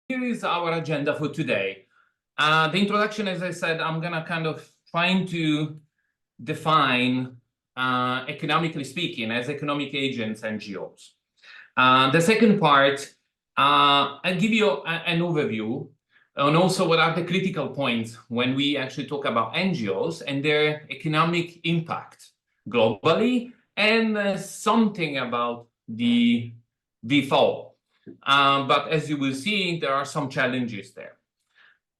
Here is our agenda for today. The introduction, as I said, I'm gonna kind of trying to define, economically speaking, as economic agents, NGOs. The second part, I'll give you an overview and also what are the critical points when we actually talk about NGOs and their economic impact globally, and something about the default. But as you will see, there are some challenges there.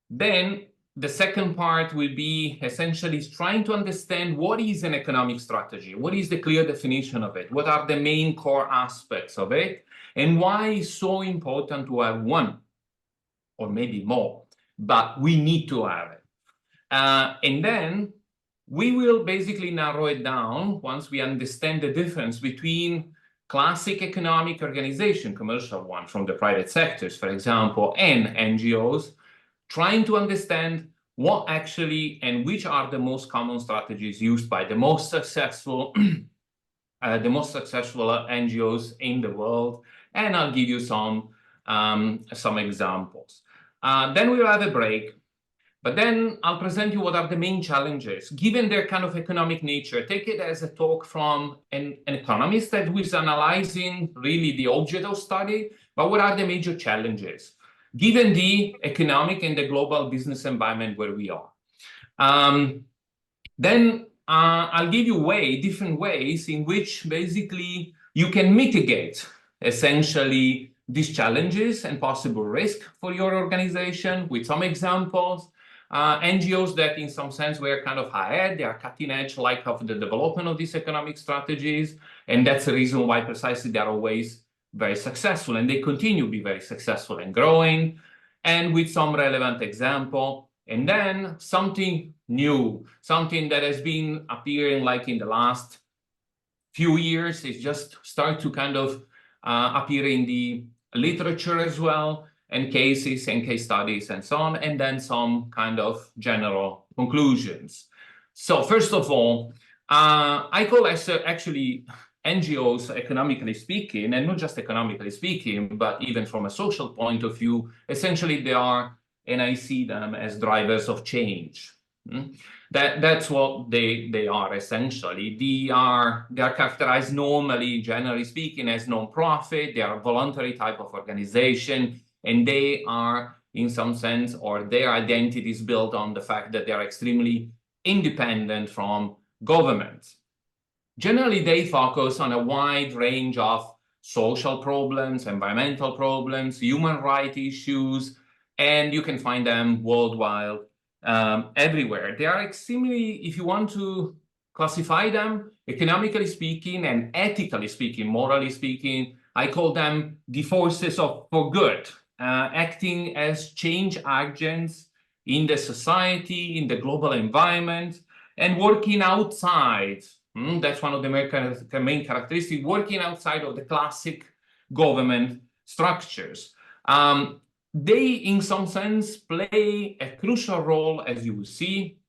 Then the second part will be essentially trying to understand what is an economic strategy, what is the clear definition of it, what are the main core aspects of it, and why it's so important to have one, or maybe more, but we need to have it. And then we will basically narrow it down once we understand the difference between classic economic organization, commercial one from the private sectors, for example, and NGOs, trying to understand what actually and which are the most common strategies used by the most successful NGOs in the world, and I'll give you some examples. Then we'll have a break, but then I'll present you what are the main challenges, given their kind of economic nature. Take it as a talk from an economist that was analyzing really the object of study, but what are the major challenges, given the economic and the global business environment where we are. Then I'll give you different ways in which basically you can mitigate essentially these challenges and possible risk for your organization with some examples. NGOs that in some sense were kind of ahead, they are cutting edge like of the development of these economic strategies. And that's the reason why precisely they're always very successful and they continue to be very successful and growing, and with some relevant example. And then something new, something that has been appearing like in the last few years, is just start to kind of appear in the literature as well, and cases and case studies and so on, and then some kind of general conclusions. So first of all, I call actually NGOs, economically speaking, and not just economically speaking, but even from a social point of view, essentially they are, and I see them as drivers of change. That's what they are essentially. They are characterized normally, generally speaking, as non-profit. They are a voluntary type of organization, and they are, in some sense, or their identity is built on the fact that they are extremely independent from governments. Generally, they focus on a wide range of social problems, environmental problems, human rights issues, and you can find them worldwide, everywhere. They are extremely, if you want to classify them, economically speaking and ethically speaking, morally speaking, I call them the forces for good, acting as change agents in the society, in the global environment, and working outside. That's one of the main characteristics, working outside of the classic government structures. They, in some sense, play a crucial role, as you will see,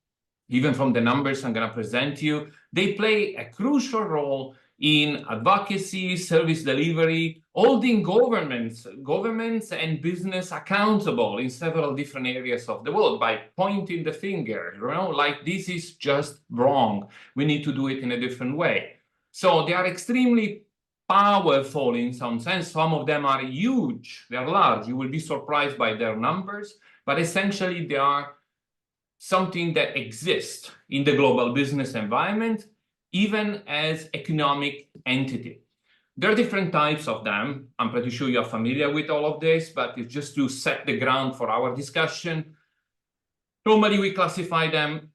even from the numbers I'm going to present you. They play a crucial role in advocacy, service delivery, holding governments and business accountable in several different areas of the world by pointing the finger, like this is just wrong. We need to do it in a different way. So they are extremely powerful in some sense. Some of them are huge, they're large. You will be surprised by their numbers, but essentially they are something that exists in the global business environment, even as economic entity. There are different types of them. I'm pretty sure you're familiar with all of this, but it's just to set the ground for our discussion. Normally, we classify them,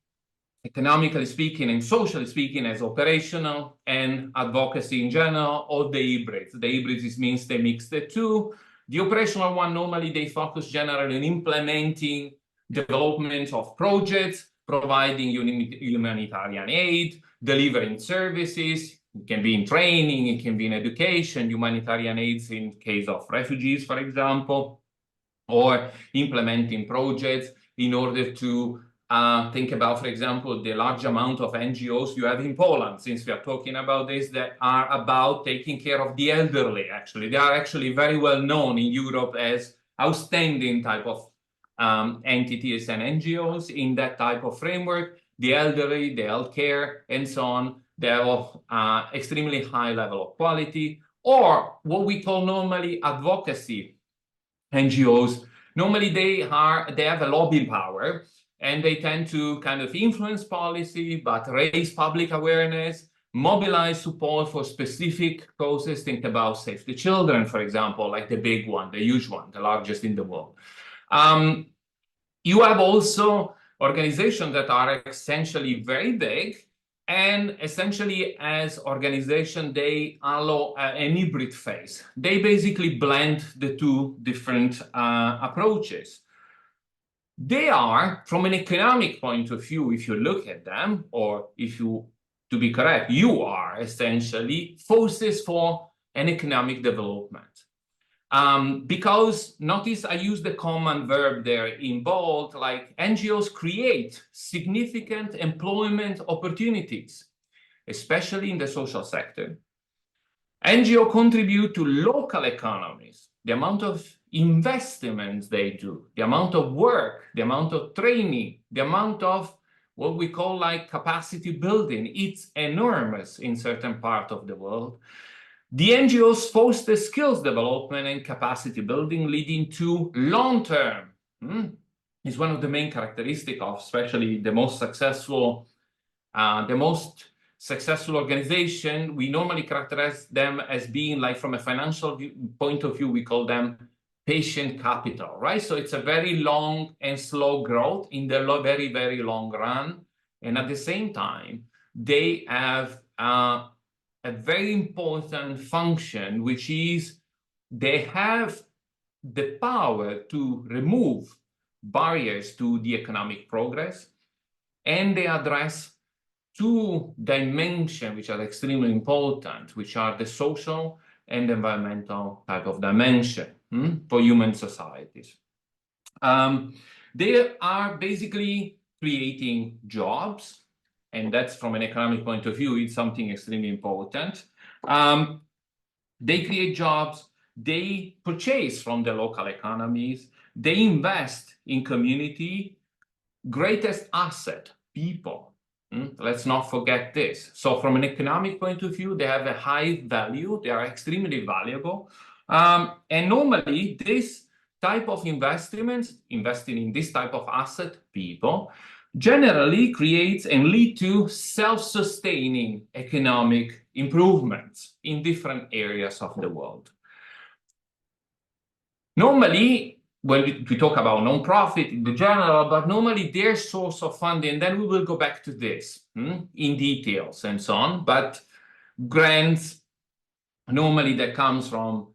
economically speaking and socially speaking, as operational and advocacy in general, or the hybrids. The hybrids means they mix the two. The operational one, normally they focus generally on implementing development of projects, providing humanitarian aid, delivering services. It can be in training, it can be in education, humanitarian aids in case of refugees, for example, or implementing projects in order to think about, for example, the large amount of NGOs you have in Poland, since we are talking about this, that are about taking care of the elderly, actually. They are actually very well known in Europe as outstanding type of entities and NGOs in that type of framework. The elderly, the healthcare, and so on, they have extremely high level of quality, or what we call normally advocacy NGOs. Normally they have a lobbying power, and they tend to kind of influence policy, but raise public awareness, mobilize support for specific causes. Think about Save the Children, for example, like the big one, the huge one, the largest in the world. You have also organizations that are essentially very big, and essentially as organization, they allow an hybrid phase. They basically blend the two different approaches. They are, from an economic point of view, if you look at them, or if you, to be correct, you are essentially forces for an economic development. Because notice I use the common verb there in bold, like NGOs create significant employment opportunities, especially in the social sector. NGOs contribute to local economies. The amount of investments they do, the amount of work, the amount of training, the amount of what we call like capacity building, it's enormous in certain parts of the world. The NGOs foster skills development and capacity building, leading to long-term. Is one of the main characteristics of especially the most successful organization. We normally characterize them as being like, from a financial point of view, we call them patient capital, right? So it's a very long and slow growth in the very, very long run. And at the same time, they have a very important function, which is they have the power to remove barriers to the economic progress, and they address two dimensions which are extremely important, which are the social and environmental type of dimension for human societies. They are basically creating jobs, and that's, from an economic point of view, it's something extremely important. They create jobs, they purchase from the local economies, they invest in community. Greatest asset, people. Let's not forget this. So from an economic point of view, they have a high value, they are extremely valuable. And normally this type of investments, investing in this type of asset, people, generally creates and lead to self-sustaining economic improvements in different areas of the world. Normally, when we talk about non-profit in the general, but normally their source of funding, then we will go back to this in details and so on, but grants, normally that comes from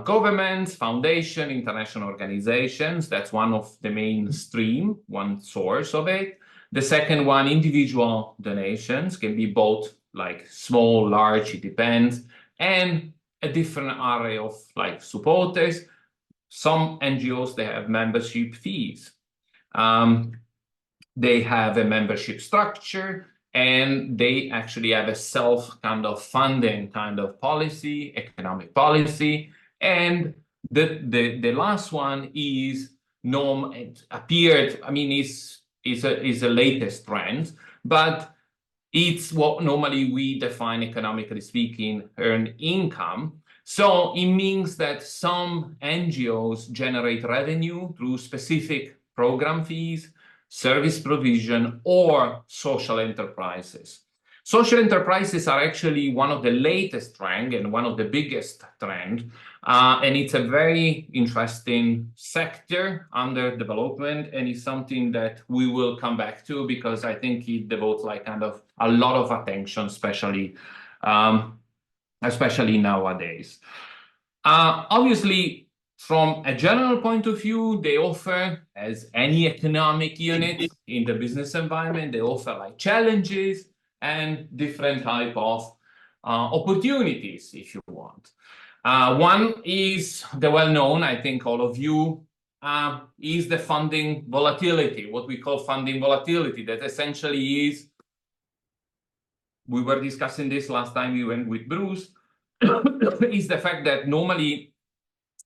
governments, foundation, international organizations. That's one of the mainstream, one source of it. The second one, individual donations, can be both like small, large, it depends, and a different array of like supporters. Some NGOs, they have membership fees. They have a membership structure, and they actually have a self kind of funding kind of policy, economic policy. And the last one is it appeared, I mean, is a latest trend, but it's what normally we define, economically speaking, earned income. So it means that some NGOs generate revenue through specific program fees, service provision, or social enterprises. Social enterprises are actually one of the latest trends and one of the biggest trends. And it's a very interesting sector under development, and it's something that we will come back to because I think it devotes like kind of a lot of attention, especially nowadays. Obviously, from a general point of view, they offer, as any economic unit in the business environment, they offer like challenges and different type of opportunities, if you want. One is the well-known, I think all of you, is the funding volatility, what we call funding volatility. That essentially is, we were discussing this last time we went with Bruce, is the fact that normally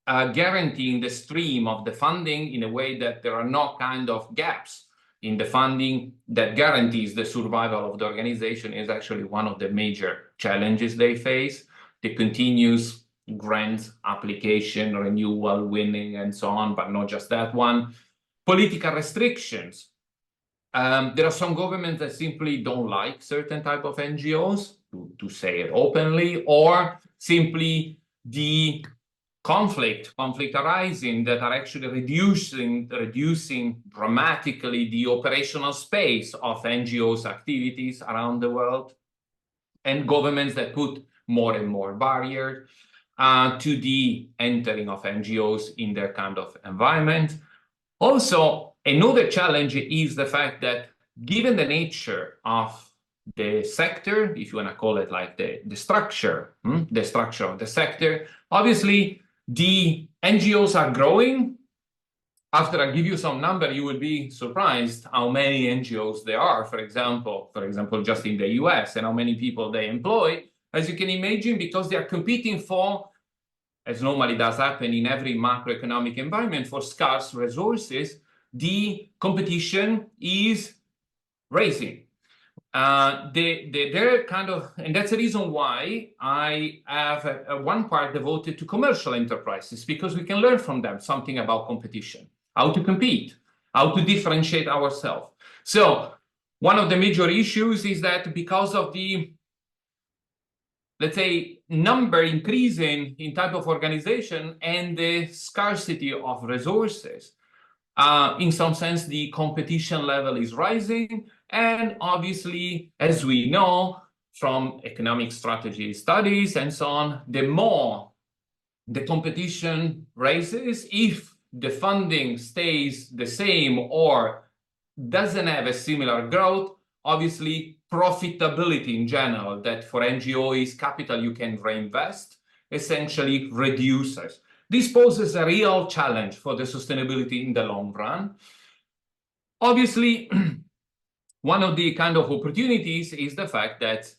guaranteeing the stream of the funding in a way that there are no kind of gaps in the funding that guarantees the survival of the organization is actually one of the major challenges they face. The continuous grant application, renewal, winning, and so on, but not just that one. Political restrictions. There are some governments that simply don't like certain type of NGOs, to say it openly, or simply the conflict arising that are actually reducing dramatically the operational space of NGOs activities around the world, and governments that put more and more barriers to the entering of NGOs in their kind of environment. Also, another challenge is the fact that given the nature of the sector, if you want to call it like the structure of the sector, obviously the NGOs are growing. After I give you some number, you will be surprised how many NGOs there are, for example, just in the US, and how many people they employ, as you can imagine, because they are competing for, as normally does happen in every macroeconomic environment, for scarce resources. The competition is rising. They're kind of, and that's the reason why I have one part devoted to commercial enterprises, because we can learn from them something about competition, how to compete, how to differentiate ourselves. So one of the major issues is that because of the, let's say, number increasing in type of organization and the scarcity of resources, in some sense, the competition level is rising. And obviously, as we know from economic strategy studies and so on, the more the competition rises, if the funding stays the same or doesn't have a similar growth, obviously profitability in general, that for NGO is capital you can reinvest, essentially reduces. This poses a real challenge for the sustainability in the long run. Obviously, one of the kind of opportunities is the fact that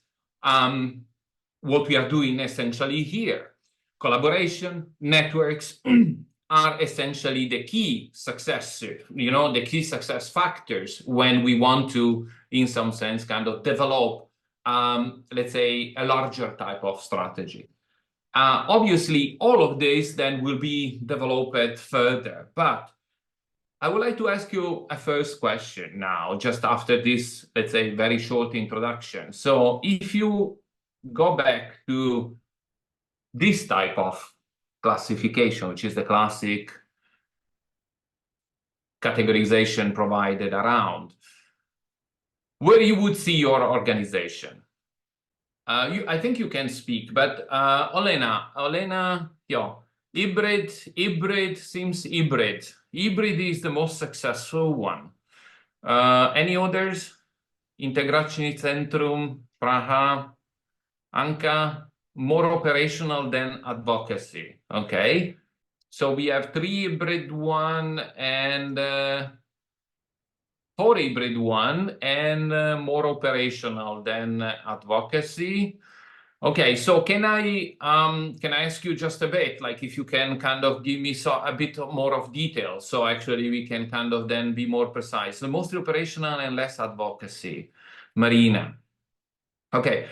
what we are doing essentially here, collaboration, networks, are essentially the key success, the key success factors when we want to, in some sense, kind of develop, let's say, a larger type of strategy. Obviously, all of this then will be developed further, but I would like to ask you a first question now, just after this, let's say, very short introduction. So if you go back to this type of classification, which is the classic categorization provided around, where you would see your organization. I think you can speak, but Olena, yeah, hybrid seems hybrid. Hybrid is the most successful one. Any others? Integrační centrum, Praha, Anka, more operational than advocacy. Okay, so we have 3 hybrid one and 4 hybrid one and more operational than advocacy. Okay, so can I ask you just a bit, like if you can kind of give me a bit more of detail, so actually we can kind of then be more precise. So mostly operational and less advocacy. Marina. Okay,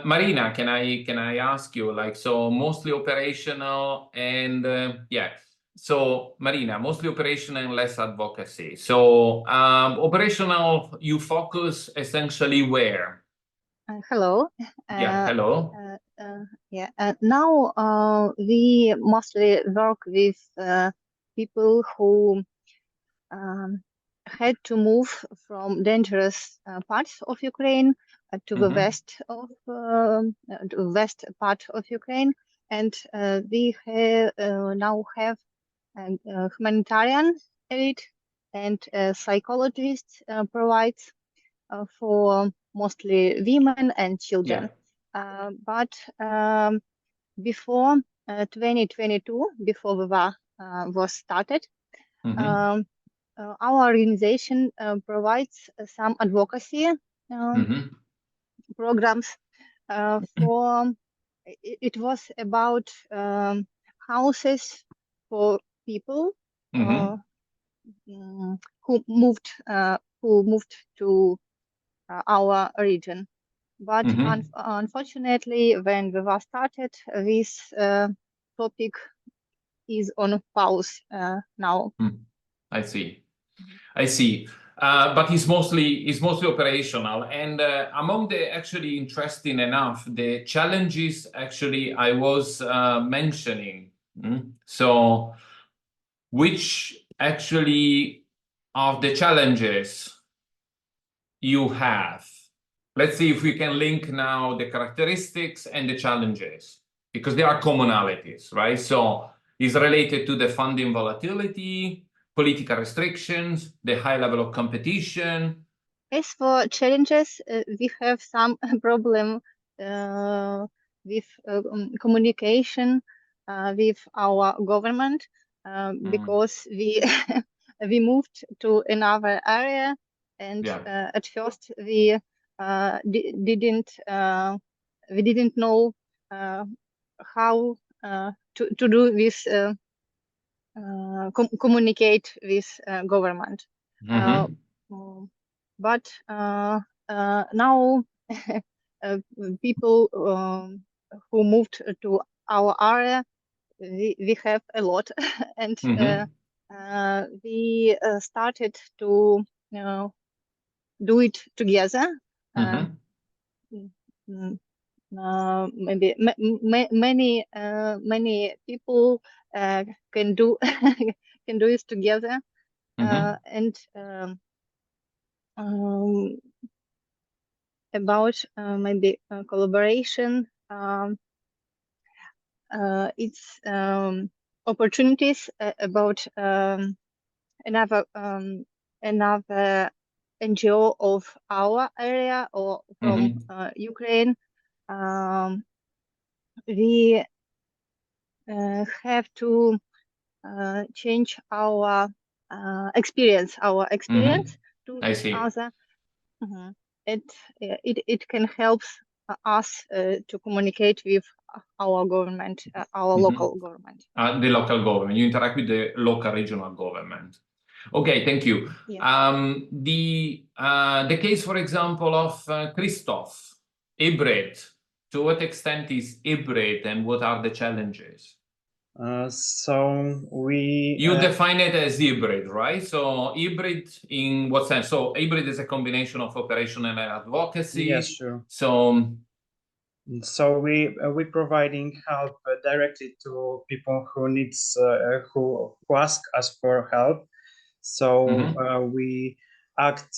Marina, can I ask you, like, so mostly operational and yeah. So Marina, mostly operational and less advocacy. So operational, you focus essentially where? Hello. Yeah, hello. Now we mostly work with people who had to move from dangerous parts of Ukraine to the west part of Ukraine, and we now have a humanitarian aid and psychologists provides for mostly women and children. Yeah. But before 2022, before the war was started, our organization provides some advocacy programs for, it was about houses for people Mm-hmm. who moved to our region. But Mm-hmm. unfortunately, when we were started, this topic is on pause now. I see. I see. But it's mostly operational. And among the actually interesting enough, the challenges actually I was mentioning. So, which actually are the challenges you have? Let's see if we can link now the characteristics and the challenges, because there are commonalities, right? So it's related to the funding volatility, political restrictions, the high level of competition. As for challenges, we have some problem with communication with our government because we we moved to another area, and Yeah. at first we didn't know how to do this communicate with government. Mm-hmm. Um, but now people who moved to our area, we have a lot, and Mm-hmm. we started to do it together. Mm-hmm. Mm, Maybe many people can do can do it together, Mm-hmm. and um, about maybe collaboration. It's opportunities about another NGO of our area or from Mm-hmm. Ukraine. Um, we have to change our experience Mm-hmm. to I each see. other. Mhm. It can help us to communicate with our government, our Mm-hmm. local government. The local government. You interact with the local regional government. Okay, thank you. Yes. The case, for example, of Christoph, hybrid. To what extent is hybrid, and what are the challenges? So we You define it as hybrid, right? So hybrid in what sense? So hybrid is a combination of operational and advocacy. yes, sure. So We providing help directly to people who needs who ask us for help. So we act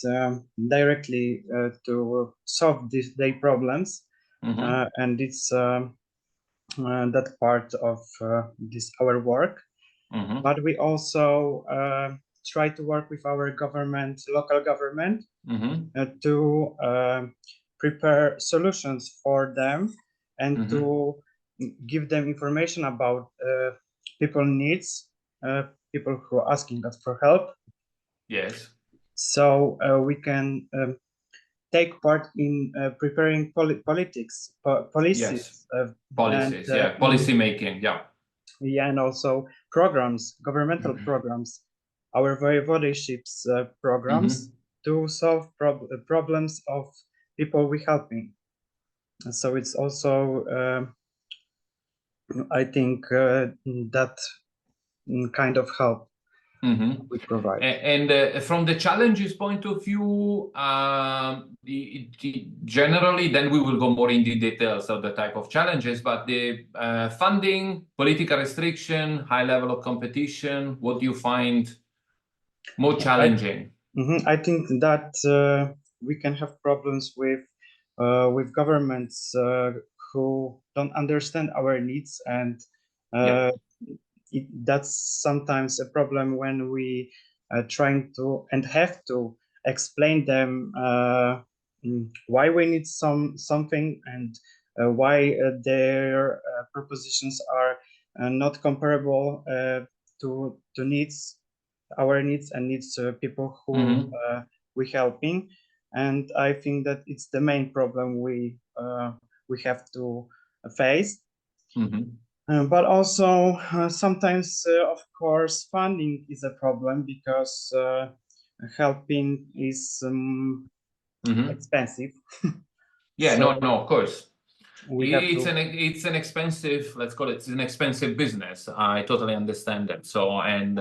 directly to solve their problems, and it's that part of this our work. But we also try to work with our government, local government, to prepare solutions for them and to give them information about people needs, people who are asking us for help. Yes. So we can take part in preparing policies, Yes. Policies, yeah. Policy making, yeah. Yeah, and also programs, governmental programs, our voivodeships programs to solve problems of people we helping. So it's also, I think, that kind of help we provide. And from the challenges point of view, generally, then we will go more into details of the type of challenges, but the funding, political restriction, high level of competition, what do you find more challenging? I think that we can have problems with governments who don't understand our needs, and that's sometimes a problem when we trying to and have to explain them why we need something, and why their propositions are not comparable to needs, our needs and needs people who we helping. And I think that it's the main problem we have to face. But also sometimes, of course, funding is a problem because helping is expensive. Yeah, So no, of course. we have to. It's an expensive, let's call it, it's an expensive business. I totally understand that. So, and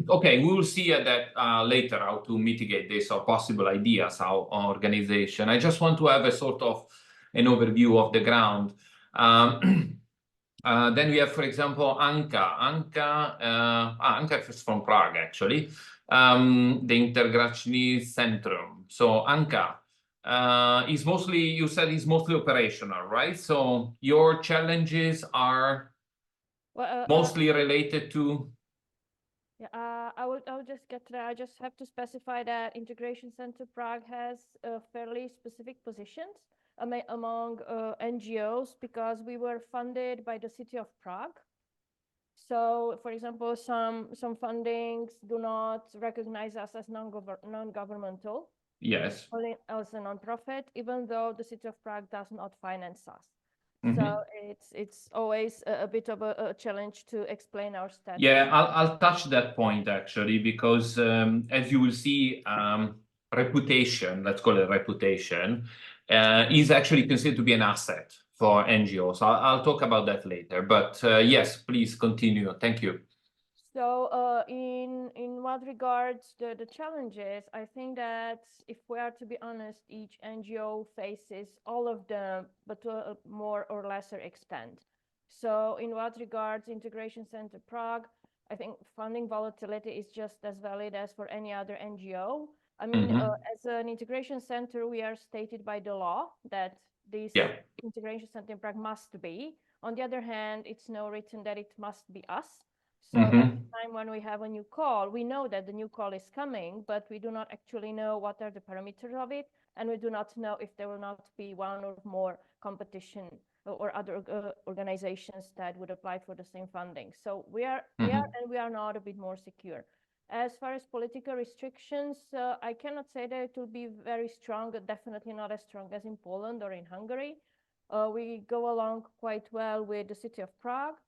okay, we will see that later how to mitigate this or possible ideas, how organization. I just want to have a sort of an overview of the ground. Then we have, for example, Anka. Anka is from Prague, actually. The Integrační Centrum. So Anka is mostly, you said, is mostly operational, right? So your challenges are mostly related to. Yeah, I will just get to that. I just have to specify that Integration Center Prague has fairly specific positions among NGOs because we were funded by the city of Prague. So, for example, some fundings do not recognize us as non-governmental. Yes. Only as a non-profit, even though the city of Prague does not finance us. So it's always a bit of a challenge to explain our status. Yeah, I'll touch that point actually, because as you will see, reputation, let's call it reputation, is actually considered to be an asset for NGOs. I'll talk about that later, but yes, please continue. Thank you. So in what regards the challenges, I think that if we are to be honest, each NGO faces all of them, but to a more or lesser extent. So in what regards Integration Center Prague, I think funding volatility is just as valid as for any other NGO. I mean, as an integration center, we are stated by the law that this integration center in Prague must be. On the other hand, it's no written that it must be us. So every time when we have a new call, we know that the new call is coming, but we do not actually know what are the parameters of it. And we do not know if there will not be one or more competition or other organizations that would apply for the same funding. So we are not a bit more secure. As far as political restrictions, I cannot say that it will be very strong, definitely not as strong as in Poland or in Hungary. We go along quite well with the city of Prague.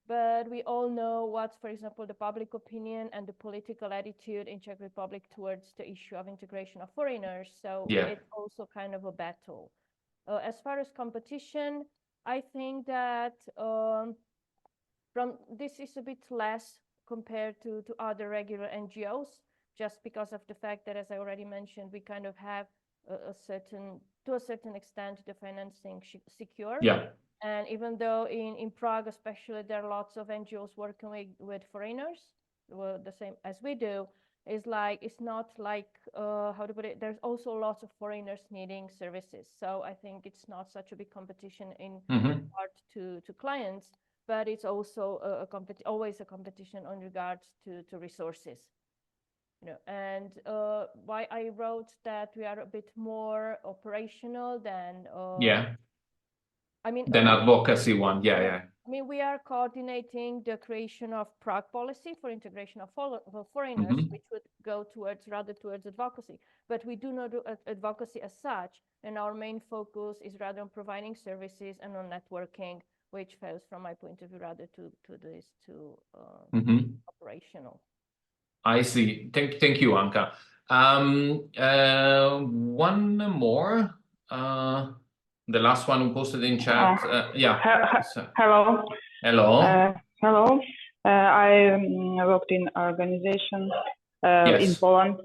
But we all know what's, for example, the public opinion and the political attitude in Czech Republic towards the issue of integration of foreigners. So it's also kind of a battle. As far as competition, I think that this is a bit less compared to other regular NGOs, just because of the fact that, as I already mentioned, we kind of have to a certain extent, the financing secure. Yeah. And even though in Prague, especially, there are lots of NGOs working with foreigners, well, the same as we do, it's not like, how to put it, there's also lots of foreigners needing services. So I think it's not such a big competition in regard to clients, but it's also always a competition on regards to resources. And why I wrote that we are a bit more operational than than advocacy one. I mean, we are coordinating the creation of Prague policy for integration of foreigners, which would go rather towards advocacy. But we do not do advocacy as such, and our main focus is rather on providing services and on networking, which fails from my point of view rather to operational. I see. Thank you, Anka. One more. The last one who posted in chat. Hello. Hello. Hello. I worked in organization in Poland.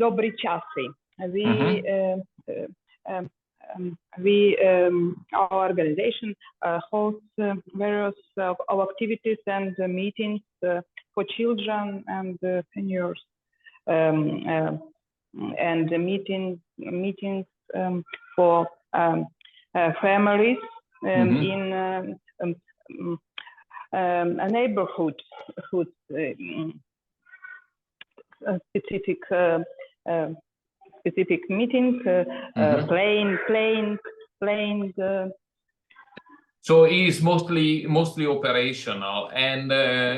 Dobry časy. Our organization hosts various activities and meetings for children and seniors, and meetings for families in a neighborhood specific meetings, playing. So it is mostly operational, and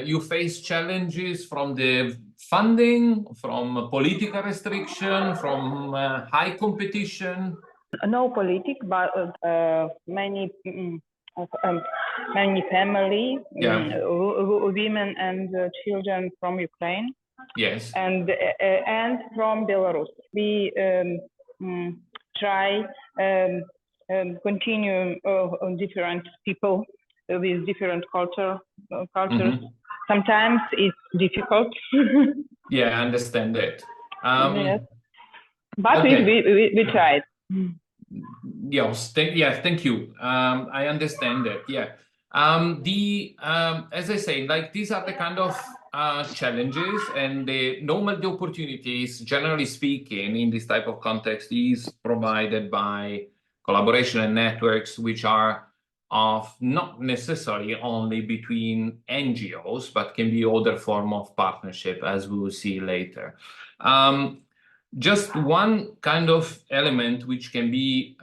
you face challenges from the funding, from political restriction, from high competition. no politics, but many many family, women and children from Ukraine. Yes. And from Belarus. We try continue on different people with different cultures. Sometimes it's difficult. Yeah, I understand that. Yes. But okay. we tried. Yes, thank you. I understand that. Yeah. As I say, like these are the kind of challenges, and the opportunities, generally speaking, in this type of context is provided by collaboration and networks, which are of not necessarily only between NGOs, but can be other form of partnership, as we will see later. Just one kind of element which can be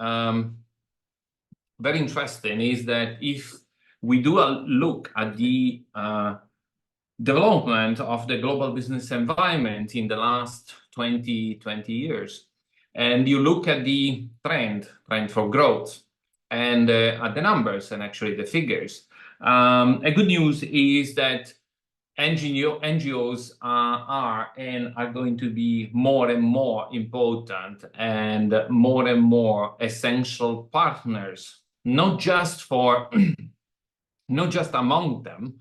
very interesting is that if we do a look at the development of the global business environment in the last 20 years, and you look at the trend for growth and at the numbers and actually the figures, a good news is that NGOs are going to be more and more important and more essential partners, not just among them,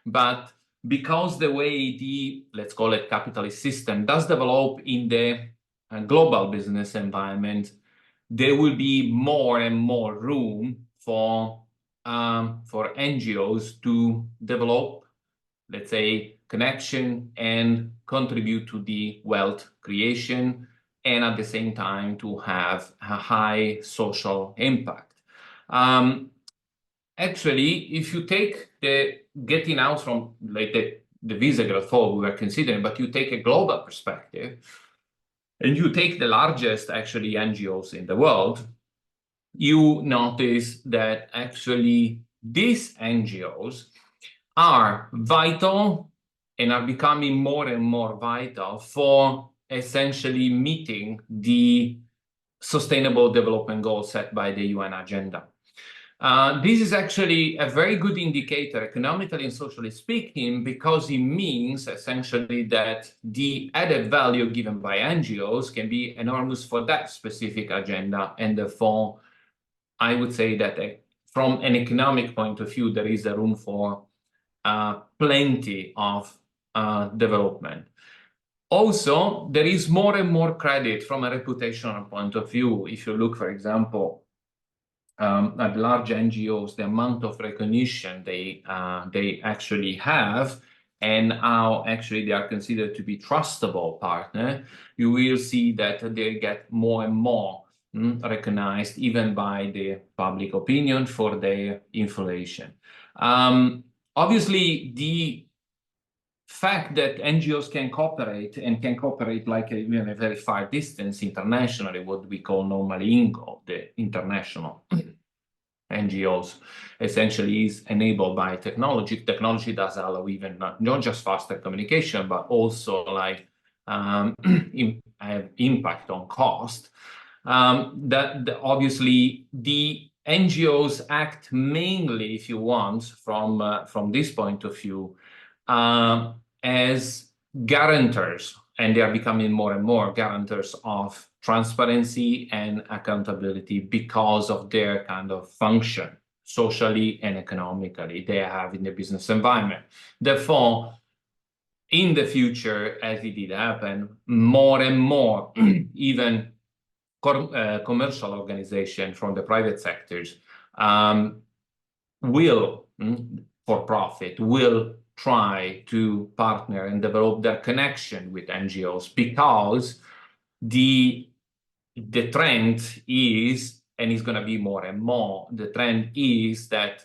but because the way the, let's call it, capitalist system does develop in the global business environment, there will be more and more room for NGOs to develop, let's say, connection and contribute to the wealth creation, and at the same time to have a high social impact. Actually, if you take the getting out from like the Visegrad Four we were considering, but you take a global perspective, and you take the largest actually NGOs in the world, you notice that actually these NGOs are vital and are becoming more and more vital for essentially meeting the Sustainable Development Goals set by the UN agenda. This is actually a very good indicator, economically and socially speaking, because it means essentially that the added value given by NGOs can be enormous for that specific agenda, and therefore I would say that from an economic point of view, there is a room for plenty of development. Also, there is more and more credit from a reputational point of view. If you look, for example, at large NGOs, the amount of recognition they actually have, and how actually they are considered to be trustable partner, you will see that they get more and more recognized even by the public opinion for their inflation. Obviously, the fact that NGOs can cooperate and can cooperate like even a very far distance internationally, what we call normally INGO, the international NGOs, essentially is enabled by technology. Technology does allow even not just faster communication, but also like impact on cost. Obviously the NGOs act mainly, if you want, from this point of view, as guarantors, and they are becoming more and more guarantors of transparency and accountability because of their kind of function, socially and economically, they have in the business environment. Therefore, in the future, as it did happen, more and more, even commercial organizations from the private sectors will, for profit, will try to partner and develop their connection with NGOs, because the trend is, and it's going to be more and more, the trend is that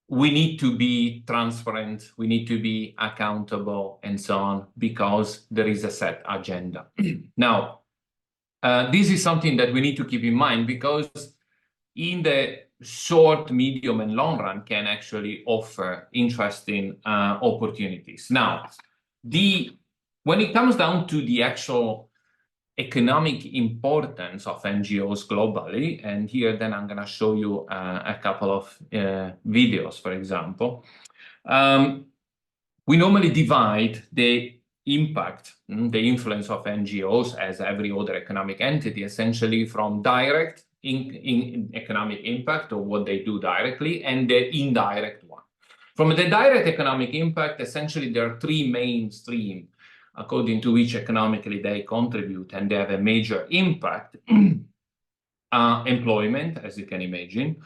we need to be transparent, we need to be accountable, and so on, because there is a set agenda. Now, this is something that we need to keep in mind, because in the short, medium, and long run can actually offer interesting opportunities. Now, when it comes down to the actual economic importance of NGOs globally. And here then I'm going to show you a couple of videos, for example. We normally divide the impact, the influence of NGOs as every other economic entity, essentially from direct in economic impact or what they do directly and the indirect one. From the direct economic impact, essentially there are three main streams according to which economically they contribute and they have a major impact. Employment, as you can imagine.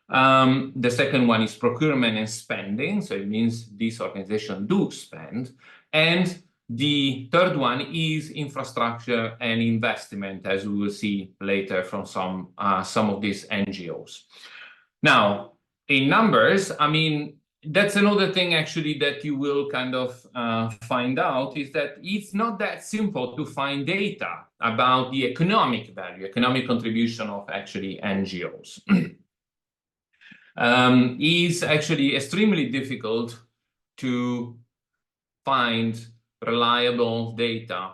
The second one is procurement and spending. So it means these organizations do spend. And the third one is infrastructure and investment, as we will see later from some of these NGOs. Now, in numbers, I mean, that's another thing actually that you will kind of find out is that it's not that simple to find data about the economic value, economic contribution of actually NGOs. It's actually extremely difficult to find reliable data,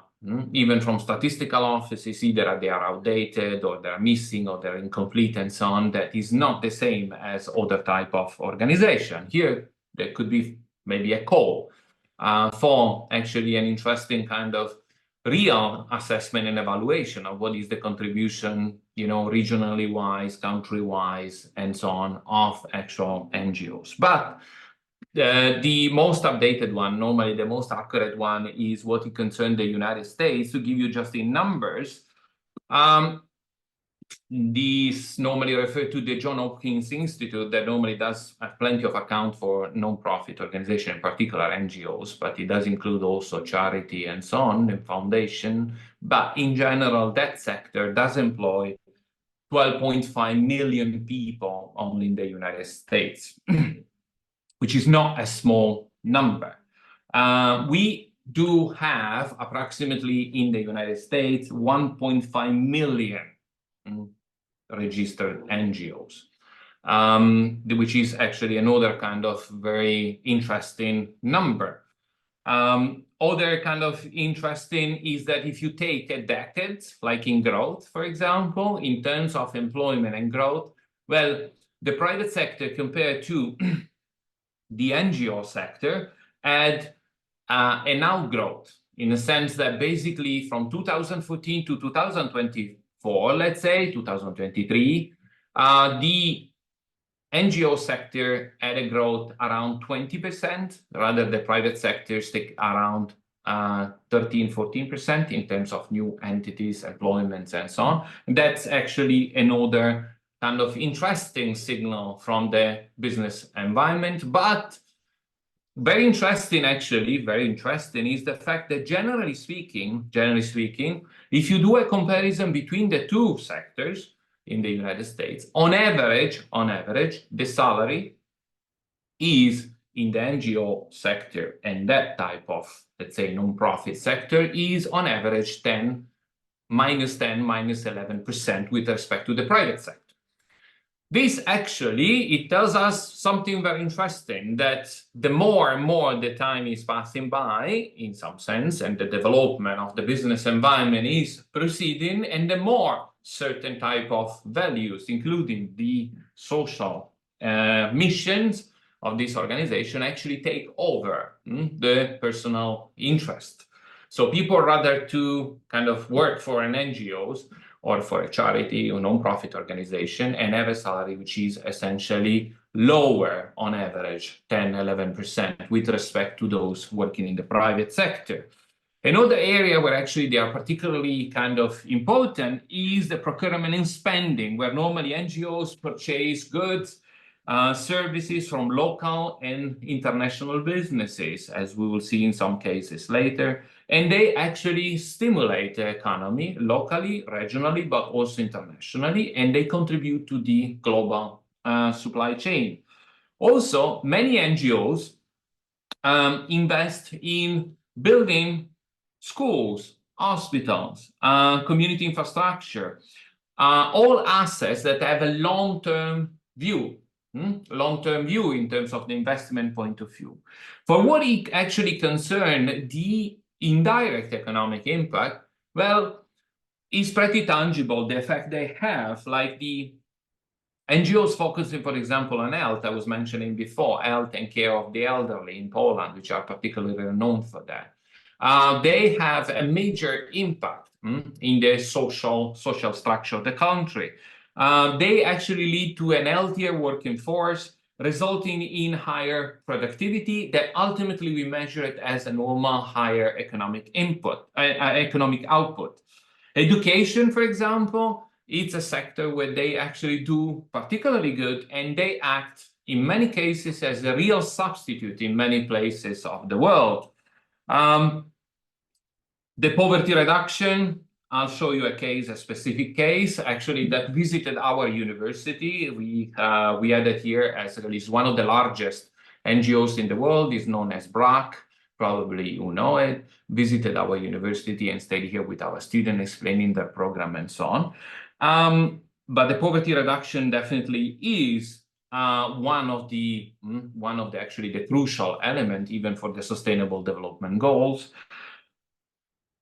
even from statistical offices, either they are outdated or they're missing or they're incomplete and so on. That is not the same as other type of organization. Here, there could be maybe a call for actually an interesting kind of real assessment and evaluation of what is the contribution, you know, regionally wise, country wise, and so on of actual NGOs. But the most updated one, normally the most accurate one, is what it concerns the United States. To give you just in numbers, these normally refer to the Johns Hopkins Institute that normally does plenty of account for non-profit organizations, in particular NGOs, but it does include also charity and so on, and foundation. But in general, that sector does employ 12.5 million people only in the United States, which is not a small number. We do have approximately in the United States 1.5 million registered NGOs, which is actually another kind of very interesting number. Other kind of interesting is that if you take a decade, like in growth, for example, in terms of employment and growth, well, the private sector compared to the NGO sector had an outgrowth in the sense that basically from 2014 to 2024, let's say 2023, the NGO sector had a growth around 20%, rather the private sector stick around 13-14% in terms of new entities, employments, and so on. And that's actually another kind of interesting signal from the business environment. But very interesting, actually, very interesting is the fact that generally speaking, if you do a comparison between the two sectors in the United States, on average, the salary is in the NGO sector and that type of, let's say, non-profit sector is on average minus 11% with respect to the private sector. This actually, it tells us something very interesting, that the more and more the time is passing by, in some sense, and the development of the business environment is proceeding, and the more certain type of values, including the social missions of this organization, actually take over the personal interest. So people rather to kind of work for an NGOs or for a charity or non-profit organization and have a salary which is essentially lower on average, 10-11%, with respect to those working in the private sector. Another area where actually they are particularly kind of important is the procurement and spending, where normally NGOs purchase goods, services from local and international businesses, as we will see in some cases later. And they actually stimulate the economy locally, regionally, but also internationally, and they contribute to the global supply chain. Also, many NGOs invest in building schools, hospitals, community infrastructure, all assets that have a long-term view in terms of the investment point of view. For what it actually concerns the indirect economic impact, well, is pretty tangible, the effect they have, like the NGOs focusing, for example, on health, I was mentioning before, health and care of the elderly in Poland, which are particularly renowned for that. They have a major impact in the social structure of the country. They actually lead to an healthier working force, resulting in higher productivity that ultimately we measure it as a normal higher economic output. Education, for example, it's a sector where they actually do particularly good, and they act in many cases as a real substitute in many places of the world. The poverty reduction, I'll show you a case, a specific case, actually, that visited our university. We had it here as at least one of the largest NGOs in the world, is known as BRAC. Probably you know it, visited our university and stayed here with our students, explaining their program and so on. But the poverty reduction definitely is one of the actually the crucial element even for the Sustainable Development Goals.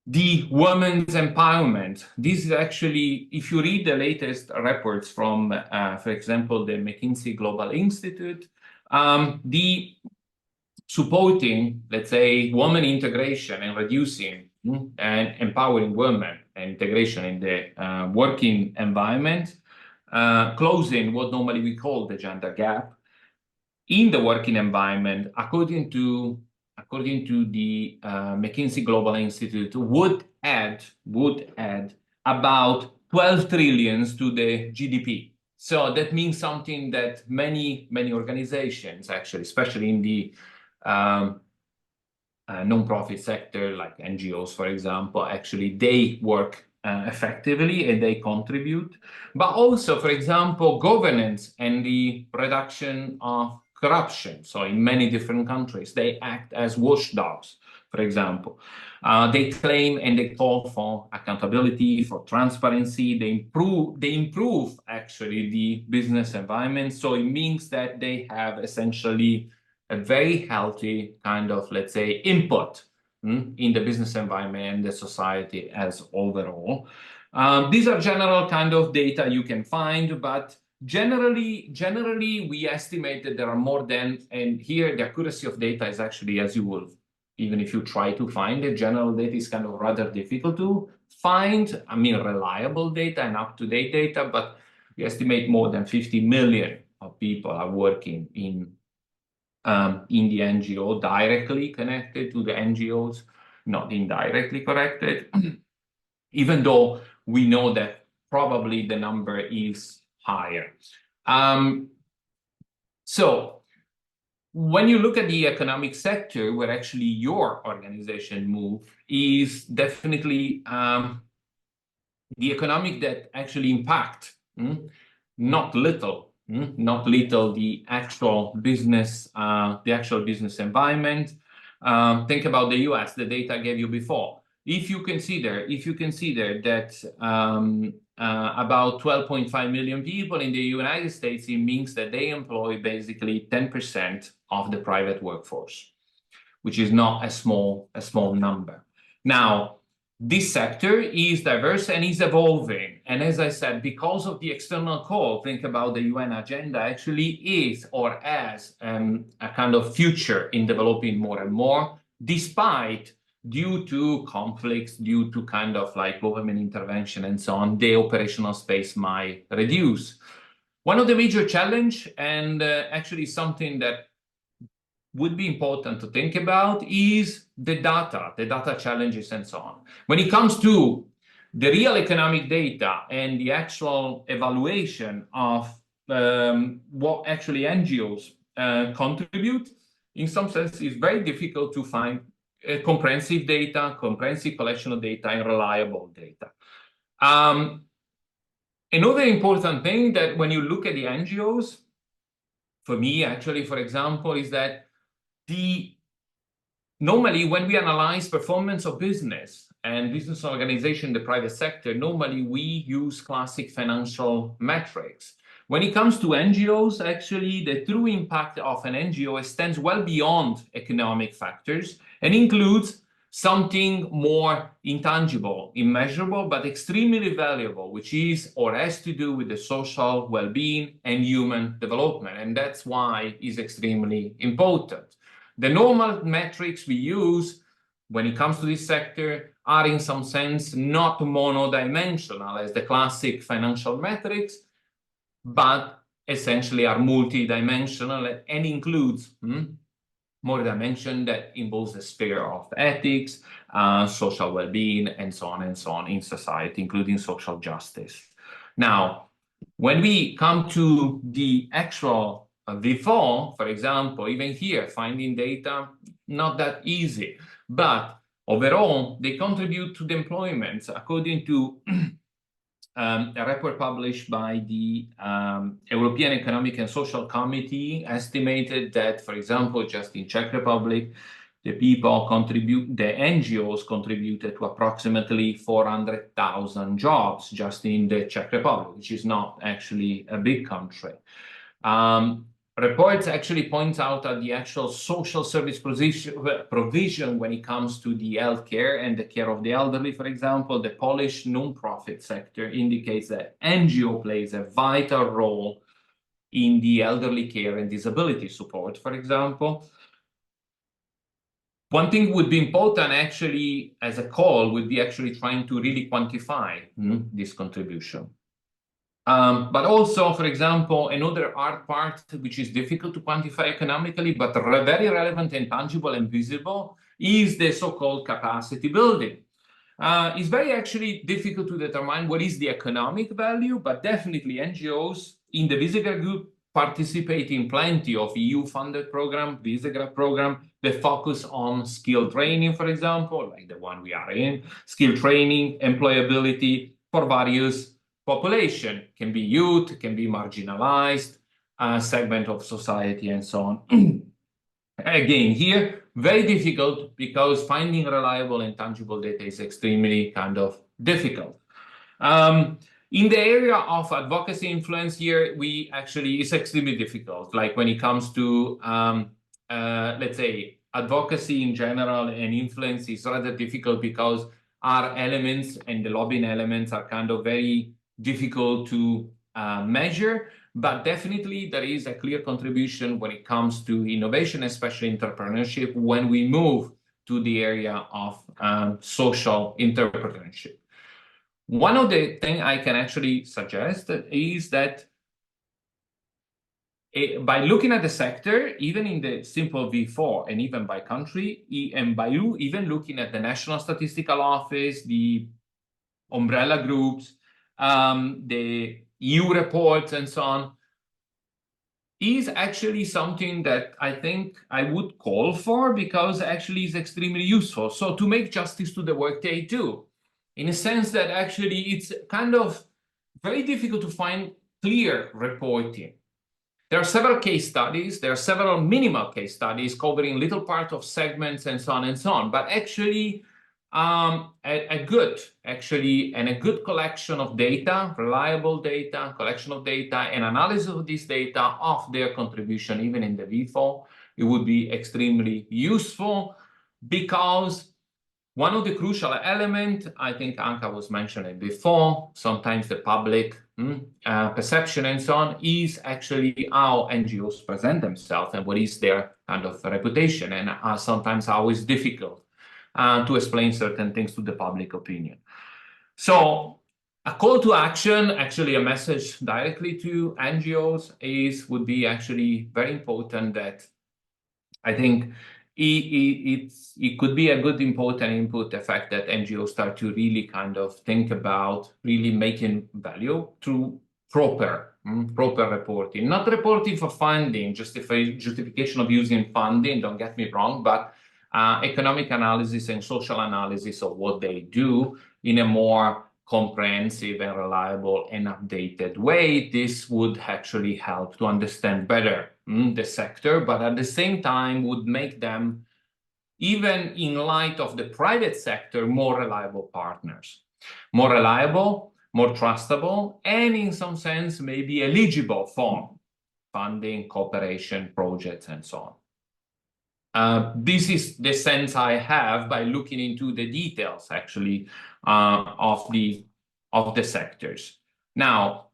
The women's empowerment. This is actually, if you read the latest reports from, for example, the McKinsey Global Institute, the supporting, let's say, women integration and reducing and empowering women and integration in the working environment, closing what normally we call the gender gap in the working environment, according to the McKinsey Global Institute, would add about 12 trillions to the GDP. So that means something that many organizations, actually, especially in the non-profit sector, like NGOs, for example, actually they work effectively and they contribute. But also, for example, governance and the reduction of corruption. So in many different countries, they act as watchdogs, for example. They claim and they call for accountability, for transparency. They improve actually the business environment. So it means that they have essentially a very healthy kind of, let's say, input in the business environment and the society as overall. These are general kind of data you can find, but generally, we estimate that there are more than, and here the accuracy of data is actually, as you will, even if you try to find it, general data is kind of rather difficult to find. I mean, reliable data and up-to-date data, but we estimate more than 50 million of people are working in the NGO, directly connected to the NGOs, not indirectly connected, even though we know that probably the number is higher. So when you look at the economic sector, where actually your organization move is definitely the economic that actually impact, not little the actual business environment. Think about the US, the data I gave you before. If you consider that about 12.5 million people in the United States, it means that they employ basically 10% of the private workforce, which is not a small number. Now, this sector is diverse and is evolving. And as I said, because of the external call, think about the UN agenda actually is or has a kind of future in developing more and more, despite due to conflicts, due to kind of like government intervention and so on, the operational space might reduce. One of the major challenge, and actually something that would be important to think about, is the data challenges and so on. When it comes to the real economic data and the actual evaluation of what actually NGOs contribute, in some sense, it's very difficult to find comprehensive collection of data and reliable data. Another important thing that when you look at the NGOs, for me, actually, for example, is that normally when we analyze performance of business and business organization in the private sector, normally we use classic financial metrics. When it comes to NGOs, actually, the true impact of an NGO extends well beyond economic factors and includes something more intangible, immeasurable, but extremely valuable, which is or has to do with the social well-being and human development. And that's why it's extremely important. The normal metrics we use when it comes to this sector are in some sense not monodimensional as the classic financial metrics, but essentially are multidimensional and includes more dimension that involves the sphere of ethics, social well-being, and so on in society, including social justice. Now, when we come to the actual V4, for example, even here, finding data, not that easy, but overall, they contribute to the employment according to a report published by the European Economic and Social Committee estimated that, for example, just in Czech Republic, the NGOs contributed to approximately 400,000 jobs just in the Czech Republic, which is not actually a big country. Reports actually point out that the actual social service provision when it comes to the healthcare and the care of the elderly, for example, the Polish non-profit sector indicates that NGO plays a vital role in the elderly care and disability support, for example. One thing would be important actually as a call would be actually trying to really quantify this contribution. But also, for example, another hard part, which is difficult to quantify economically, but very relevant and tangible and visible, is the so-called capacity building. It's very actually difficult to determine what is the economic value, but definitely NGOs in the Visegrad Group participate in plenty of EU-funded programs, Visegrad program, that focus on skill training, for example, like the one we are in, skill training, employability for various population, can be youth, can be marginalized, segment of society, and so on. Again, here, very difficult because finding reliable and tangible data is extremely kind of difficult. In the area of advocacy influence here, it's extremely difficult. Like when it comes to, let's say, advocacy in general and influence is rather difficult because our elements and the lobbying elements are kind of very difficult to measure, but definitely there is a clear contribution when it comes to innovation, especially entrepreneurship, when we move to the area of social entrepreneurship. One of the things I can actually suggest is that by looking at the sector, even in the simple V4 and even by country, and by even looking at the National Statistical Office, the umbrella groups, the EU reports and so on, is actually something that I think I would call for because actually is extremely useful. So to make justice to the work they do, in a sense that actually it's kind of very difficult to find clear reporting. There are several case studies, there are several minimal case studies covering little part of segments and so on, but actually a good collection of data, reliable data, collection of data, and analysis of this data of their contribution, even in the V4, it would be extremely useful because one of the crucial elements, I think Anka was mentioning before, sometimes the public perception and so on, is actually how NGOs present themselves and what is their kind of reputation, and sometimes how it's difficult to explain certain things to the public opinion. So a call to action, actually a message directly to NGOs would be actually very important that I think it could be a good important input, the fact that NGOs start to really kind of think about really making value through proper reporting, not reporting for funding, justification of using funding, don't get me wrong, but economic analysis and social analysis of what they do in a more comprehensive and reliable and updated way. This would actually help to understand better the sector, but at the same time would make them, even in light of the private sector, more reliable partners. More reliable, more trustable, and in some sense, maybe eligible for funding, cooperation, projects, and so on. This is the sense I have by looking into the details, actually, of the sectors. Now,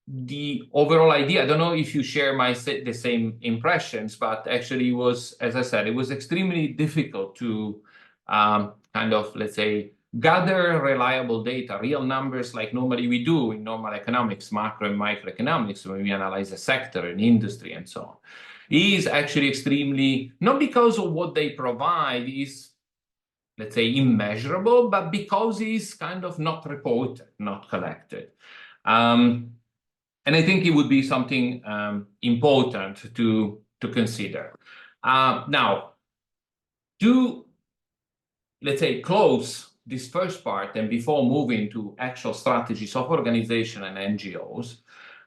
the overall idea, I don't know if you share the same impressions, but actually it was, as I said, it was extremely difficult to kind of, let's say, gather reliable data, real numbers like normally we do in normal economics, macro and microeconomics, when we analyze a sector, an industry, and so on. Is actually extremely, not because of what they provide is, let's say, immeasurable, but because it's kind of not reported, not collected. And I think it would be something important to consider. Now, to, let's say, close this first part, and before moving to actual strategies of organization and NGOs,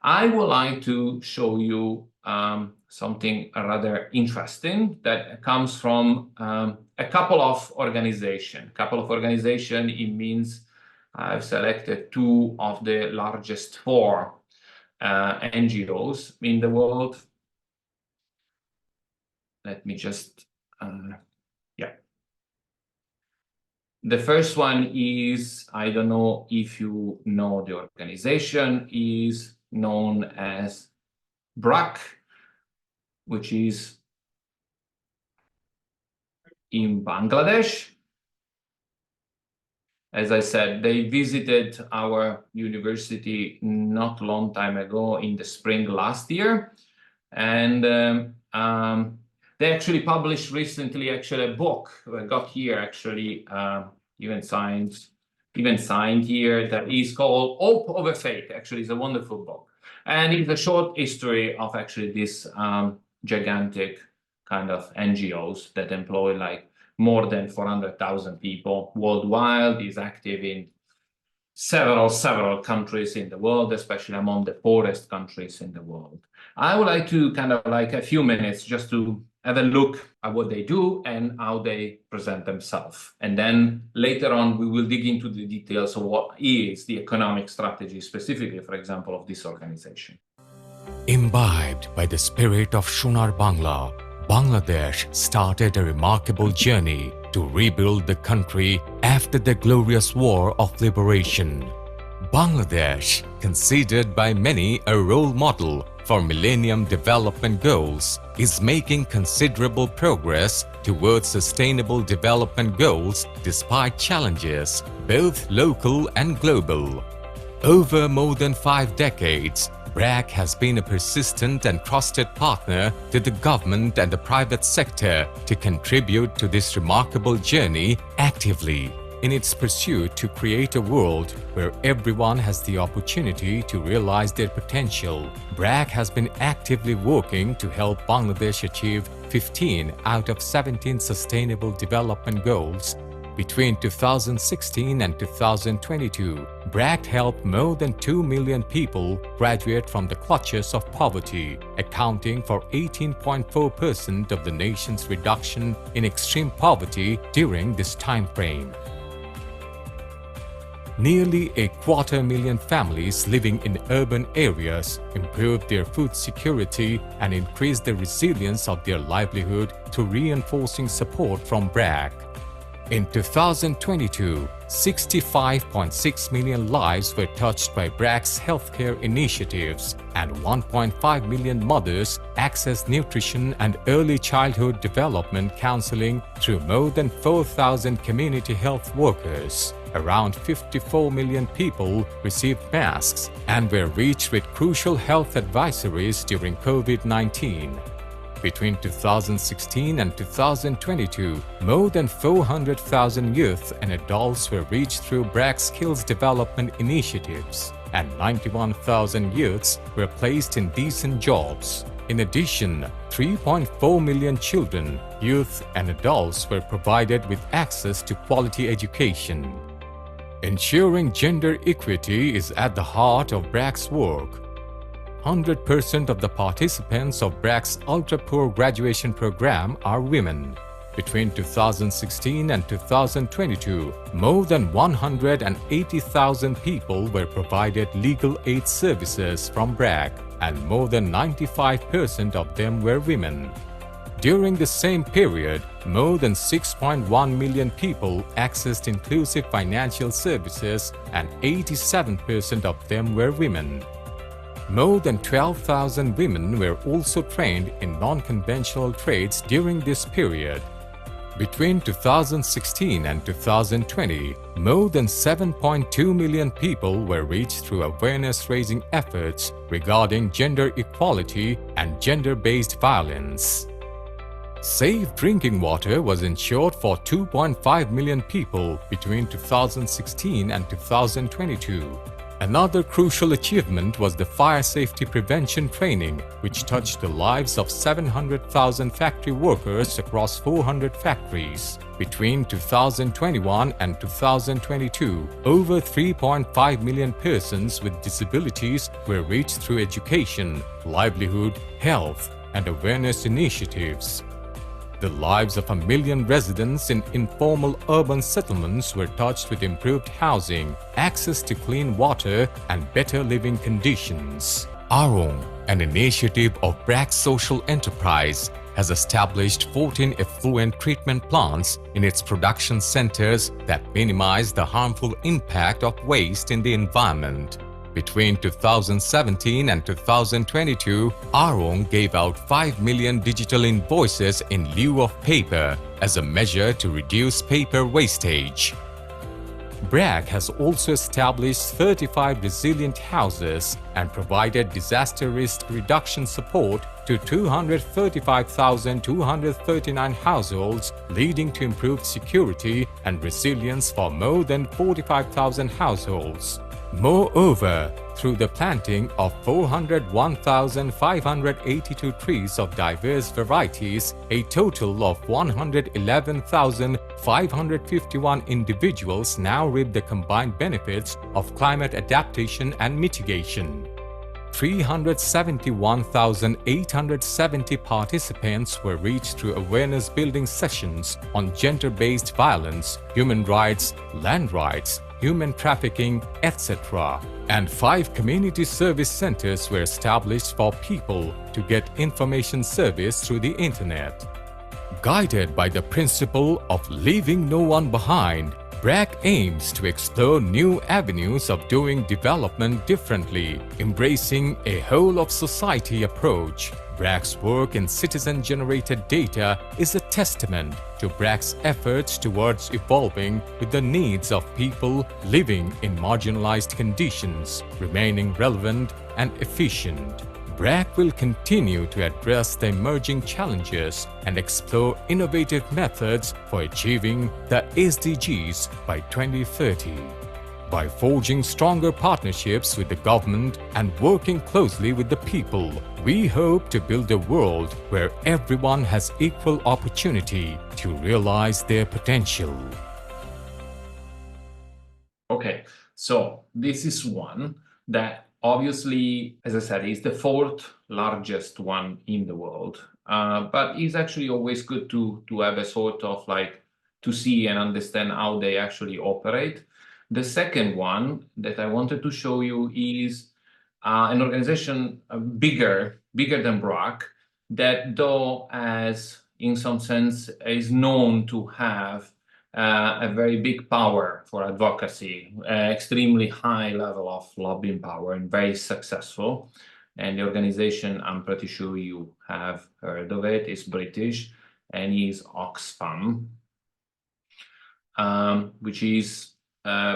I would like to show you something rather interesting that comes from a couple of organizations. It means I've selected 2 of the largest 4 NGOs in the world. Let me just, yeah. The first one is, I don't know if you know the organization, is known as BRAC, which is in Bangladesh. As I said, they visited our university not long time ago in the spring last year. And they actually published recently a book that got here actually even signed here, that is called Hope Over Faith. Actually, it's a wonderful book. And it's a short history of actually this gigantic kind of NGOs that employ like more than 400,000 people worldwide, is active in several countries in the world, especially among the poorest countries in the world. I would like to kind of like a few minutes just to have a look at what they do and how they present themselves. And then later on, we will dig into the details of what is the economic strategy specifically, for example, of this organization. Imbibed by the spirit of Sonar Bangla, Bangladesh started a remarkable journey to rebuild the country after the glorious war of liberation. Bangladesh, considered by many a role model for Millennium Development Goals, is making considerable progress towards sustainable development goals despite challenges, both local and global. Over more than 5 decades, BRAC has been a persistent and trusted partner to the government and the private sector to contribute to this remarkable journey actively in its pursuit to create a world where everyone has the opportunity to realize their potential. BRAC has been actively working to help Bangladesh achieve 15 out of 17 Sustainable Development Goals. Between 2016 and 2022, BRAC helped more than 2 million people graduate from the clutches of poverty, accounting for 18.4% of the nation's reduction in extreme poverty during this time frame. Nearly 250,000 families living in urban areas improved their food security and increased the resilience of their livelihood through reinforcing support from BRAC. In 2022, 65.6 million lives were touched by BRAC's healthcare initiatives, and 1.5 million mothers accessed nutrition and early childhood development counseling through more than 4,000 community health workers. Around 54 million people received masks and were reached with crucial health advisories during COVID-19. Between 2016 and 2022, more than 400,000 youth and adults were reached through BRAC skills development initiatives, and 91,000 youths were placed in decent jobs. In addition, 3.4 million children, youth and adults were provided with access to quality education. Ensuring gender equity is at the heart of BRAC's work. 100% of the participants of BRAC's ultra-poor graduation program are women. Between 2016 and 2022, more than 180,000 people were provided legal aid services from BRAC, and more than 95% of them were women. During the same period, more than 6.1 million people accessed inclusive financial services and 87% of them were women. More than 12,000 women were also trained in non-conventional trades during this period. Between 2016 and 2020, more than 7.2 million people were reached through awareness-raising efforts regarding gender equality and gender-based violence. Safe drinking water was ensured for 2.5 million people between 2016 and 2022. Another crucial achievement was the fire safety prevention training, which touched the lives of 700,000 factory workers across 400 factories. Between 2021 and 2022, over 3.5 million persons with disabilities were reached through education, livelihood, health, and awareness initiatives. The lives of 1 million residents in informal urban settlements were touched with improved housing, access to clean water, and better living conditions. Arong, an initiative of BRAC Social Enterprise, has established 14 effluent treatment plants in its production centers that minimize the harmful impact of waste in the environment. Between 2017 and 2022, Arong gave out 5 million digital invoices in lieu of paper as a measure to reduce paper wastage. BRAC has also established 35 resilient houses and provided disaster risk reduction support to 235,239 households, leading to improved security and resilience for more than 45,000 households. Moreover, through the planting of 401,582 trees of diverse varieties, a total of 111,551 individuals now reap the combined benefits of climate adaptation and mitigation. 371,870 participants were reached through awareness-building sessions on gender-based violence, human rights, land rights, human trafficking, etc. And 5 community service centers were established for people to get information service through the internet. Guided by the principle of leaving no one behind, BRAC aims to explore new avenues of doing development differently, embracing a whole-of-society approach. BRAC's work in citizen-generated data is a testament to BRAC's efforts towards evolving with the needs of people living in marginalized conditions, remaining relevant and efficient. BRAC will continue to address the emerging challenges and explore innovative methods for achieving the SDGs by 2030. By forging stronger partnerships with the government and working closely with the people, we hope to build a world where everyone has equal opportunity to realize their potential. Okay, so this is one that obviously, as I said, is the 4th largest one in the world, but it's actually always good to have a sort of like to see and understand how they actually operate. The second one that I wanted to show you is an organization bigger than BRAC, that though as in some sense is known to have a very big power for advocacy, extremely high level of lobbying power, and very successful. And the organization, I'm pretty sure you have heard of it, is British and is Oxfam, which is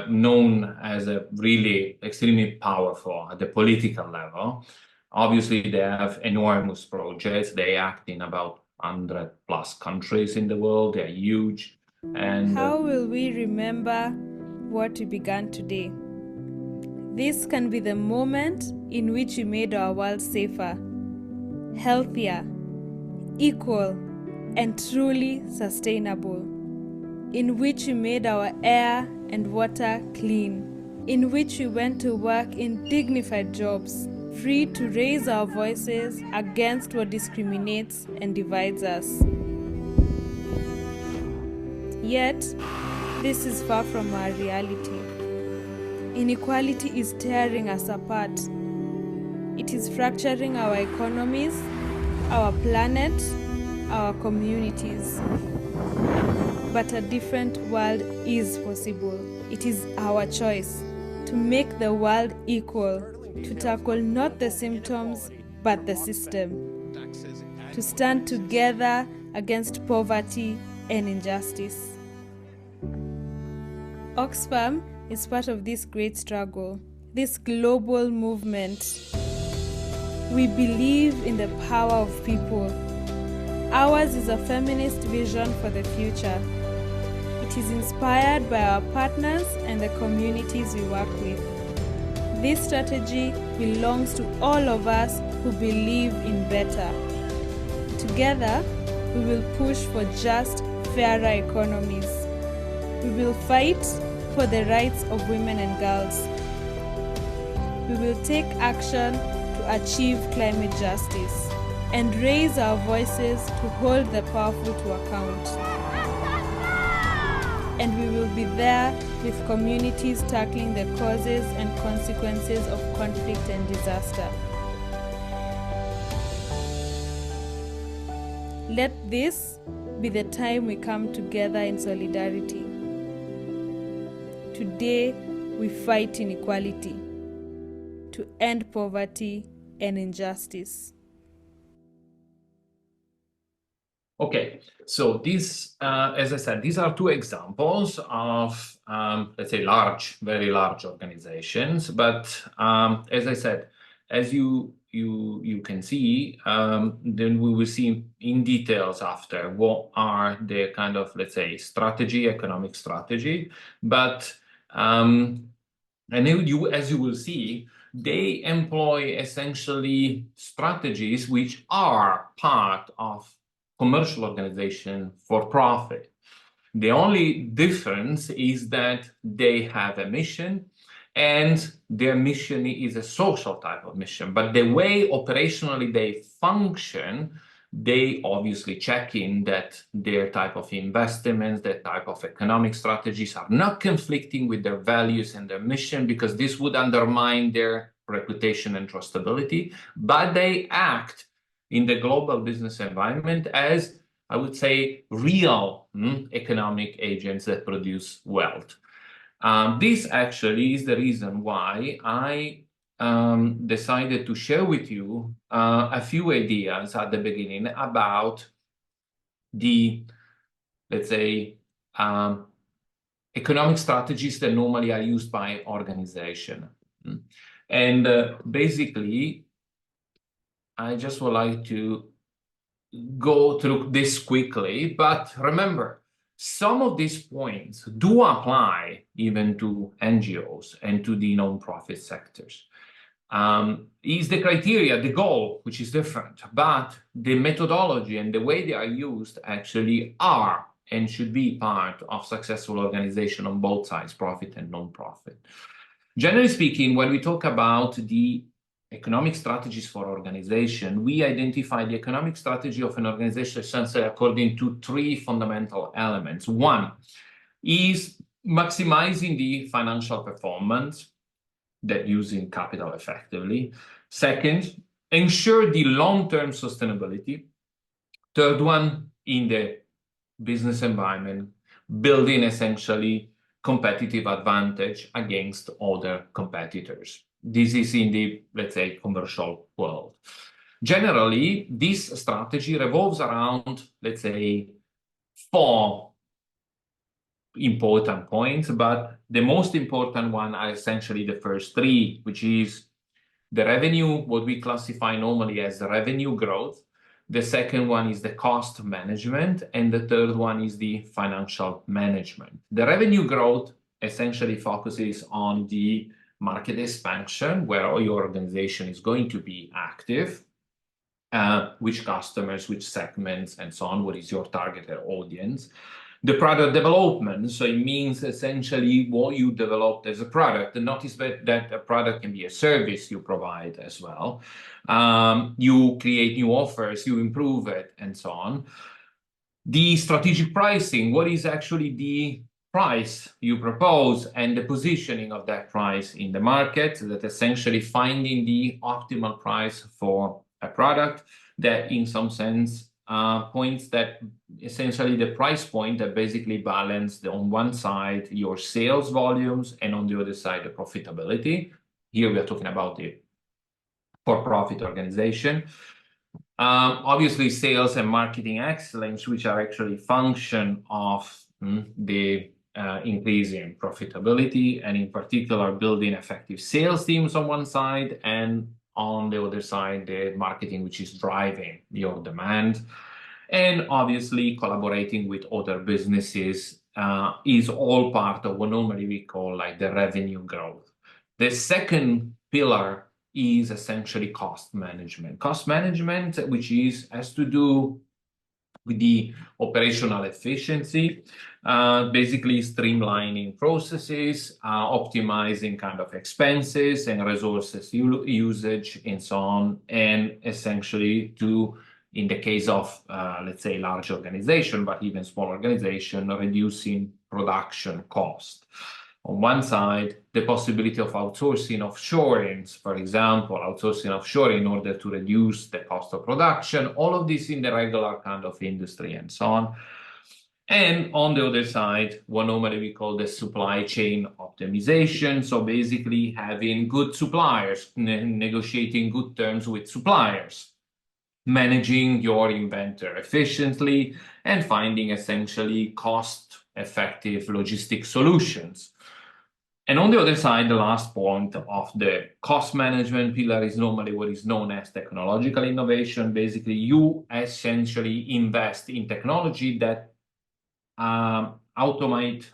known as a really extremely powerful at the political level. Obviously, they have enormous projects. They act in about 100+ countries in the world. They're huge. And how will we remember what we began today? This can be the moment in which we made our world safer, healthier, equal, and truly sustainable, in which we made our air and water clean, in which we went to work in dignified jobs, free to raise our voices against what discriminates and divides us. Yet, this is far from our reality. Inequality is tearing us apart. It is fracturing our economies, our planet, our communities. But a different world is possible. It is our choice to make the world equal, to tackle not the symptoms, but the system, to stand together against poverty and injustice. Oxfam is part of this great struggle, this global movement. We believe in the power of people. Ours is a feminist vision for the future. It is inspired by our partners and the communities we work with. This strategy belongs to all of us who believe in better. Together, we will push for just, fairer economies. We will fight for the rights of women and girls. We will take action to achieve climate justice and raise our voices to hold the powerful to account. And we will be there with communities tackling the causes and consequences of conflict and disaster. Let this be the time we come together in solidarity. Today, we fight inequality to end poverty and injustice. Okay, so these, as I said, these are two examples of, let's say, very large organizations. But as I said, as you can see, then we will see in details after what are the kind of, let's say, economic strategy. But and as you will see, they employ essentially strategies which are part of commercial organization for profit. The only difference is that they have a mission, and their mission is a social type of mission. But the way operationally they function, they obviously check in that their type of investments, their type of economic strategies are not conflicting with their values and their mission, because this would undermine their reputation and trustability. But they act in the global business environment as, I would say, real economic agents that produce wealth. This actually is the reason why I decided to share with you a few ideas at the beginning about the, let's say, economic strategies that normally are used by organizations. And basically, I just would like to go through this quickly, but remember, some of these points do apply even to NGOs and to the non-profit sectors. Is the criteria, the goal, which is different, but the methodology and the way they are used actually are and should be part of successful organization on both sides, profit and non-profit. Generally speaking, when we talk about the economic strategies for organization, we identify the economic strategy of an organization essentially according to three fundamental elements. One is maximizing the financial performance, that using capital effectively. Second, ensure the long-term sustainability. Third one, in the business environment, building essentially competitive advantage against other competitors. This is in the, let's say, commercial world. Generally, this strategy revolves around, let's say, 4 important points, but the most important one are essentially the first 3, which is the revenue, what we classify normally as the revenue growth. The second one is the cost management, and the third one is the financial management. The revenue growth essentially focuses on the market expansion, where your organization is going to be active, which customers, which segments, and so on, what is your targeted audience. The product development, so it means essentially what you developed as a product. And notice that a product can be a service you provide as well. You create new offers, you improve it, and so on. The strategic pricing, what is actually the price you propose and the positioning of that price in the market, that essentially finding the optimal price for a product that in some sense points that essentially the price point that basically balance on one side your sales volumes and on the other side the profitability. Here we are talking about the for-profit organization. Obviously, sales and marketing excellence, which are actually function of the increase in profitability, and in particular, building effective sales teams on one side, and on the other side, the marketing, which is driving your demand. And obviously, collaborating with other businesses is all part of what normally we call like the revenue growth. The second pillar is essentially cost management. Cost management, which has to do with the operational efficiency, basically streamlining processes, optimizing kind of expenses and resources usage and so on, and essentially in the case of, let's say, large organization, but even small organization, reducing production cost. On one side, the possibility of outsourcing offshoring, for example, outsourcing offshore in order to reduce the cost of production, all of this in the regular kind of industry and so on. And on the other side, what normally we call the supply chain optimization. So basically having good suppliers, negotiating good terms with suppliers, managing your inventory efficiently, and finding essentially cost-effective logistic solutions. And on the other side, the last point of the cost management pillar is normally what is known as technological innovation. Basically, you essentially invest in technology that automate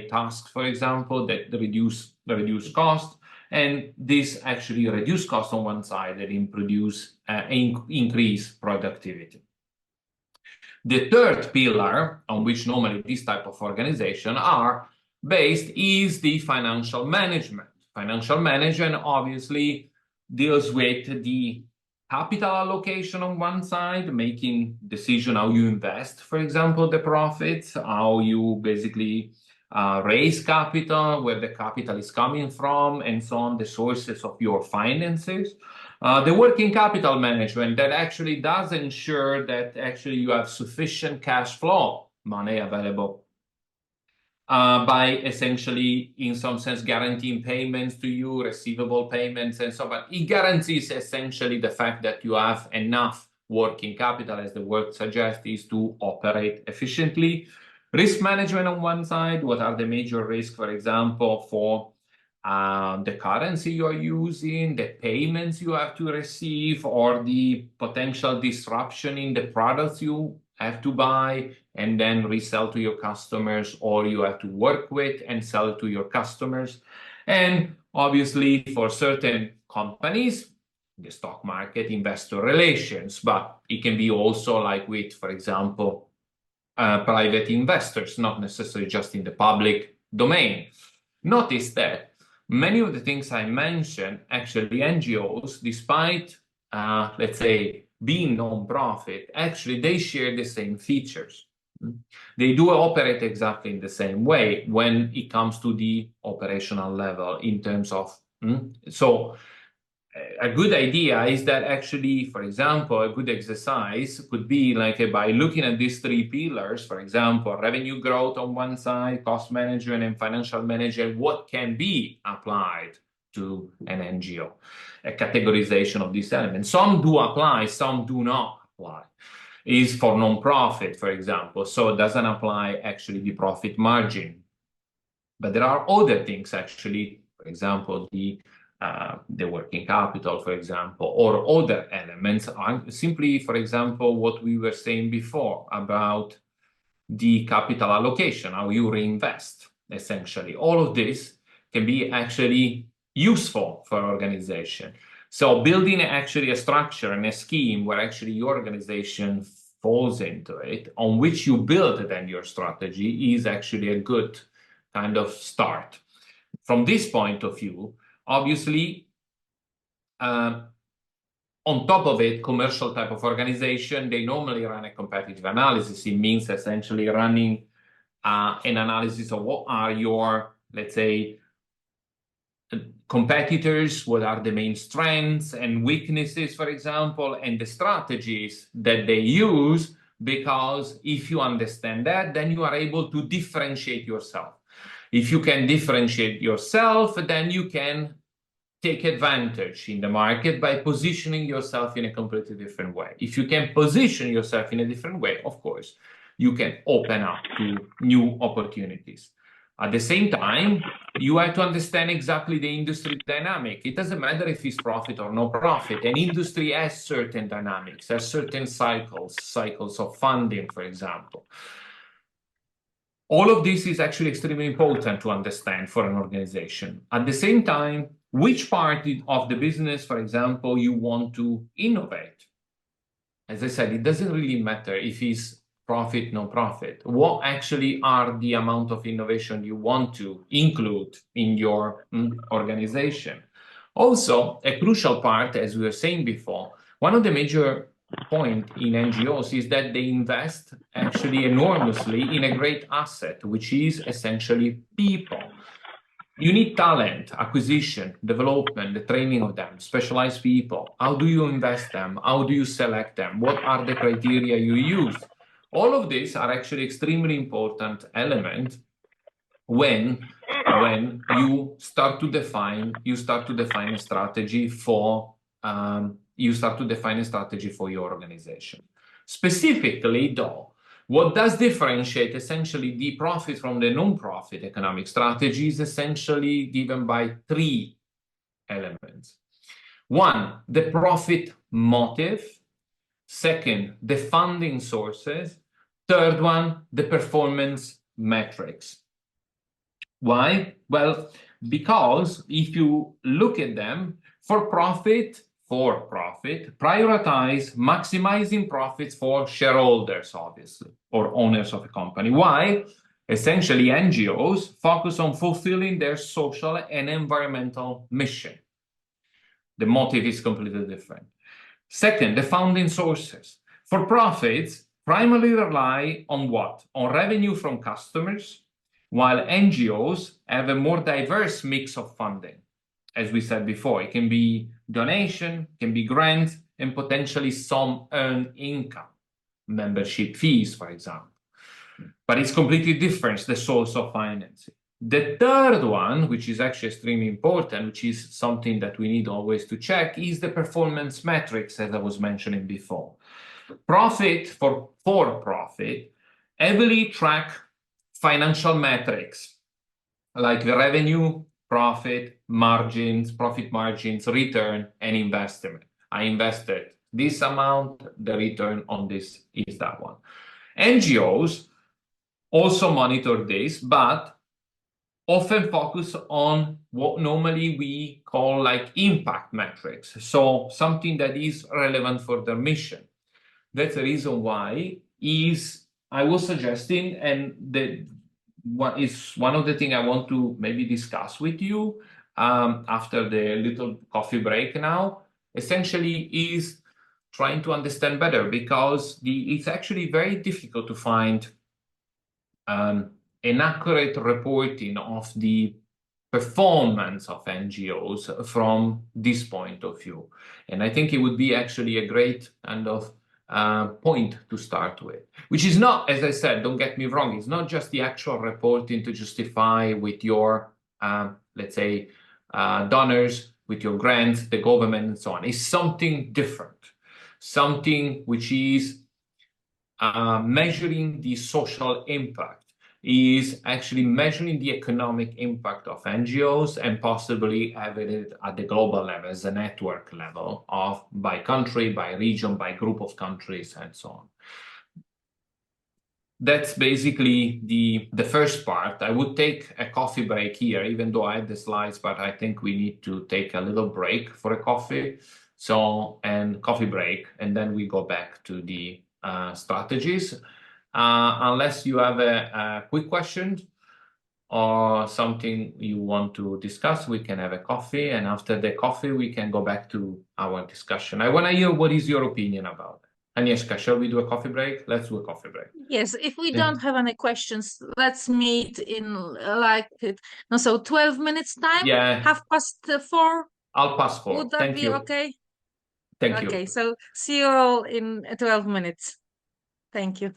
tasks, for example, that reduce cost. And this actually reduce cost on one side and increase productivity. The third pillar on which normally this type of organization are based is the financial management. Financial management obviously deals with the capital allocation on one side, making decision how you invest, for example, the profits, how you basically raise capital, where the capital is coming from, and so on, the sources of your finances. The working capital management that actually does ensure that actually you have sufficient cash flow, money available, by essentially, in some sense, guaranteeing payments to you, receivable payments, and so on. But it guarantees essentially the fact that you have enough working capital, as the word suggests, is to operate efficiently. Risk management on one side, what are the major risks, for example, for the currency you are using, the payments you have to receive, or the potential disruption in the products you have to buy and then resell to your customers, or you have to work with and sell to your customers. And obviously, for certain companies, the stock market, investor relations, but it can be also like with, for example, private investors, not necessarily just in the public domain. Notice that many of the things I mentioned, actually NGOs, despite, let's say, being non-profit, actually they share the same features. They do operate exactly in the same way when it comes to the operational level in terms of, so a good idea is that actually, for example, a good exercise could be like by looking at these three pillars, for example, revenue growth on one side, cost management and financial management, what can be applied to an NGO, a categorization of these elements. Some do apply, some do not apply. Is for non-profit, for example, so it doesn't apply actually the profit margin. But there are other things actually, for example, the working capital, for example, or other elements. Simply, for example, what we were saying before about the capital allocation, how you reinvest, essentially. All of this can be actually useful for an organization. So building actually a structure and a scheme where actually your organization falls into it, on which you build then your strategy, is actually a good kind of start. From this point of view, obviously, on top of it, commercial type of organization, they normally run a competitive analysis. It means essentially running an analysis of what are your, let's say, competitors, what are the main strengths and weaknesses, for example, and the strategies that they use, because if you understand that, then you are able to differentiate yourself. If you can differentiate yourself, then you can take advantage in the market by positioning yourself in a completely different way. If you can position yourself in a different way, of course, you can open up to new opportunities. At the same time, you have to understand exactly the industry dynamic. It doesn't matter if it's profit or no profit. An industry has certain dynamics, has certain cycles of funding, for example. All of this is actually extremely important to understand for an organization. At the same time, which part of the business, for example, you want to innovate. As I said, it doesn't really matter if it's profit, no profit. What actually are the amount of innovation you want to include in your organization? Also, a crucial part, as we were saying before, one of the major points in NGOs is that they invest actually enormously in a great asset, which is essentially people. You need talent, acquisition, development, the training of them, specialized people. How do you invest them? How do you select them? What are the criteria you use? All of these are actually extremely important elements when you start to define a strategy for your organization. Specifically, though, what does differentiate essentially the profit from the non-profit economic strategy is essentially given by three elements. One, the profit motive. Second, the funding sources. Third one, the performance metrics. Why? Well, because if you look at them, for-profit prioritize maximizing profits for shareholders, obviously, or owners of a company. Why? Essentially, NGOs focus on fulfilling their social and environmental mission. The motive is completely different. Second, the funding sources. For-profits primarily rely on what? On revenue from customers, while NGOs have a more diverse mix of funding. As we said before, it can be donation, can be grants, and potentially some earned income, membership fees, for example. But it's completely different, the source of financing. The third one, which is actually extremely important, which is something that we need always to check, is the performance metrics, as I was mentioning before. For-profit heavily track financial metrics like the revenue, profit margins, return, and investment. I invested this amount, the return on this is that one. NGOs also monitor this, but often focus on what normally we call like impact metrics. So something that is relevant for their mission. That's the reason why I was suggesting, and what is one of the things I want to maybe discuss with you after the little coffee break now, essentially is trying to understand better, because it's actually very difficult to find an accurate reporting of the performance of NGOs from this point of view. And I think it would be actually a great kind of point to start with, which is not, as I said, don't get me wrong, it's not just the actual reporting to justify with your, let's say, donors, with your grants, the government, and so on. It's something different, something which is measuring the social impact, is actually measuring the economic impact of NGOs and possibly having it at the global level, as a network level of by country, by region, by group of countries, and so on. That's basically the first part. I would take a coffee break here, even though I have the slides, but I think we need to take a little break for a coffee. And coffee break, and then we go back to the strategies. Unless you have a quick question or something you want to discuss, we can have a coffee, and after the coffee we can go back to our discussion. I want to hear what is your opinion about it. Agnieszka, shall we do a coffee break? Let's do a coffee break. Yes, if we don't have any questions, let's meet in so 12 minutes time? Yeah. 4:30? I'll pass 4. Would that Thank be you. okay? Thank you. Okay, so see you all in 12 minutes. Thank you.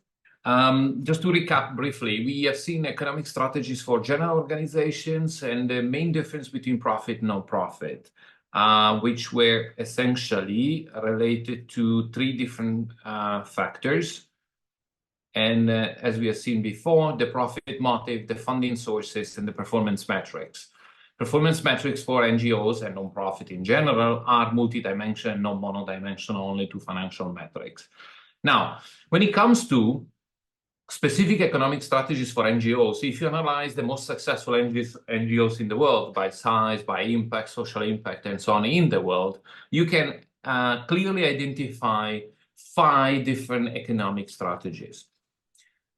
Just to recap briefly, we have seen economic strategies for general organizations and the main difference between profit and non-profit, which were essentially related to 3 different factors. And as we have seen before, the profit motive, the funding sources, and the performance metrics. Performance metrics for NGOs and non-profit in general are multidimensional, not monodimensional, only to financial metrics. Now, when it comes to specific economic strategies for NGOs, if you analyze the most successful NGOs in the world by size, by impact, social impact, and so on in the world, you can clearly identify 5 different economic strategies.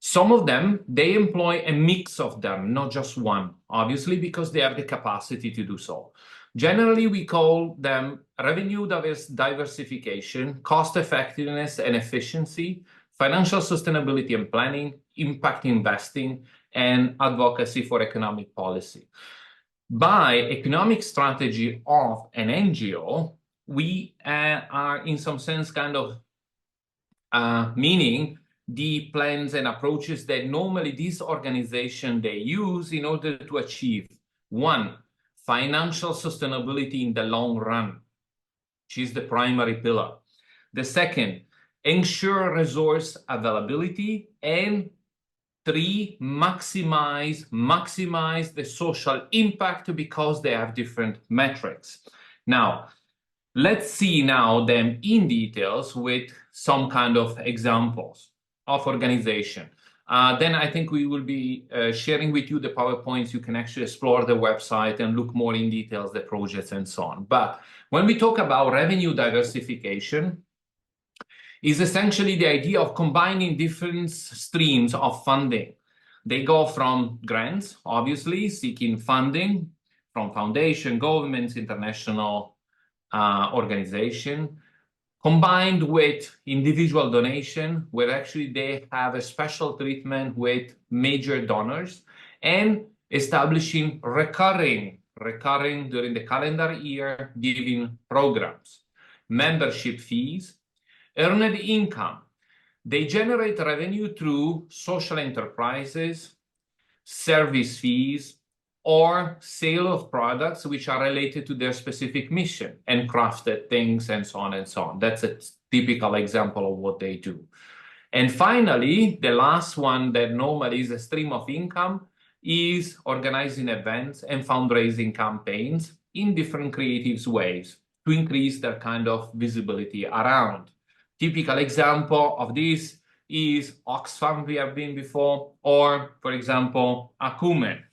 Some of them, they employ a mix of them, not just one, obviously, because they have the capacity to do so. Generally, we call them revenue diversification, cost effectiveness and efficiency, financial sustainability and planning, impact investing, and advocacy for economic policy. By economic strategy of an NGO, we are in some sense kind of meaning the plans and approaches that normally this organization they use in order to achieve 1, financial sustainability in the long run, which is the primary pillar. The second, ensure resource availability, and 3, maximize the social impact because they have different metrics. Now, let's see now them in details with some kind of examples of organization. Then I think we will be sharing with you the PowerPoints. You can actually explore the website and look more in details, the projects and so on. But when we talk about revenue diversification, is essentially the idea of combining different streams of funding. They go from grants, obviously, seeking funding from foundation, governments, international organization, combined with individual donation, where actually they have a special treatment with major donors, and establishing recurring during the calendar year giving programs, membership fees, earned income. They generate revenue through social enterprises, service fees, or sale of products which are related to their specific mission and crafted things and so on and so on. That's a typical example of what they do. And finally, the last one that normally is a stream of income is organizing events and fundraising campaigns in different creative ways to increase their kind of visibility around. Typical example of this is Oxfam, we have been before, or for example, Acumen.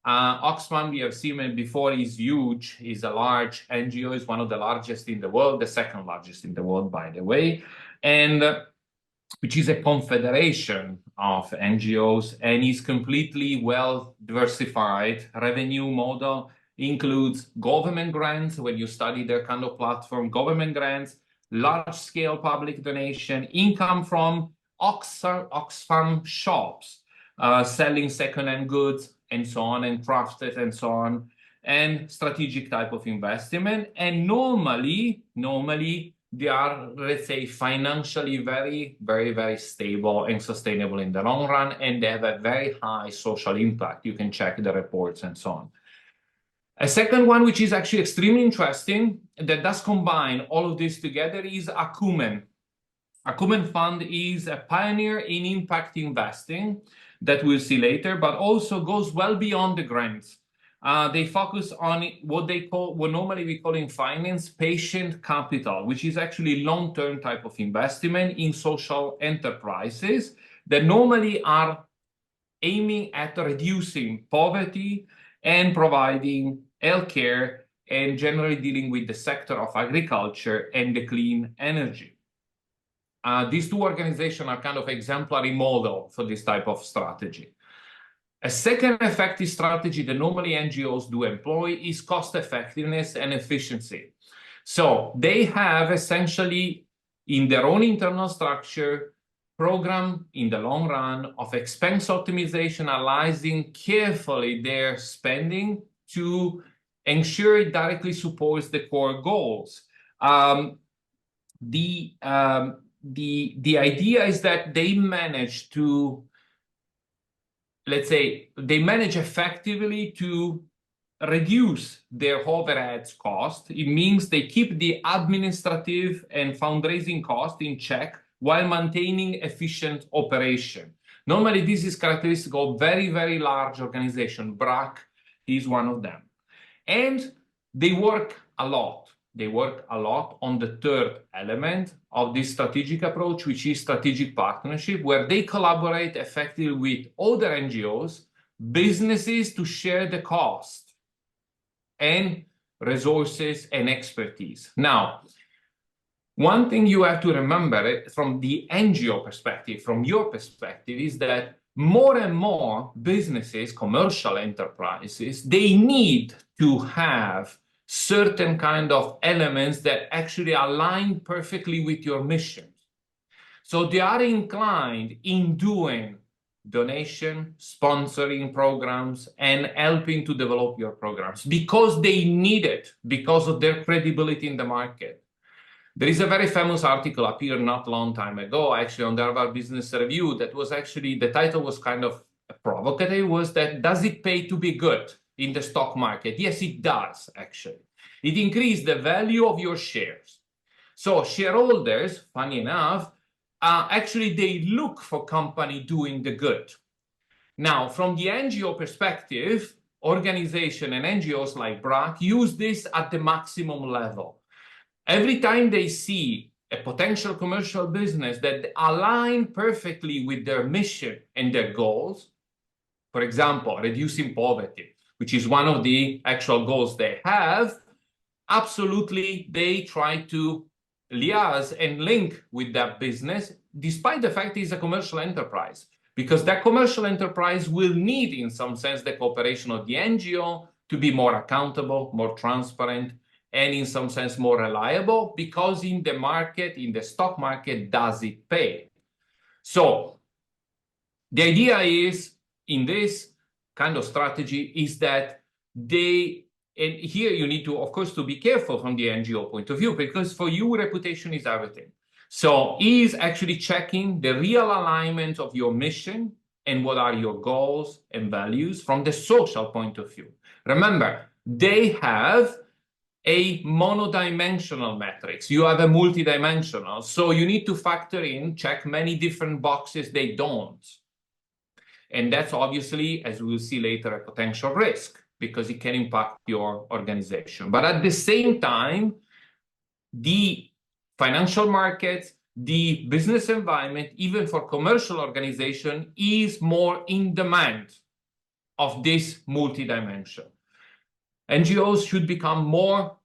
Oxfam, we have seen it before, is huge, is a large NGO, is one of the largest in the world, the second largest in the world, by the way, and which is a confederation of NGOs and is completely well diversified. Revenue model includes government grants, when you study their kind of platform, government grants, large-scale public donation, income from Oxfam shops, selling second-hand goods, and so on, and crafted and so on, and strategic type of investment. And normally they are, let's say, financially very stable and sustainable in the long run, and they have a very high social impact. You can check the reports and so on. A second one, which is actually extremely interesting, that does combine all of this together, is Acumen. Acumen Fund is a pioneer in impact investing that we'll see later, but also goes well beyond the grants. They focus on what normally we call in finance, patient capital, which is actually long-term type of investment in social enterprises that normally are aiming at reducing poverty and providing healthcare and generally dealing with the sector of agriculture and the clean energy. These 2 organizations are kind of exemplary model for this type of strategy. A second effective strategy that normally NGOs do employ is cost effectiveness and efficiency. So they have essentially in their own internal structure, program in the long run of expense optimization, analyzing carefully their spending to ensure it directly supports the core goals. The idea is that they manage to, let's say, they manage effectively to reduce their overheads cost. It means they keep the administrative and fundraising cost in check while maintaining efficient operation. Normally, this is characteristic of very, very large organizations. BRAC is one of them. And they work a lot. They work a lot on the third element of this strategic approach, which is strategic partnership, where they collaborate effectively with other NGOs, businesses to share the cost and resources and expertise. Now, one thing you have to remember from the NGO perspective, from your perspective, is that more and more businesses, commercial enterprises, they need to have certain kind of elements that actually align perfectly with your mission. So they are inclined in doing donation, sponsoring programs, and helping to develop your programs because they need it, because of their credibility in the market. There is a very famous article appeared not a long time ago, actually on the Harvard Business Review, that was actually, the title was kind of provocative, was that, does it pay to be good in the stock market? Yes, it does, actually. It increased the value of your shares. So shareholders, funny enough, actually they look for company doing the good. Now, from the NGO perspective, organization and NGOs like BRAC use this at the maximum level. Every time they see a potential commercial business that align perfectly with their mission and their goals, for example, reducing poverty, which is one of the actual goals they have, absolutely they try to liaise and link with that business, despite the fact it's a commercial enterprise, because that commercial enterprise will need, in some sense, the cooperation of the NGO to be more accountable, more transparent, and in some sense more reliable, because in the market, in the stock market, does it pay? So the idea is, in this kind of strategy, is that they, and here you need to, of course, to be careful from the NGO point of view, because for you, reputation is everything. So is actually checking the real alignment of your mission and what are your goals and values from the social point of view. Remember, they have a monodimensional matrix. You have a multidimensional. So you need to factor in, check many different boxes they don't. And that's obviously, as we will see later, a potential risk because it can impact your organization. But at the same time, the financial markets, the business environment, even for commercial organization, is more in demand of this multidimension. NGOs should become more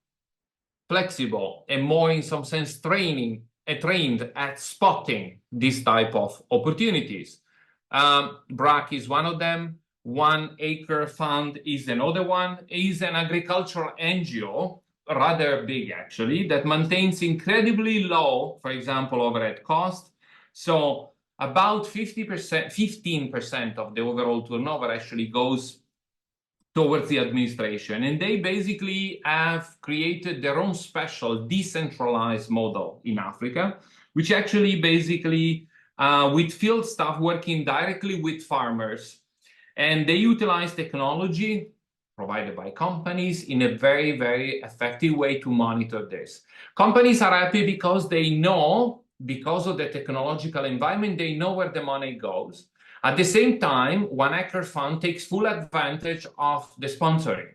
flexible and more, in some sense, trained at spotting this type of opportunities. BRAC is one of them. One Acre Fund is another one. Is an agricultural NGO, rather big actually, that maintains incredibly low, for example, overhead cost. So about 15% of the overall turnover actually goes towards the administration. And they basically have created their own special decentralized model in Africa, which actually basically with field staff working directly with farmers. And they utilize technology provided by companies in a very, very effective way to monitor this. Companies are happy because they know, because of the technological environment, they know where the money goes. At the same time, One Acre Fund takes full advantage of the sponsoring.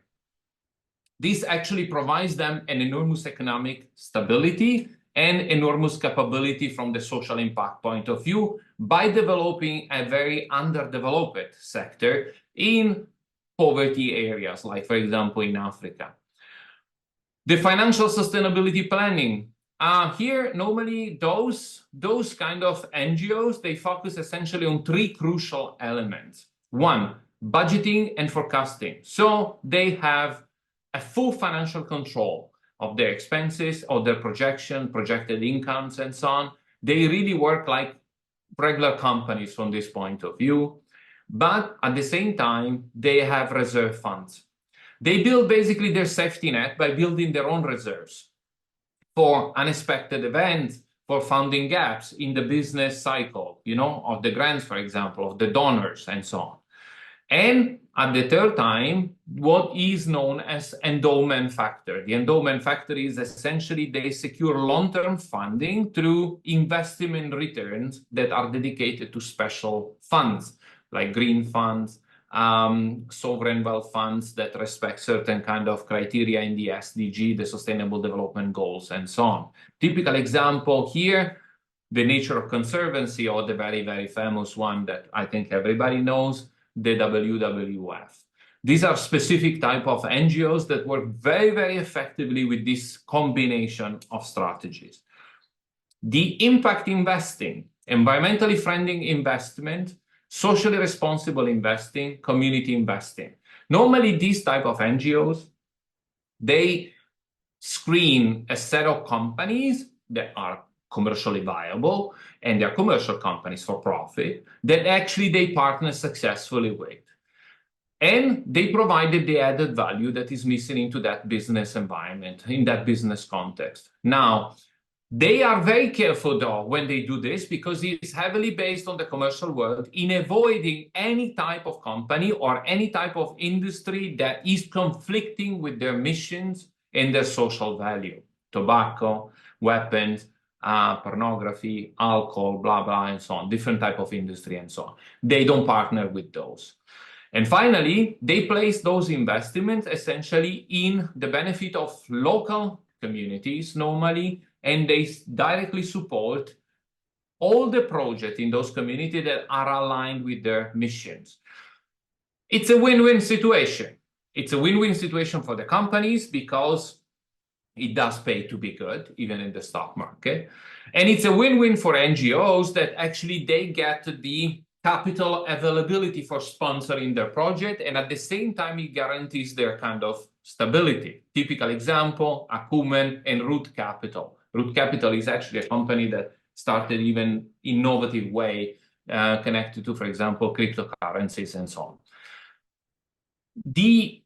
This actually provides them an enormous economic stability and enormous capability from the social impact point of view by developing a very underdeveloped sector in poverty areas, like, for example, in Africa. The financial sustainability planning. Here, normally, those kind of NGOs, they focus essentially on three crucial elements. One, budgeting and forecasting. So they have a full financial control. of their expenses, of their projected incomes, and so on. They really work like regular companies from this point of view, but at the same time, they have reserve funds. They build basically their safety net by building their own reserves for unexpected events, for funding gaps in the business cycle, of the grants, for example, of the donors, and so on. And at the third time, what is known as endowment factor. The endowment factor is essentially they secure long-term funding through investment returns that are dedicated to special funds, like green funds, sovereign wealth funds that respect certain kind of criteria in the SDG, the Sustainable Development Goals, and so on. Typical example here, the Nature of Conservancy, or the very, very famous one that I think everybody knows, the WWF. These are specific type of NGOs that work very, very effectively with this combination of strategies. The impact investing, environmentally friendly investment, socially responsible investing, community investing. Normally, these type of NGOs, they screen a set of companies that are commercially viable, and they're commercial companies for profit that actually they partner successfully with. And they provided the added value that is missing into that business environment, in that business context. Now, they are very careful, though, when they do this, because it's heavily based on the commercial world in avoiding any type of company or any type of industry that is conflicting with their missions and their social value. Tobacco, weapons, pornography, alcohol, blah, blah, and so on, different type of industry and so on. They don't partner with those. And finally, they place those investments essentially in the benefit of local communities normally, and they directly support all the projects in those communities that are aligned with their missions. It's a win-win situation. It's a win-win situation for the companies because it does pay to be good, even in the stock market. And it's a win-win for NGOs that actually they get the capital availability for sponsoring their project, and at the same time, it guarantees their kind of stability. Typical example, Acumen and Root Capital. Root Capital is actually a company that started even innovative way connected to, for example, cryptocurrencies and so on. The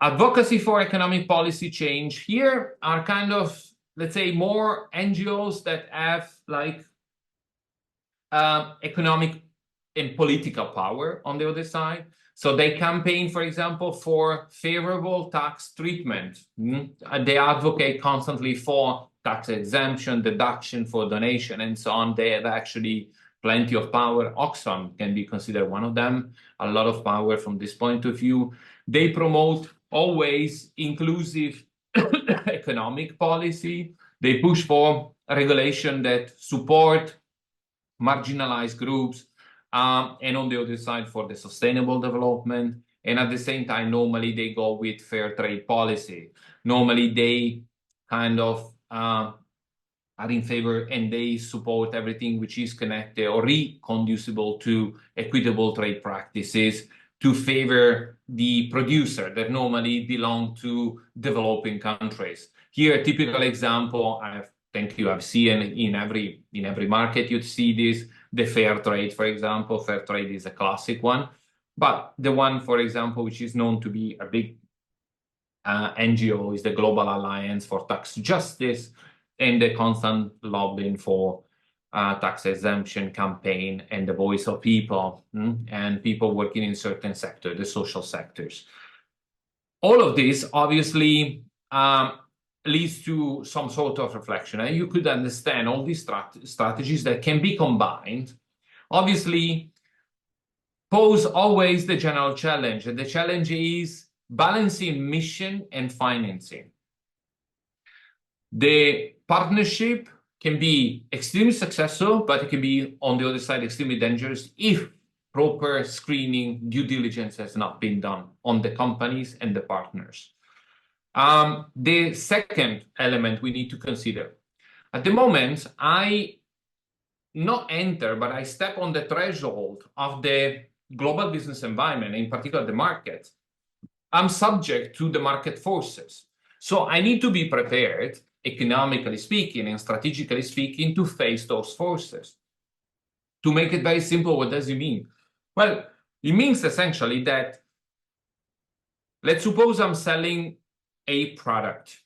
advocacy for economic policy change here are kind of, let's say, more NGOs that have like economic and political power on the other side. So they campaign, for example, for favorable tax treatment. They advocate constantly for tax exemption, deduction for donation, and so on. They have actually plenty of power. Oxfam can be considered one of them, a lot of power from this point of view. They promote always inclusive economic policy. They push for regulation that support marginalized groups, and on the other side for the sustainable development. And at the same time, normally they go with fair trade policy. Normally they kind of are in favor and they support everything which is connected or reconducible to equitable trade practices to favor the producer that normally belong to developing countries. Here, a typical example, I think you have seen in every market, you'd see this, the fair trade, for example. Fair trade is a classic one. But the one, for example, which is known to be a big NGO is the Global Alliance for Tax Justice, and the constant lobbying for tax exemption campaign and the voice of people and people working in certain sectors, the social sectors. All of this obviously leads to some sort of reflection. And you could understand all these strategies that can be combined, obviously pose always the general challenge. And the challenge is balancing mission and financing. The partnership can be extremely successful, but it can be, on the other side, extremely dangerous if proper screening, due diligence has not been done on the companies and the partners. The second element we need to consider. At the moment, I not enter, but I step on the threshold of the global business environment, in particular the market. I'm subject to the market forces. So I need to be prepared, economically speaking and strategically speaking, to face those forces. To make it very simple, what does it mean? Well, it means essentially that, let's suppose I'm selling a product.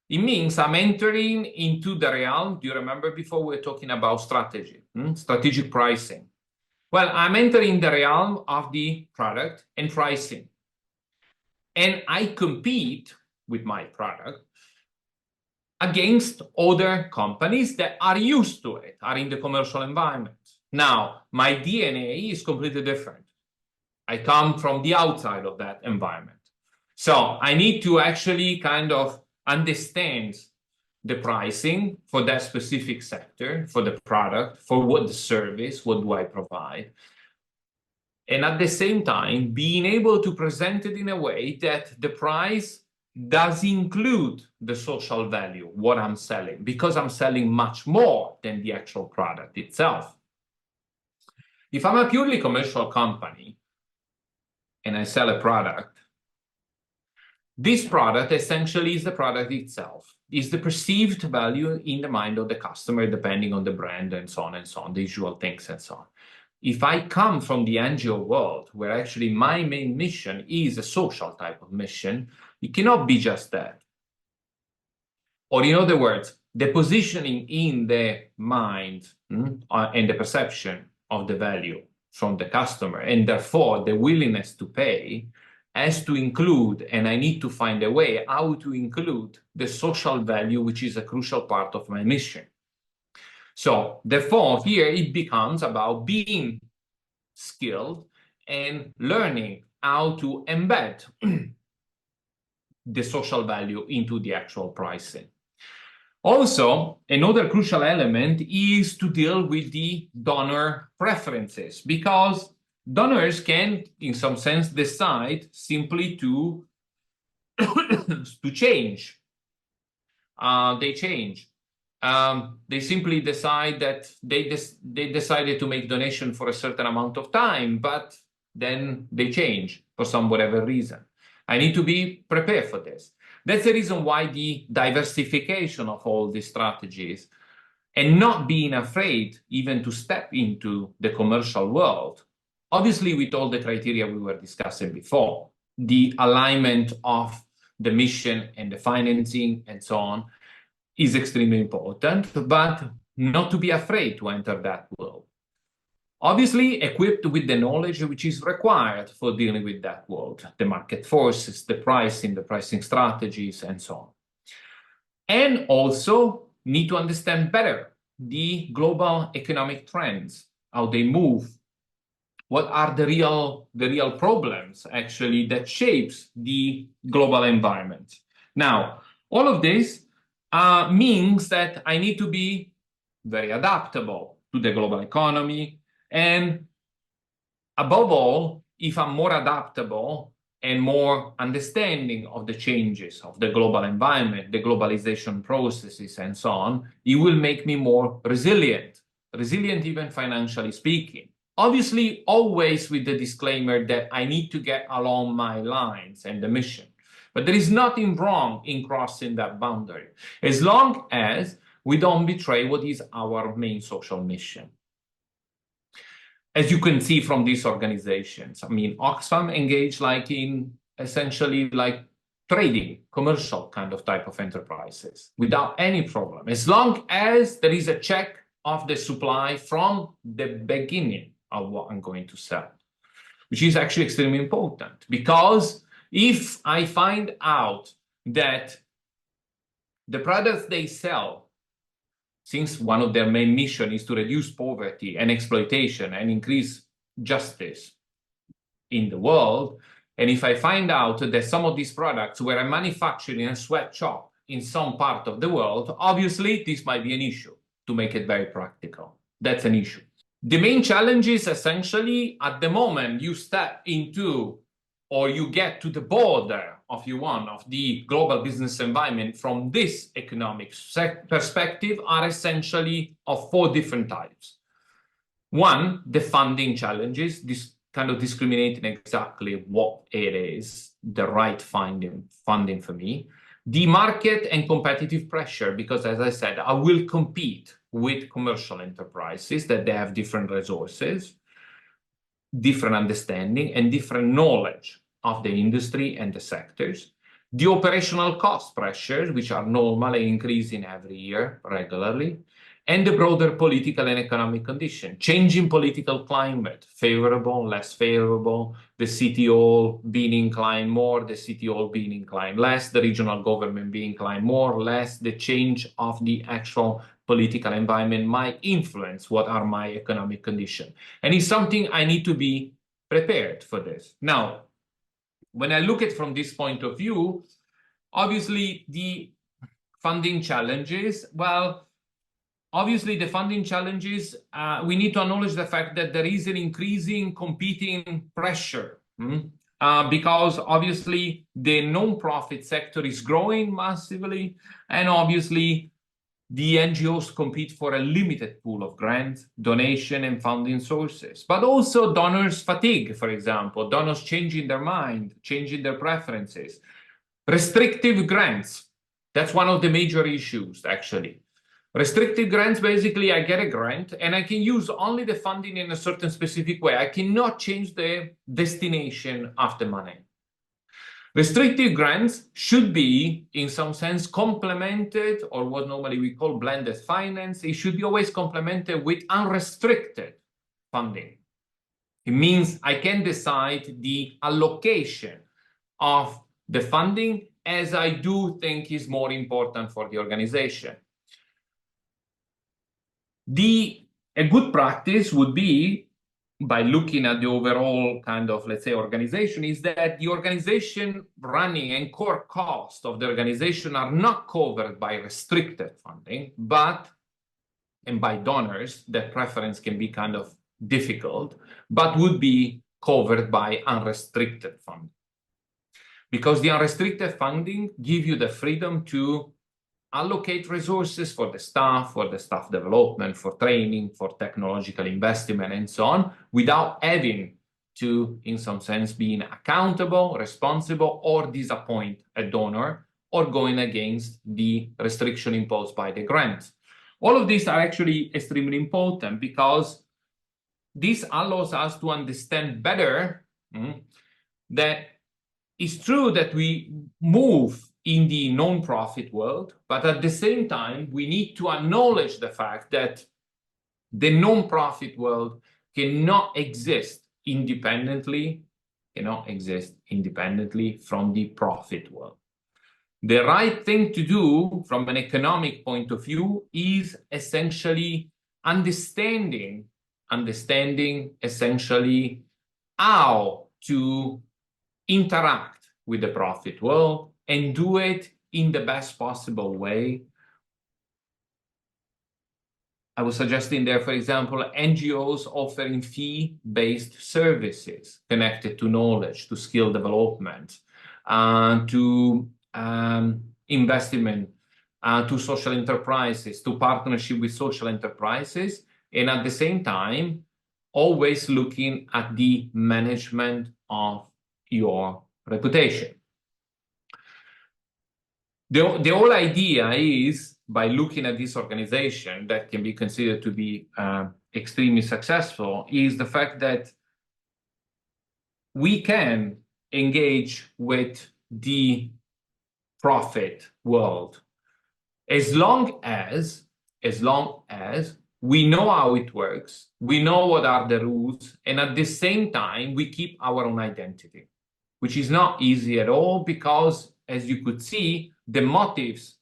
It means I'm entering into the realm. Do you remember before we were talking about strategy, strategic pricing? Well, I'm entering the realm of the product and pricing. And I compete with my product against other companies that are used to it, are in the commercial environment. Now, my DNA is completely different. I come from the outside of that environment. So I need to actually kind of understand the pricing for that specific sector, for the product, for what the service, what do I provide. And at the same time, being able to present it in a way that the price does include the social value, what I'm selling, because I'm selling much more than the actual product itself. If I'm a purely commercial company and I sell a product, this product essentially is the product itself, is the perceived value in the mind of the customer, depending on the brand and so on, the usual things and so on. If I come from the NGO world, where actually my main mission is a social type of mission, it cannot be just that. Or in other words, the positioning in the mind and the perception of the value from the customer, and therefore the willingness to pay, has to include, and I need to find a way how to include the social value, which is a crucial part of my mission. So therefore, here it becomes about being skilled and learning how to embed the social value into the actual pricing. Also, another crucial element is to deal with the donor preferences, because donors can, in some sense, decide simply to change. They change. They simply decide that they decided to make donation for a certain amount of time, but then they change for some whatever reason. I need to be prepared for this. That's the reason why the diversification of all these strategies, and not being afraid even to step into the commercial world, obviously with all the criteria we were discussing before, the alignment of the mission and the financing and so on, is extremely important, but not to be afraid to enter that world. Obviously, equipped with the knowledge which is required for dealing with that world, the market forces, the pricing strategies, and so on. And also need to understand better the global economic trends, how they move, what are the real problems actually that shapes the global environment. Now, all of this means that I need to be very adaptable to the global economy. And above all, if I'm more adaptable and more understanding of the changes of the global environment, the globalization processes and so on, it will make me more resilient even financially speaking. Obviously, always with the disclaimer that I need to get along my lines and the mission. But there is nothing wrong in crossing that boundary, as long as we don't betray what is our main social mission. As you can see from these organizations, I mean, Oxfam engage in essentially trading, commercial kind of type of enterprises without any problem, as long as there is a check of the supply from the beginning of what I'm going to sell, which is actually extremely important, because if I find out that the products they sell, since one of their main mission is to reduce poverty and exploitation and increase justice in the world, and if I find out that some of these products were manufactured in a sweatshop in some part of the world, obviously this might be an issue, to make it very practical. That's an issue. The main challenge is essentially at the moment you step into, or you get to the border of the global business environment from this economic perspective, are essentially of 4 different types. One, the funding challenges, this kind of discriminating exactly what it is, the right funding for me. The market and competitive pressure, because as I said, I will compete with commercial enterprises that they have different resources, different understanding, and different knowledge of the industry and the sectors. The operational cost pressures, which are normally increasing every year regularly, and the broader political and economic condition, changing political climate, favorable, less favorable, the city hall being inclined more, the city hall being inclined less, the regional government being inclined more or less, the change of the actual political environment might influence what are my economic conditions. And it's something I need to be prepared for this. Now, when I look at it from this point of view, obviously the funding challenges, well, obviously, the funding challenges, we need to acknowledge the fact that there is an increasing competing pressure because obviously the non-profit sector is growing massively, and obviously the NGOs compete for a limited pool of grants, donation, and funding sources. But also donors fatigue, for example, donors changing their mind, changing their preferences. Restrictive grants, that's one of the major issues, actually. Restricted grants, basically, I get a grant and I can use only the funding in a certain specific way. I cannot change the destination of the money. Restricted grants should be, in some sense, complemented, or what normally we call blended finance. It should be always complemented with unrestricted funding. It means I can decide the allocation of the funding as I do think is more important for the organization. A good practice would be, by looking at the overall kind of, let's say, organization, is that the organization running and core cost of the organization are not covered by restricted funding, and by donors, that preference can be kind of difficult, but would be covered by unrestricted funding. Because the unrestricted funding give you the freedom to allocate resources for the staff development, for training, for technological investment, and so on, without having to, in some sense, being accountable, responsible, or disappoint a donor, or going against the restriction imposed by the grant. All of these are actually extremely important because this allows us to understand better that it's true that we move in the non-profit world, but at the same time, we need to acknowledge the fact that the non-profit world cannot exist independently from the profit world. The right thing to do from an economic point of view is essentially understanding essentially how to interact with the profit world and do it in the best possible way. I was suggesting there, for example, NGOs offering fee-based services connected to knowledge, to skill development, to investment, to social enterprises, to partnership with social enterprises, and at the same time, always looking at the management of your reputation. The whole idea is, by looking at this organization that can be considered to be extremely successful, is the fact that we can engage with the profit world as long as we know how it works, we know what are the rules, and at the same time, we keep our own identity, which is not easy at all because, as you could see, the motives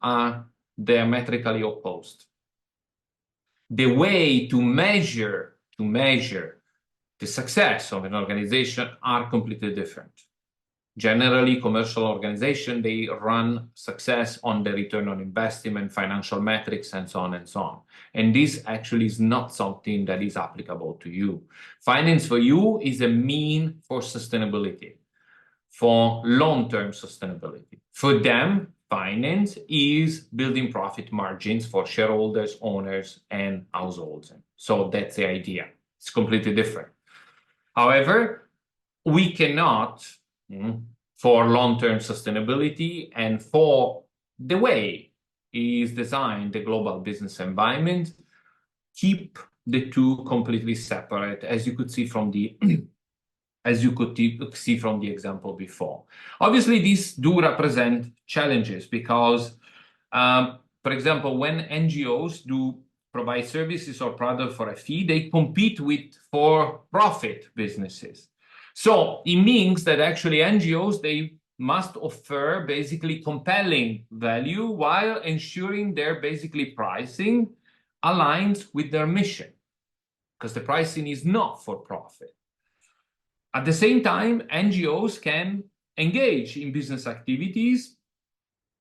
are diametrically opposed. The way to measure the success of an organization are completely different. Generally, commercial organizations, they run success on the return on investment, financial metrics, and so on and so on. And this actually is not something that is applicable to you. Finance for you is a mean for sustainability, for long-term sustainability. For them, finance is building profit margins for shareholders, owners, and households. So that's the idea. It's completely different. However, we cannot, for long-term sustainability and for the way is designed the global business environment, keep the two completely separate, as you could see from the example before. Obviously, these do represent challenges because, for example, when NGOs do provide services or products for a fee, they compete with for-profit businesses. So it means that actually NGOs, they must offer basically compelling value while ensuring their basically pricing aligns with their mission, because the pricing is not for profit. At the same time, NGOs can engage in business activities,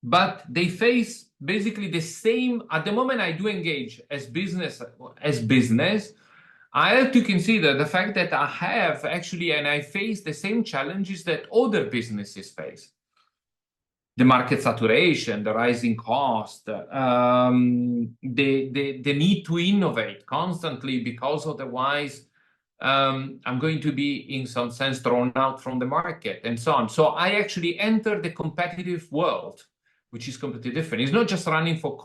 but they face basically the same. At the moment I do engage as business, I have to consider the fact that I have actually, and I face the same challenges that other businesses face. The market saturation, the rising cost, the need to innovate constantly, because otherwise I'm going to be, in some sense, thrown out from the market and so on. So I actually enter the competitive world, which is completely different. It's not just running for,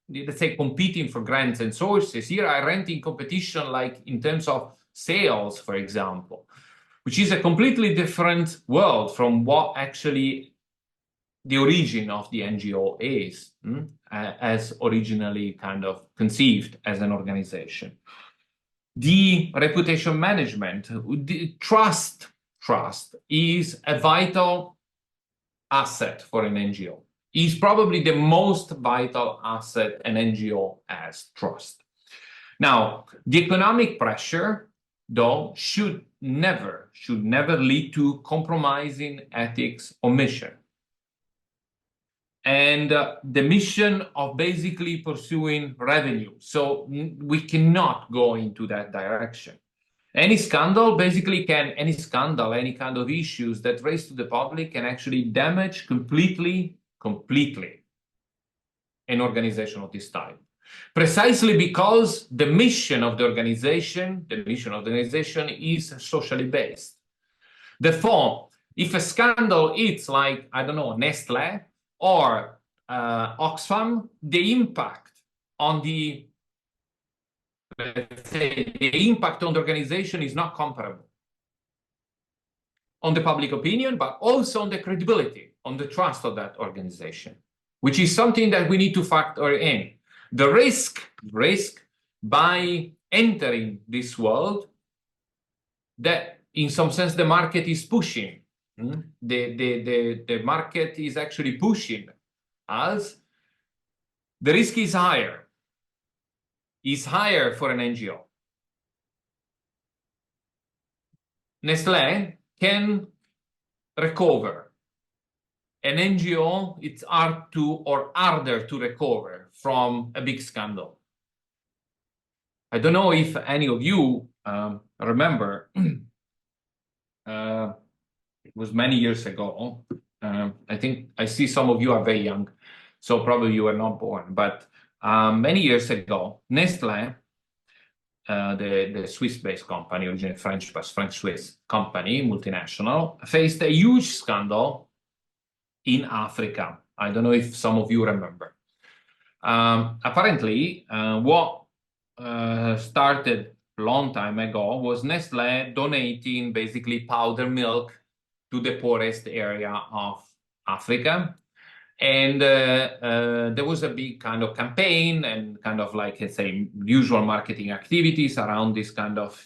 let's say, competing for grants and sources. Here I rent in competition, like in terms of sales, for example, which is a completely different world from what actually the origin of the NGO is, as originally kind of conceived as an organization. The reputation management, the trust is a vital asset for an NGO. Is probably the most vital asset an NGO has, trust. Now, the economic pressure, though, should never lead to compromising ethics or mission. And the mission of basically pursuing revenue. So we cannot go into that direction. Any scandal, any kind of issues that raise to the public can actually damage completely an organization of this type. Precisely because the mission of the organization is socially based. Therefore, if a scandal hits, like, I don't know, Nestlé or Oxfam, the impact on the, let's say, the impact on the organization is not comparable on the public opinion, but also on the credibility, on the trust of that organization, which is something that we need to factor in. The risk by entering this world that, in some sense, the market is pushing. The market is actually pushing us. The risk is higher. Is higher for an NGO. Nestlé can recover. An NGO, it's harder to recover from a big scandal. I don't know if any of you remember, it was many years ago. I think I see some of you are very young, so probably you were not born, but many years ago, Nestlé, the Swiss-based company, originally French, but French-Swiss company, multinational, faced a huge scandal in Africa. I don't know if some of you remember. Apparently, what started a long time ago was Nestlé donating basically powder milk to the poorest area of Africa. And there was a big kind of campaign and kind of like, let's say, usual marketing activities around this kind of,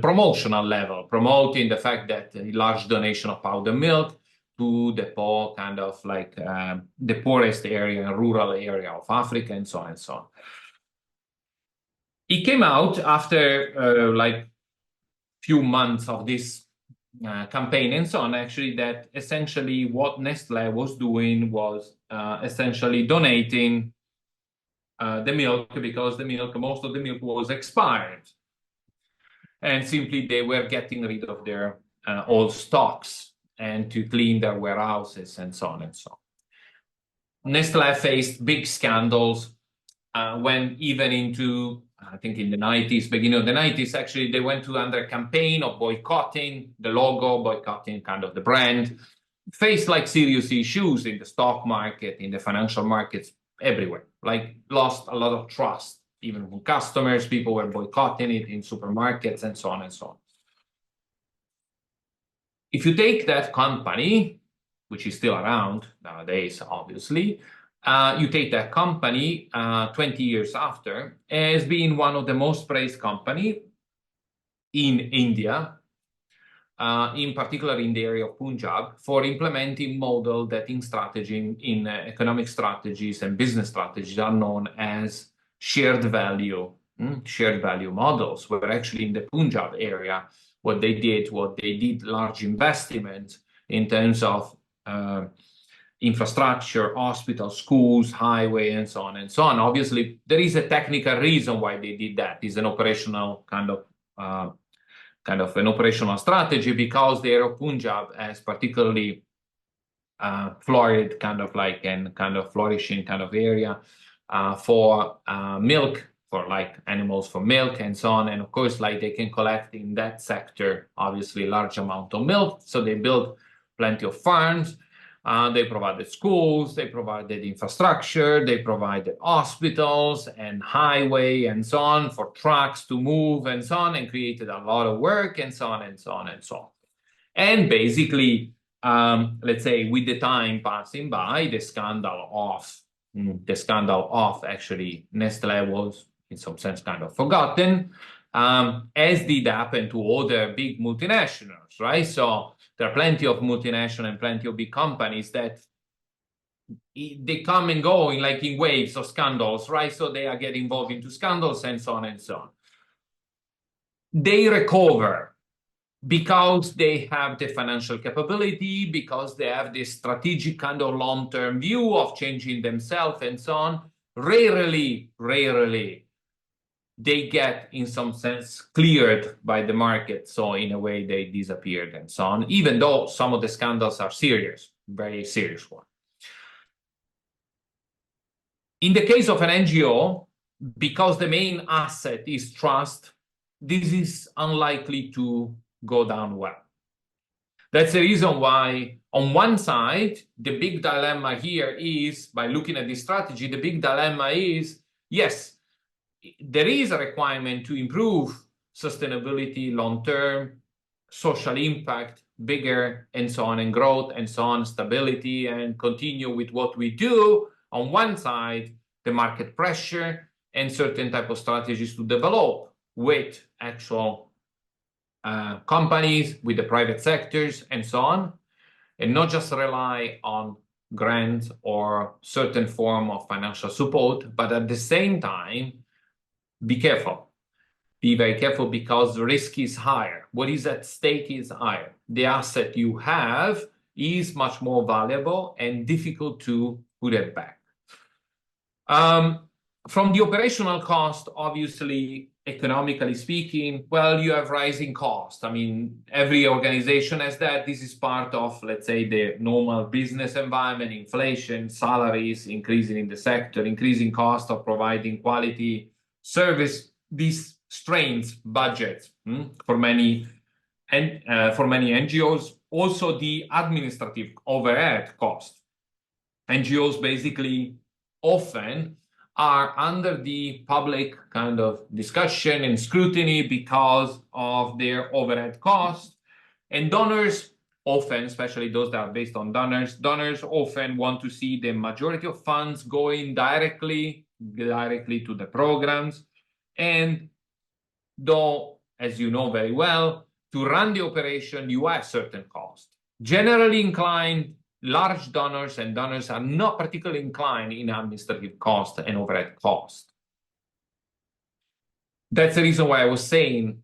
promotional level, promoting the fact that a large donation of powder milk to the poor, kind of like the poorest area, rural area of Africa, and so on and so on. It came out after like few months of this campaign and so on, actually, that essentially what Nestlé was doing was essentially donating the milk, because most of the milk was expired. And simply they were getting rid of their old stocks and to clean their warehouses and so on and so on. Nestlé faced big scandals, went even into I think in the 90s, beginning of the 90s, actually, they went to under a campaign of boycotting the logo, boycotting kind of the brand, faced like serious issues in the stock market, in the financial markets, everywhere, like lost a lot of trust, even from customers, people were boycotting it in supermarkets and so on and so on. If you take that company, which is still around nowadays, obviously, you take that company 20 years after as being one of the most praised company in India, in particular in the area of Punjab, for implementing model that in strategy, in economic strategies and business strategies are known as shared value models, where actually in the Punjab area, what they did large investments in terms of infrastructure, hospitals, schools, highway, and so on and so on. Obviously, there is a technical reason why they did that. It's an operational kind of an operational strategy, because the area of Punjab has particularly florid kind of like and kind of flourishing kind of area for milk, for like animals for milk and so on. And of course, like they can collect in that sector, obviously large amount of milk. So they built plenty of farms. They provided schools, they provided infrastructure, they provided hospitals and highway and so on for trucks to move and so on, and created a lot of work and so on and so on and so on. And basically, let's say with the time passing by, the scandal of actually Nestlé was in some sense kind of forgotten, as did happen to other big multinationals, right? So there are plenty of multinational and plenty of big companies that they come and go in like in waves of scandals, right? So they are getting involved into scandals and so on and so on. They recover because they have the financial capability, because they have this strategic kind of long-term view of changing themselves and so on. Rarely they get, in some sense, cleared by the market. So in a way, they disappeared and so on, even though some of the scandals are serious, very serious ones. In the case of an NGO, because the main asset is trust, this is unlikely to go down well. That's the reason why, on one side, the big dilemma here is, by looking at this strategy, the big dilemma is, yes, there is a requirement to improve sustainability, long-term, social impact, bigger, and so on, and growth, and so on, stability, and continue with what we do. On one side, the market pressure and certain type of strategies to develop with actual companies, with the private sectors, and so on, and not just rely on grants or certain form of financial support, but at the same time, be careful. Be very careful, because the risk is higher. What is at stake is higher. The asset you have is much more valuable and difficult to put it back. From the operational cost, obviously, economically speaking, well, you have rising costs. I mean, every organization has that. This is part of, let's say, the normal business environment, inflation, salaries increasing in the sector, increasing cost of providing quality service. This strains budgets for many NGOs. Also, the administrative overhead cost. NGOs basically often are under the public kind of discussion and scrutiny because of their overhead costs. And donors often, especially those that are based on donors often want to see the majority of funds going directly to the programs. And though, as you know very well, to run the operation, you have certain costs. Generally inclined, large donors and donors are not particularly inclined in administrative cost and overhead cost. That's the reason why I was saying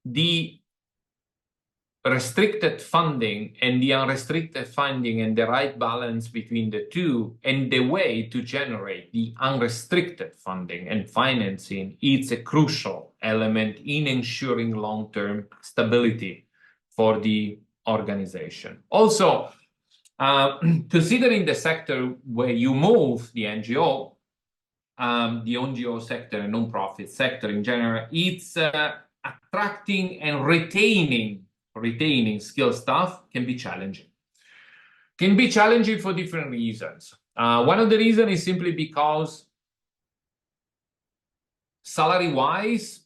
the restricted funding and the unrestricted funding and the right balance between the two, and the way to generate the unrestricted funding and financing, it's a crucial element in ensuring long-term stability for the organization. Also, considering the sector where you move the NGO, the NGO sector and non-profit sector in general, it's attracting and retaining skilled staff can be challenging. Can be challenging for different reasons. One of the reasons is simply because salary-wise,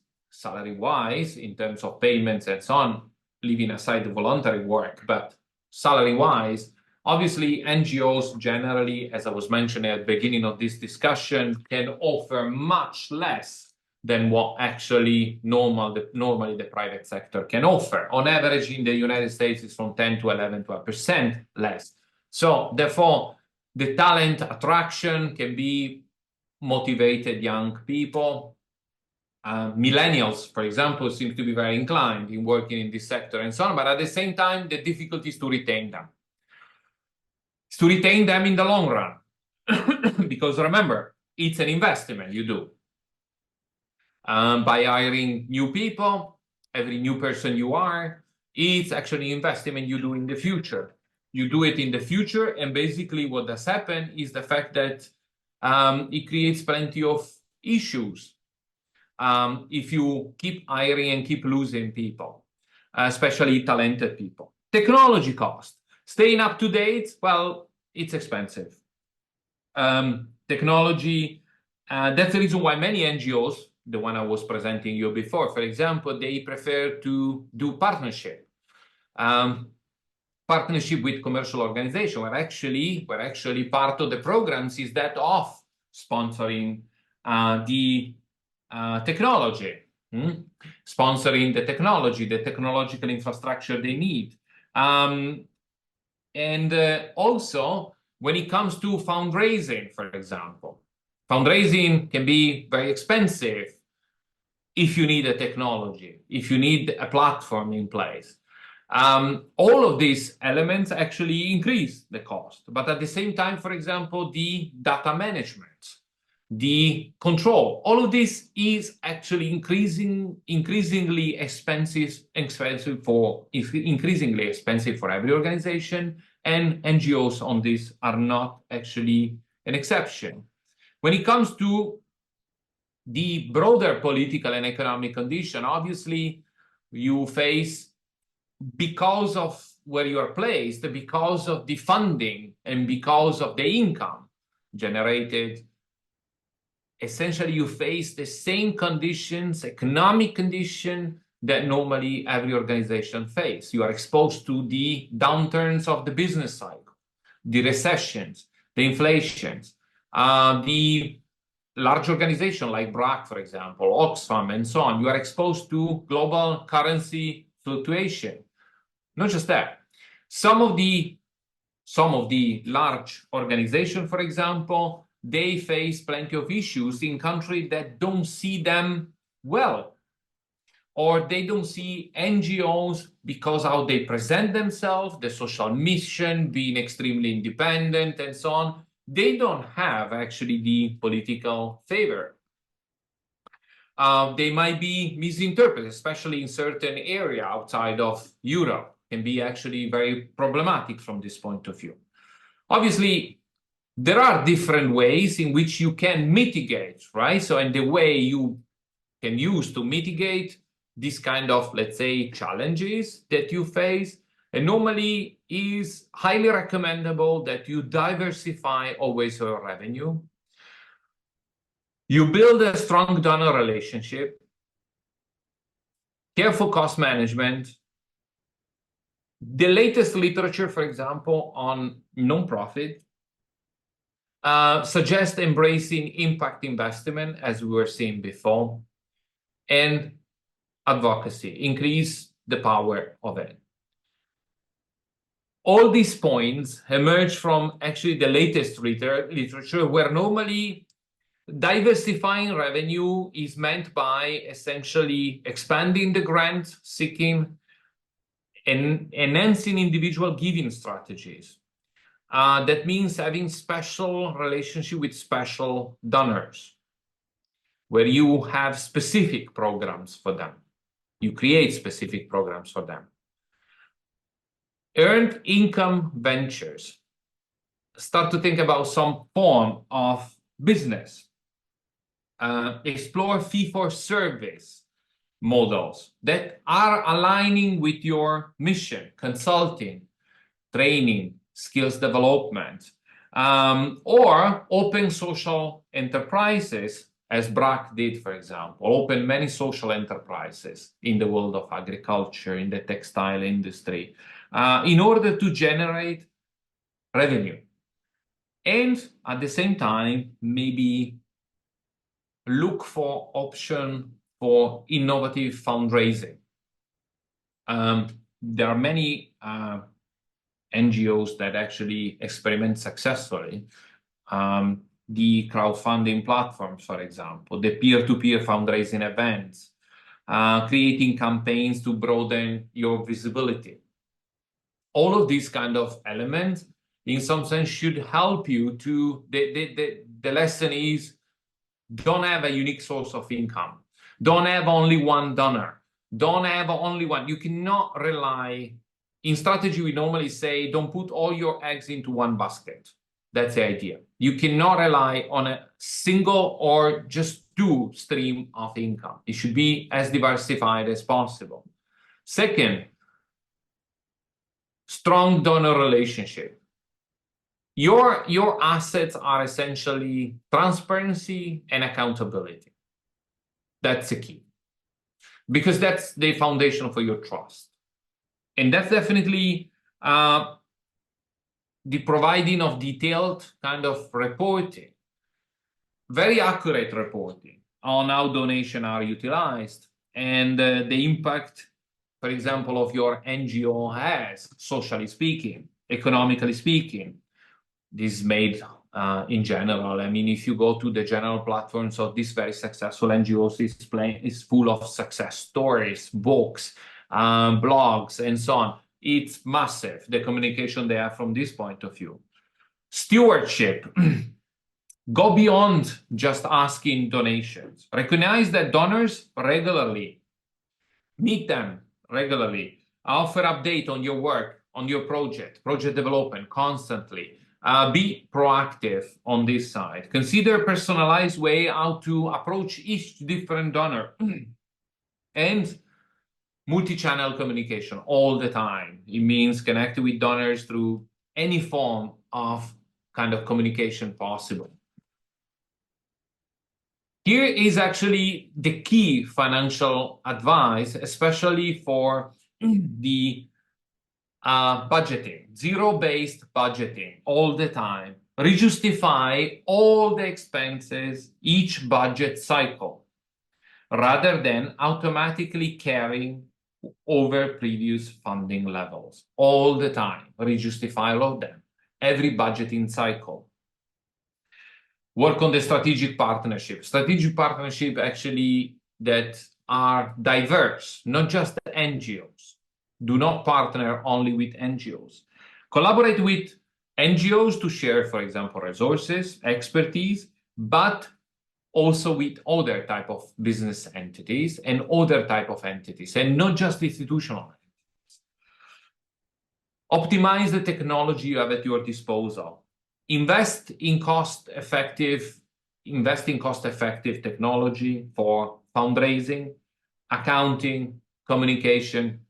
in terms of payments and so on, leaving aside the voluntary work, but salary-wise, obviously NGOs generally, as I was mentioning at the beginning of this discussion, can offer much less than what actually normally the private sector can offer. On average, in the United States, it's from 10 to 12% less. So therefore, the talent attraction can be motivated young people. Millennials, for example, seem to be very inclined in working in this sector and so on, but at the same time, the difficulty is to retain them. It's to retain them in the long run. Because remember, it's an investment you do. By hiring new people, every new person you hire, it's actually an investment you do in the future. You do it in the future, and basically what does happen is the fact that it creates plenty of issues if you keep hiring and keep losing people, especially talented people. Technology cost. Staying up to date, well, it's expensive. Technology, that's the reason why many NGOs, the one I was presenting you before, for example, they prefer to do partnership. Partnership with commercial organizations, where actually part of the programs is that of sponsoring the technology, sponsoring the technology, the technological infrastructure they need. And also, when it comes to fundraising, for example, fundraising can be very expensive if you need a technology, if you need a platform in place. All of these elements actually increase the cost. But at the same time, for example, the data management, the control, all of this is actually increasingly expensive for every organization, and NGOs on this are not actually an exception. When it comes to the broader political and economic condition, obviously you face, because of where you are placed, because of the funding and because of the income generated, essentially you face the same conditions, economic condition, that normally every organization faces. You are exposed to the downturns of the business cycle, the recessions, the inflations, the large organizations like BRAC, for example, Oxfam, and so on. You are exposed to global currency fluctuation. Not just that. Some of the large organizations, for example, they face plenty of issues in countries that don't see them well, or they don't see NGOs because how they present themselves, the social mission, being extremely independent, and so on. They don't have actually the political favor. They might be misinterpreted, especially in certain areas outside of Europe. Can be actually very problematic from this point of view. Obviously, there are different ways in which you can mitigate, right? So, and the way you can use to mitigate this kind of, let's say, challenges that you face, and normally is highly recommendable that you diversify always your revenue. You build a strong donor relationship, careful cost management. The latest literature, for example, on nonprofit suggests embracing impact investment, as we were seeing before, and advocacy, increase the power of it. All these points emerge from actually the latest literature, where normally diversifying revenue is meant by essentially expanding the grant seeking and enhancing individual giving strategies. That means having special relationship with special donors, where you have specific programs for them. You create specific programs for them. Earned income ventures. Start to think about some form of business explore fee-for-service models that are aligning with your mission, consulting, training, skills development, or open social enterprises, as BRAC did, for example, open many social enterprises in the world of agriculture, in the textile industry, in order to generate revenue. And at the same time, maybe look for option for innovative fundraising. There are many NGOs that actually experiment successfully. The crowdfunding platforms, for example, the peer-to-peer fundraising events, creating campaigns to broaden your visibility. All of these kind of elements, in some sense, should help you to, the lesson is, don't have a unique source of income. Don't have only one donor. Don't have only one. You cannot rely. In strategy, we normally say, don't put all your eggs into one basket. That's the idea. You cannot rely on a single or just two stream of income. It should be as diversified as possible. Second, strong donor relationship. Your assets are essentially transparency and accountability. That's the key, because that's the foundation for your trust. And that's definitely the providing of detailed kind of reporting, very accurate reporting on how donations are utilized and the impact, for example, of your NGO has, socially speaking, economically speaking. This is made in general. I mean, if you go to the general platforms of these very successful NGOs, it's full of success stories, books, blogs, and so on. It's massive, the communication they have from this point of view. Stewardship. Go beyond just asking donations. Recognize that donors regularly, meet them regularly, offer update on your work, on your project development constantly. Be proactive on this side. Consider a personalized way how to approach each different donor. And multi-channel communication all the time. It means connect with donors through any form of kind of communication possible. Here is actually the key financial advice, especially for the budgeting, zero-based budgeting all the time. Rejustify all the expenses each budget cycle, rather than automatically carrying over previous funding levels all the time. Rejustify all of them, every budgeting cycle. Work on the strategic partnership. Strategic partnership actually that are diverse, not just NGOs. Do not partner only with NGOs. Collaborate with NGOs to share, for example, resources, expertise, but also with other type of business entities and other type of entities, and not just institutional entities. Optimize the technology you have at your disposal. Invest in cost-effective technology for fundraising, accounting, communication,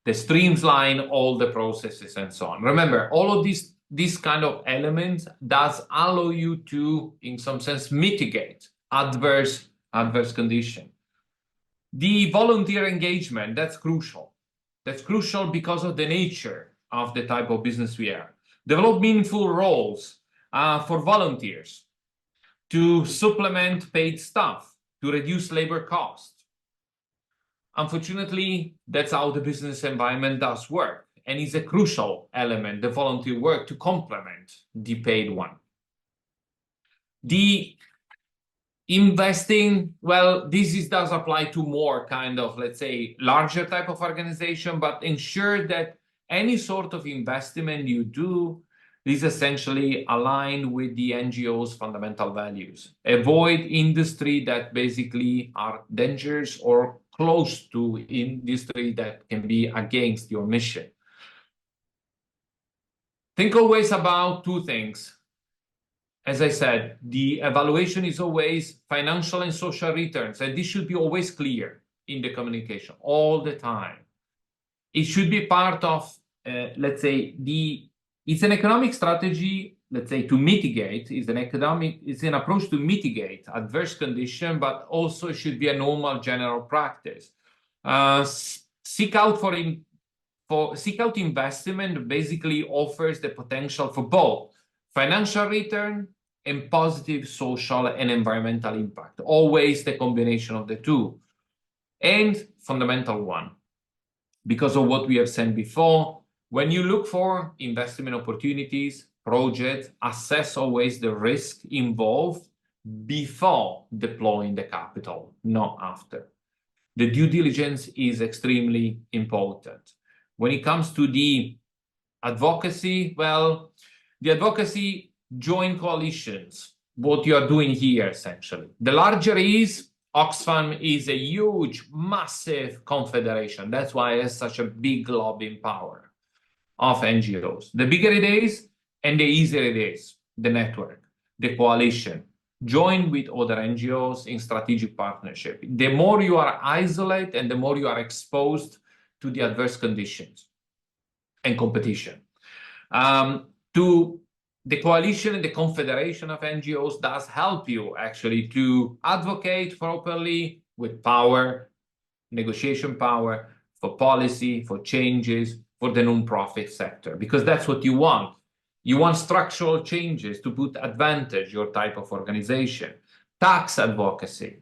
the streamline all the processes and so on. Remember, all of these kind of elements does allow you to, in some sense, mitigate adverse condition. The volunteer engagement, that's crucial. That's crucial because of the nature of the type of business we are. Develop meaningful roles for volunteers to supplement paid staff, to reduce labor costs. Unfortunately, that's how the business environment does work, and is a crucial element, the volunteer work, to complement the paid one. The investing, well, does apply to more kind of, let's say, larger type of organization, but ensure that any sort of investment you do is essentially aligned with the NGO's fundamental values. Avoid industry that basically are dangerous or close to industry that can be against your mission. Think always about two things. as I said, the evaluation is always financial and social returns, and this should be always clear in the communication all the time. It should be part of, let's say, it's an economic strategy, let's say, to mitigate, it's an approach to mitigate adverse condition, but also should be a normal general practice. Seek out investment basically offers the potential for both financial return and positive social and environmental impact, always the combination of the two. And fundamental one, because of what we have said before, when you look for investment opportunities, projects, assess always the risk involved before deploying the capital, not after. The due diligence is extremely important. When it comes to the advocacy, well, the advocacy joint coalitions, what you are doing here essentially. The larger is, Oxfam is a huge, massive confederation. That's why it has such a big lobbying power of NGOs. The bigger it is, and the easier it is, the network, the coalition, join with other NGOs in strategic partnership. The more you are isolated and the more you are exposed to the adverse conditions and competition. The coalition and the confederation of NGOs does help you actually to advocate properly with power, negotiation power, for policy, for changes, for the non-profit sector, because that's what you want. You want structural changes to put advantage your type of organization. Tax advocacy,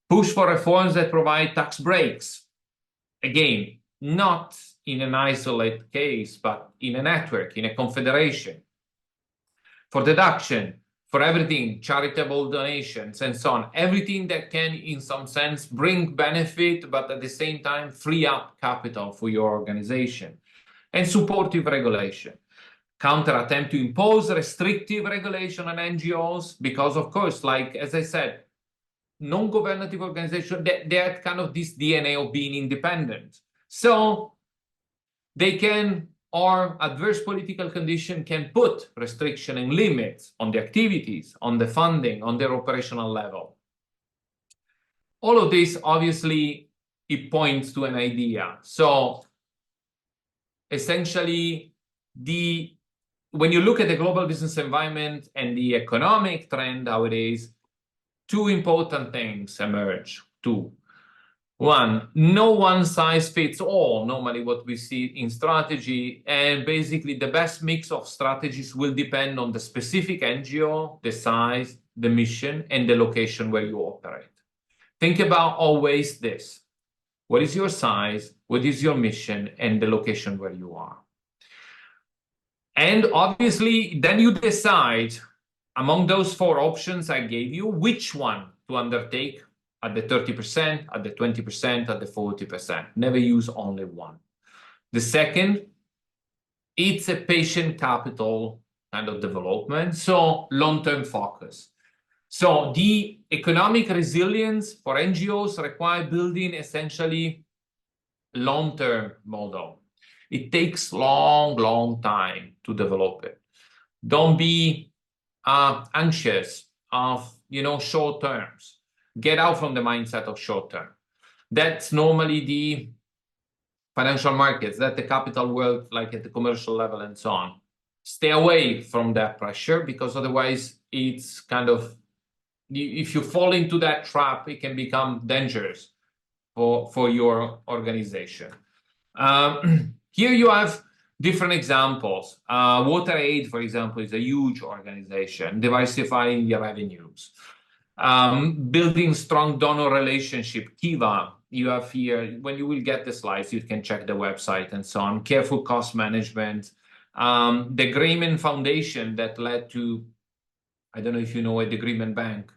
push for reforms that provide tax breaks. Again, not in an isolated case, but in a network, in a confederation. For deduction, for everything, charitable donations and so on, everything that can, in some sense, bring benefit, but at the same time, free up capital for your organization. And supportive regulation. Counter attempt to impose restrictive regulation on NGOs, because of course, like, as I said, non-governative organizations, they have kind of this DNA of being independent. So they can, or adverse political condition can put restriction and limits on the activities, on the funding, on their operational level. All of this, obviously, it points to an idea. So essentially, when you look at the global business environment and the economic trend nowadays, two important things emerge. Two. One, no one size fits all, normally what we see in strategy, and basically the best mix of strategies will depend on the specific NGO, the size, the mission, and the location where you operate. Think about always this. What is your size? What is your mission? And the location where you are. And obviously, then you decide among those four options I gave you, which one to undertake at the 30%, at the 20%, at the 40%. Never use only one. The second, it's a patient capital kind of development, so long-term focus. So the economic resilience for NGOs require building essentially long-term model. It takes long time to develop it. Don't be anxious of, short terms. Get out from the mindset of short term. That's normally the financial markets, that the capital world, like at the commercial level and so on. Stay away from that pressure, because otherwise it's kind of, if you fall into that trap, it can become dangerous for your organization. Here you have different examples. WaterAid, for example, is a huge organization, diversifying their revenues. Building strong donor relationship, Kiva, you have here, when you will get the slides, you can check the website and so on. Careful cost management. The Grayman Foundation that led to, I don't know if you know it, the Grayman Bank.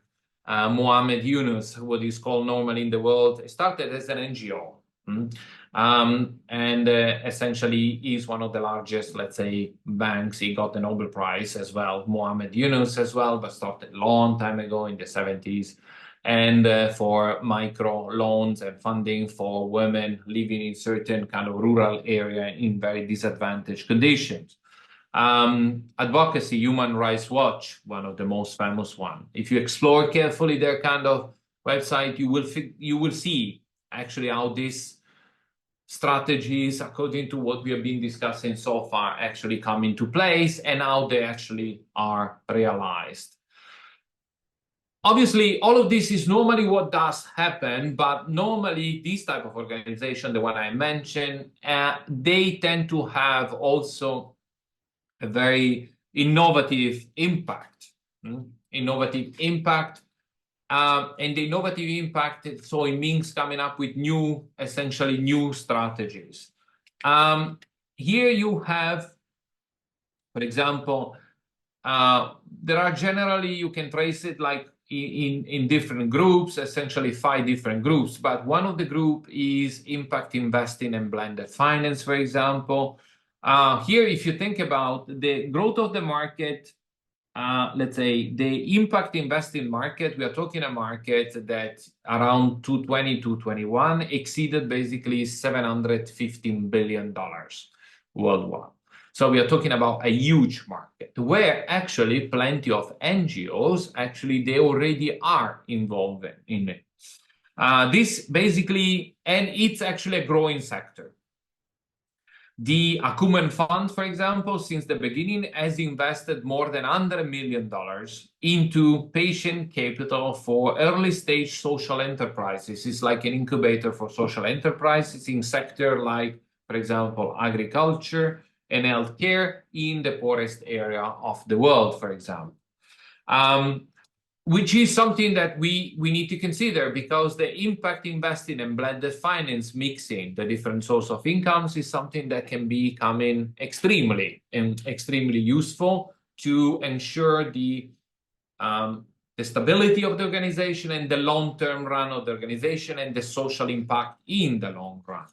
Mohammed Yunus, what is called normally in the world, started as an NGO. And essentially is one of the largest, let's say, banks. He got the Nobel Prize as well, Mohammed Yunus as well, but started a long time ago in the 70s. And for micro loans and funding for women living in certain kind of rural area in very disadvantaged conditions. Advocacy, Human Rights Watch, one of the most famous one. If you explore carefully their kind of website, you will see actually how these strategies, according to what we have been discussing so far, actually come into place and how they actually are realized. Obviously, all of this is normally what does happen, but normally these type of organization, the one I mentioned, they tend to have also a very innovative impact. Innovative impact. And the innovative impact, so it means coming up with new, essentially new strategies. Here you have, for example, there are generally, you can trace it like in different groups, essentially 5 different groups, but one of the group is impact investing and blended finance, for example. Here, if you think about the growth of the market, let's say the impact investing market, we are talking a market that around 2020, 2021 exceeded basically $715 billion worldwide. So we are talking about a huge market where actually plenty of NGOs, actually they already are involved in it. This basically, and it's actually a growing sector. The Acumen Fund, for example, since the beginning has invested more than $100 million into patient capital for early stage social enterprises. It's like an incubator for social enterprises in sector like, for example, agriculture and healthcare in the poorest area of the world, for example. Which is something that we need to consider, because the impact investing and blended finance, mixing the different sources of incomes, is something that can be becoming extremely useful to ensure the stability of the organization and the long-term run of the organization and the social impact in the long run.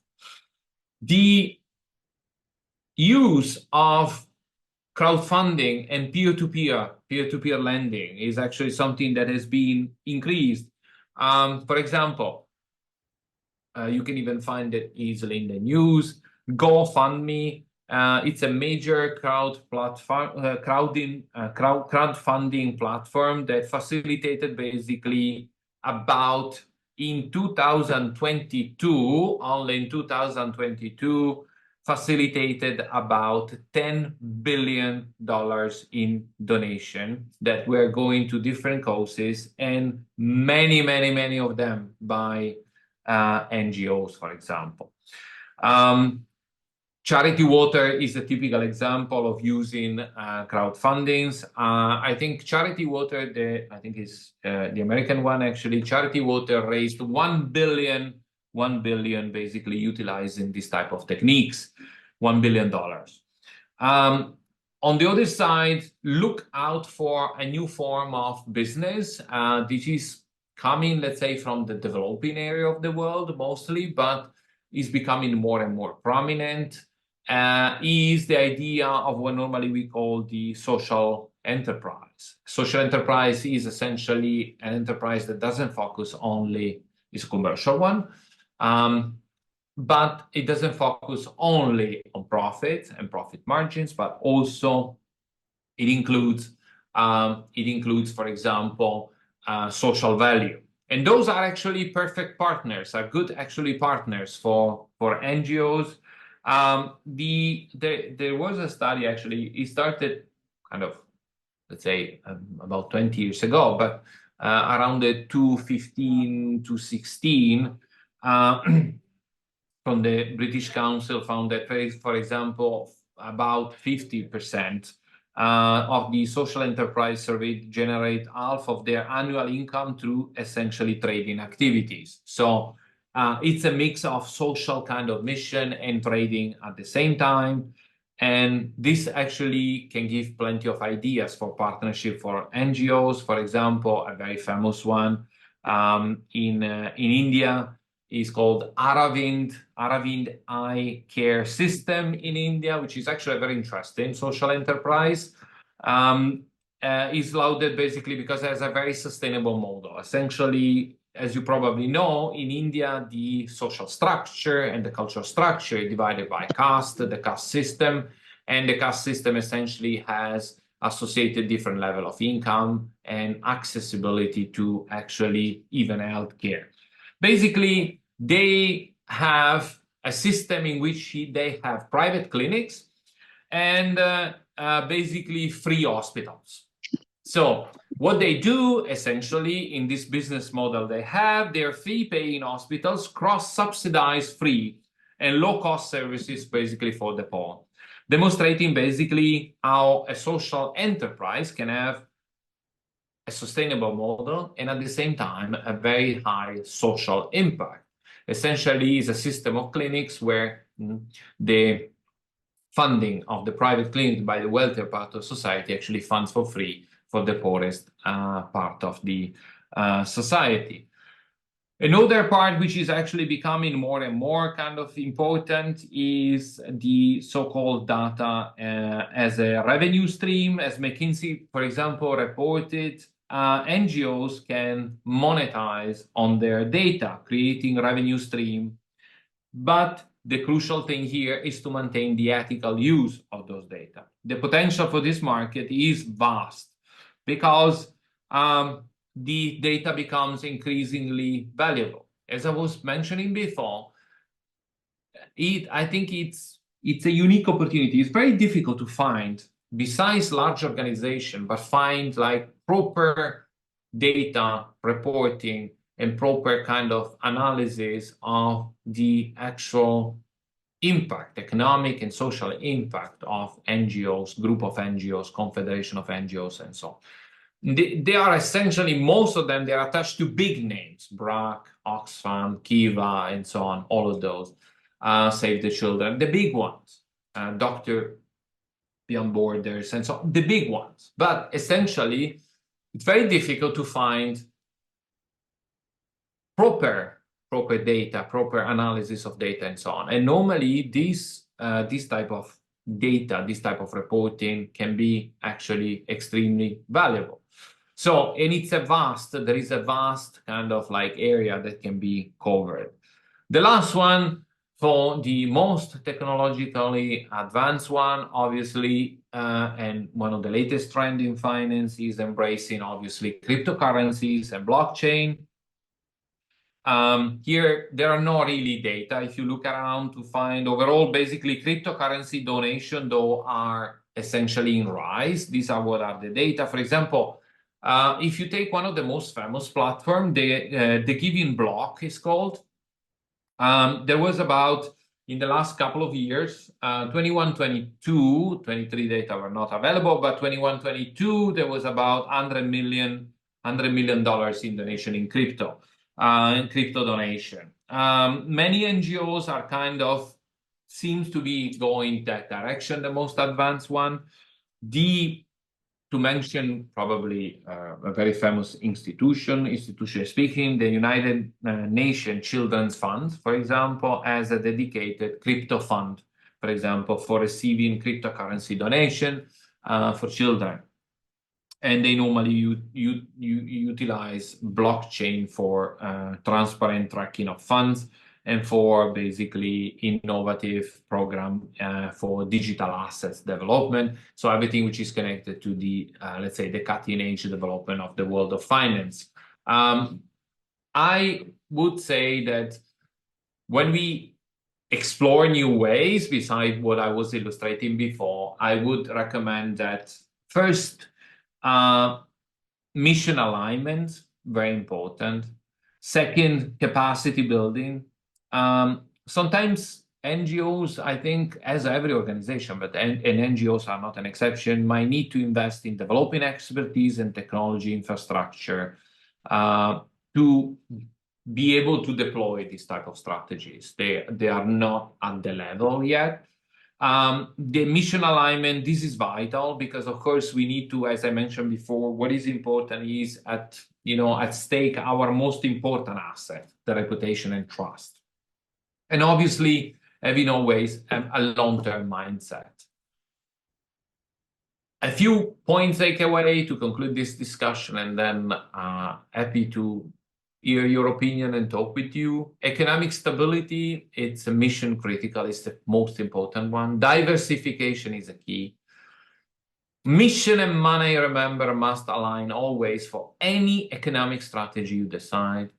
The use of crowdfunding and peer-to-peer lending is actually something that has been increased. For example, you can even find it easily in the news. GoFundMe, it's a major crowdfunding platform that facilitated basically about in 2022, only in 2022, facilitated about $10 billion in donation that were going to different causes, and many of them by NGOs, for example. Charity Water is a typical example of using crowdfundings. I think Charity Water, I think is the American one actually, Charity Water raised $1 billion basically utilizing this type of techniques, $1 billion. On the other side, look out for a new form of business. This is coming, let's say, from the developing area of the world mostly, but is becoming more and more prominent, is the idea of what normally we call the social enterprise. Social enterprise is essentially an enterprise that doesn't focus only, is a commercial one, but it doesn't focus only on profit and profit margins, but also it includes, for example, social value. And those are actually perfect partners, are good actually partners for NGOs. There was a study actually, it started kind of, let's say, about 20 years ago, but around the 2015 to 16, from the British Council found that, for example, about 50% of the social enterprise survey generate half of their annual income through essentially trading activities. So it's a mix of social kind of mission and trading at the same time. And this actually can give plenty of ideas for partnership for NGOs. For example, a very famous one in India is called Aravind Eye Care System in India, which is actually a very interesting social enterprise. Is lauded basically because it has a very sustainable model. Essentially, as you probably know, in India, the social structure and the cultural structure is divided by caste, the caste system, And the caste system essentially has associated different level of income and accessibility to actually even healthcare. Basically, they have a system in which they have private clinics and basically free hospitals. So what they do essentially in this business model, they have their fee-paying hospitals cross-subsidize free and low-cost services basically for the poor, demonstrating basically how a social enterprise can have a sustainable model and at the same time a very high social impact. Essentially, is a system of clinics where the funding of the private clinic by the wealthier part of society actually funds for free for the poorest part of the society. Another part which is actually becoming more and more kind of important is the so-called data as a revenue stream. As McKinsey, for example, reported, NGOs can monetize on their data, creating revenue stream. But the crucial thing here is to maintain the ethical use of those data. The potential for this market is vast because the data becomes increasingly valuable. As I was mentioning before, I think it's a unique opportunity. It's very difficult to find, besides large organization, but find like proper data reporting and proper kind of analysis of the actual impact, economic and social impact of NGOs, group of NGOs, confederation of NGOs, and so on. They are essentially, most of them, they're attached to big names, BRAC, Oxfam, Kiva, and so on, all of those, Save the Children, the big ones, Dr. Beyond Borders, and so on, the big ones. But essentially, it's very difficult to find proper data, proper analysis of data, and so on. And normally, this type of data, this type of reporting can be actually extremely valuable. So, and there is a vast kind of like area that can be covered. The last one, for the most technologically advanced one, obviously, and one of the latest trends in finance is embracing, obviously, cryptocurrencies and blockchain. Here, there are no really data. If you look around to find overall, basically, cryptocurrency donation, though, are essentially in rise. These are what are the data. For example, if you take one of the most famous platforms, the Giving Block is called. There was about, in the last couple of years, 21, 22, 23 data were not available, but 21, 22, there was about $100 million in donation in crypto. In crypto donation. Many NGOs are kind of, seems to be going that direction, the most advanced one. To mention probably a very famous institution speaking, the United Nations Children's Fund, for example, has a dedicated crypto fund, for example, for receiving cryptocurrency donation for children. And they normally utilize blockchain for transparent tracking of funds and for basically innovative program for digital assets development. So everything which is connected to the, let's say, the cutting edge development of the world of finance. I would say that when we explore new ways, besides what I was illustrating before, I would recommend that first, mission alignment, very important. Second, capacity building. Sometimes NGOs, I think, as every organization, but and NGOs are not an exception, might need to invest in developing expertise and technology infrastructure to be able to deploy these type of strategies. They are not at the level yet. The mission alignment, this is vital because, of course, we need to, as I mentioned before, what is important is at stake our most important asset, the reputation and trust. And obviously, having always a long-term mindset. A few points take away to conclude this discussion, and then happy to hear your opinion and talk with you. Economic stability, it's a mission critical, it's the most important one. Diversification is a key. Mission and money, remember, must align always for any economic strategy you decide.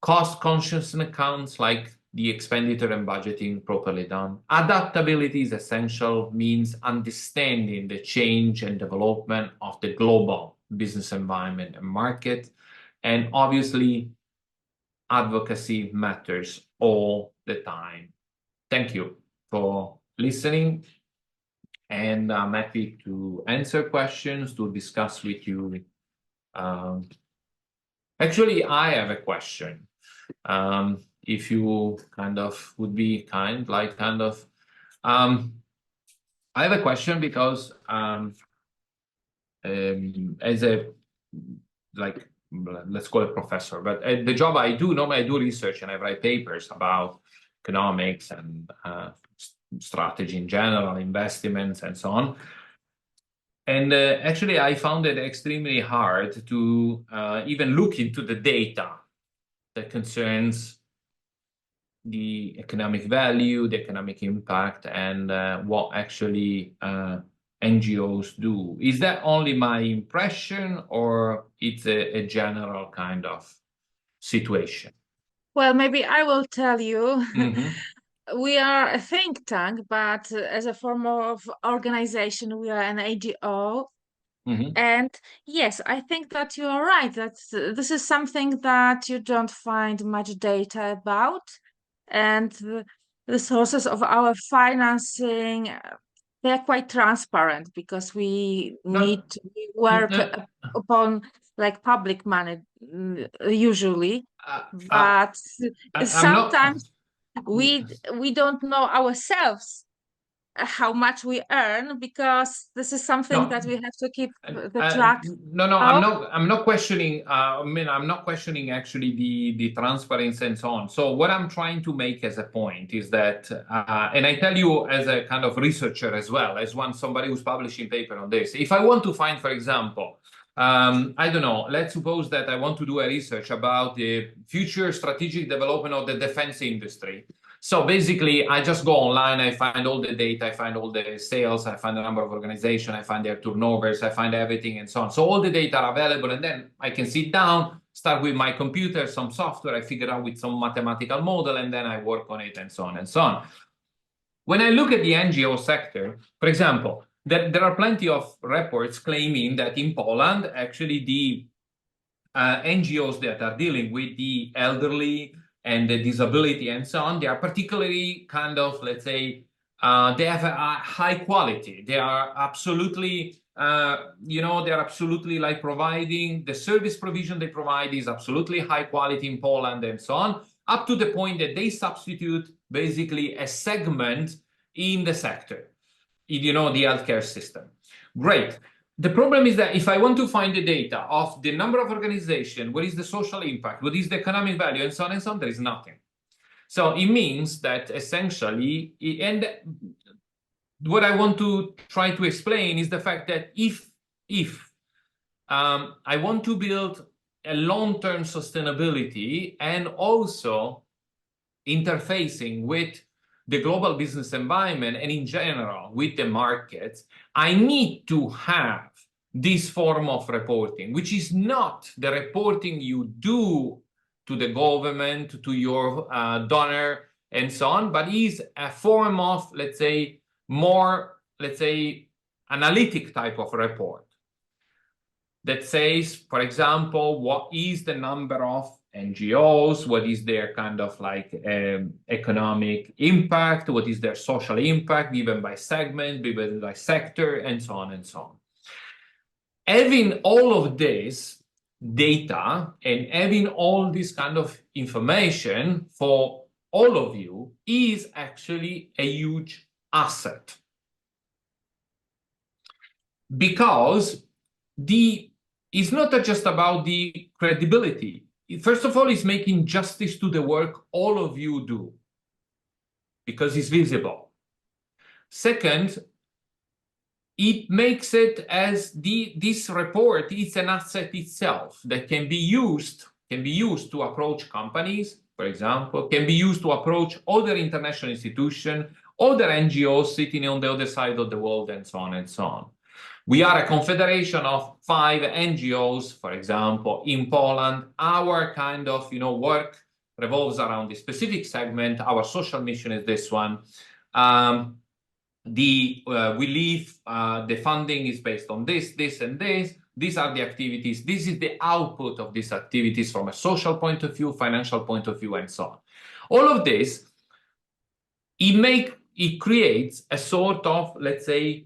Cost conscious accounts like the expenditure and budgeting properly done. Adaptability is essential, means understanding the change and development of the global business environment and market. And obviously, advocacy matters all the time. Thank you for listening. And I'm happy to answer questions, to discuss with you. Actually, I have a question. If you kind of would be kind, like kind of, I have a question because as a, like, let's call it professor, but the job I do, normally I do research and I write papers about economics and strategy in general, investments and so on. And actually, I found it extremely hard to even look into the data that concerns the economic value, the economic impact, and what actually NGOs do. Is that only my impression, or it's a general kind of situation? Well, maybe I will tell you. Mm-hmm. We are a think tank, but as a form of organization, we are an NGO. Mm-hmm. And yes, I think that you are right, that this is something that you don't find much data about. And the sources of our financing, they're quite transparent because we need to work upon like public money usually. But sometimes we don't know ourselves how much we earn, because this is something that we have to keep the track. No, I'm not questioning. I mean, I'm not questioning actually the transparency and so on. So what I'm trying to make as a point is that, and I tell you as a kind of researcher as well, as somebody who's publishing paper on this. If I want to find, for example, I don't know, let's suppose that I want to do a research about the future strategic development of the defense industry. So basically, I just go online, I find all the data, I find all the sales, I find the number of organizations, I find their turnovers, I find everything and so on. So all the data are available, and then I can sit down, start with my computer, some software, I figure out with some mathematical model, and then I work on it and so on and so on. When I look at the NGO sector, for example, there are plenty of reports claiming that in Poland, actually the NGOs that are dealing with the elderly and the disability and so on, they are particularly kind of, let's say, they have a high quality. They are absolutely, they're absolutely like providing, the service provision they provide is absolutely high quality in Poland and so on, up to the point that they substitute basically a segment in the sector, in, the healthcare system. Great. The problem is that if I want to find the data of the number of organizations, what is the social impact, what is the economic value, and so on, there is nothing. So it means that essentially, and what I want to try to explain is the fact that if I want to build a long-term sustainability and also interfacing with the global business environment and in general with the markets, I need to have this form of reporting, which is not the reporting you do to the government, to your donor, and so on, but is a form of, let's say, more, let's say, analytic type of report that says, for example, what is the number of NGOs, what is their kind of like economic impact, what is their social impact, given by segment, given by sector, and so on and so on. Having all of this data and having all this kind of information for all of you is actually a huge asset. Because it's not just about the credibility. First of all, it's making justice to the work all of you do, because it's visible. Second, it makes it as this report is an asset itself that can be used can be used to approach companies, for example, can be used to approach other international institutions, other NGOs sitting on the other side of the world, and so on and so on. We are a confederation of 5 NGOs, for example, in Poland. Our kind of work revolves around this specific segment. Our social mission is this one. The funding is based on this, and this. These are the activities. This is the output of these activities from a social point of view, financial point of view, and so on. All of this, it creates a sort of, let's say,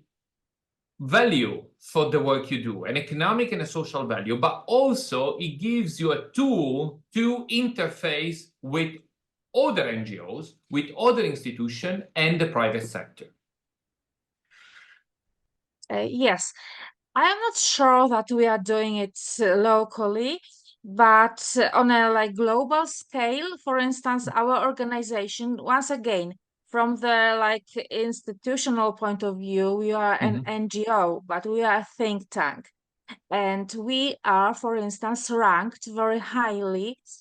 value for the work you do, an economic and a social value, but also it gives you a tool to interface with other NGOs, with other institutions, and the private sector. Yes, I am not sure that we are doing it locally, but on a global scale, for instance, our organization, once again, from the institutional point of view, we are an NGO, but we are a think tank. And we are, for instance, ranked very high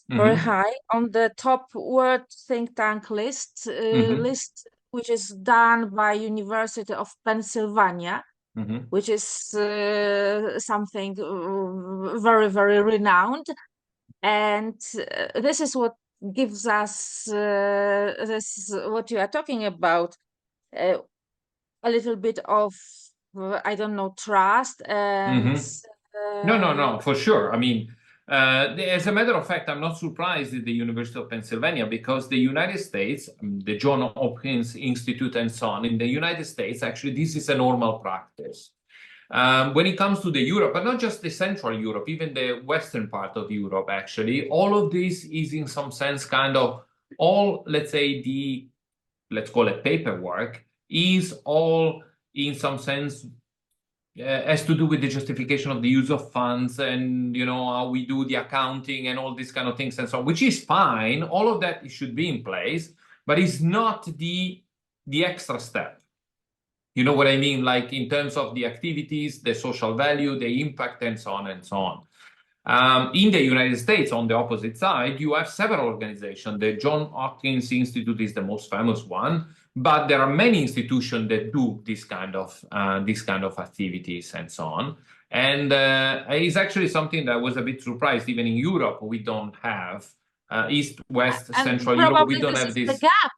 on the top world think tank list, which is done by University of Pennsylvania, which is something very, very renowned. And this is what gives us what you are talking about, a little bit of, I don't know, trust and... No, for sure. I mean, as a matter of fact, I'm not surprised at the University of Pennsylvania, because the United States, the Johns Hopkins Institute and so on, in the United States, actually, this is a normal practice. When it comes to the Europe, but not just the Central Europe, even the Western part of Europe, actually, all of this is in some sense kind of all, let's say, let's call it paperwork, is all in some sense has to do with the justification of the use of funds and, how we do the accounting and all these kind of things and so on, which is fine. All of that should be in place, but it's not the extra step. You know what I mean? Like in terms of the activities, the social value, the impact, and so on and so on. In the United States, on the opposite side, you have several organizations. The Johns Hopkins Institute is the most famous one, but there are many institutions that do this kind of activities and so on. And it's actually something that was a bit surprised. Even in Europe, we don't have East, West, Central Europe. We don't have this. The gap.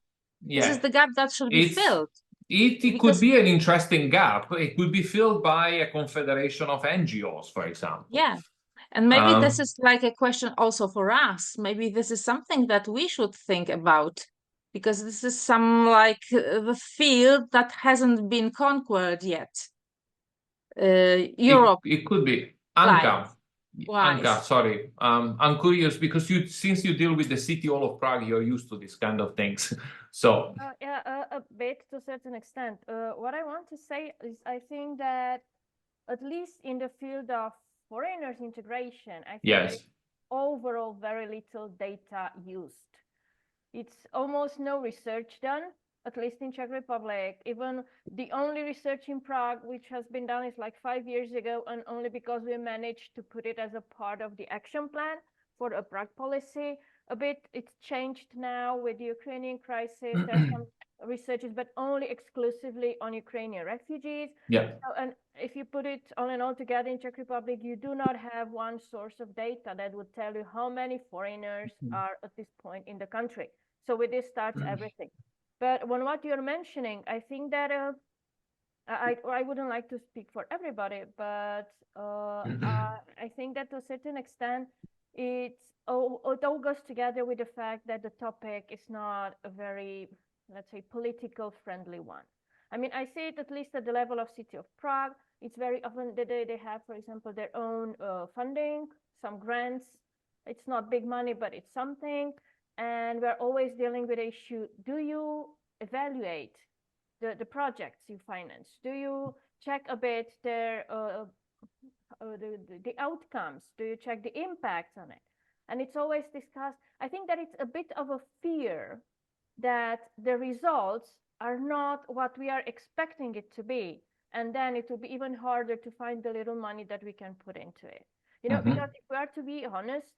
Yeah. This is the gap that should be filled. It could be an interesting gap. It could be filled by a confederation of NGOs, for example. Yeah. And maybe this is a question also for us. Maybe this is something that we should think about, because this is some the field that hasn't been conquered yet. Europe. It could be. Anka, sorry. I'm curious because since you deal with the City Hall of Prague, you're used to this kind of things. So yeah, a bit to a certain extent. What I want to say is I think that at least in the field of foreigners integration, I think there's overall very little data used. It's almost no research done, at least in Czech Republic. Even the only research in Prague which has been done is 5 years ago, and only because we managed to put it as a part of the action plan for a Prague policy. A bit it's changed now with the Ukrainian crisis. There's some researches, but only exclusively on Ukrainian refugees. Yeah. So, and if you put it all in all together in Czech Republic, you do not have one source of data that would tell you how many foreigners are at this point in the country. So with this starts everything. But when what you're mentioning, I think that I wouldn't like to speak for everybody, but I think that to a certain extent, it all goes together with the fact that the topic is not a very, let's say, political friendly one. I mean, I see it at least at the level of City of Prague. It's very often that they have, for example, their own funding, some grants. It's not big money, but it's something. And we're always dealing with the issue, do you evaluate the projects you finance? Do you check a bit their the outcomes? Do you check the impacts on it? And it's always discussed. I think that it's a bit of a fear that the results are not what we are expecting it to be. And then it will be even harder to find the little money that we can put into it. Because if we are to be honest,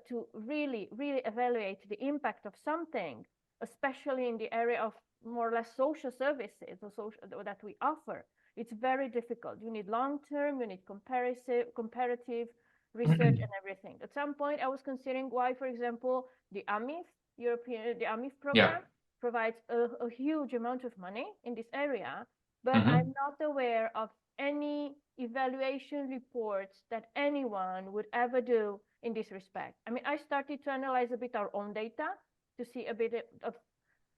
to really evaluate the impact of something, especially in the area of more or less social services or social that we offer, it's very difficult. You need long-term, you need comparative research and everything. At some point, I was considering why, for example, the AMIF, the AMIF program provides a huge amount of money in this area, but I'm not aware of any evaluation reports that anyone would ever do in this respect. I mean, I started to analyze a bit our own data to see a bit of,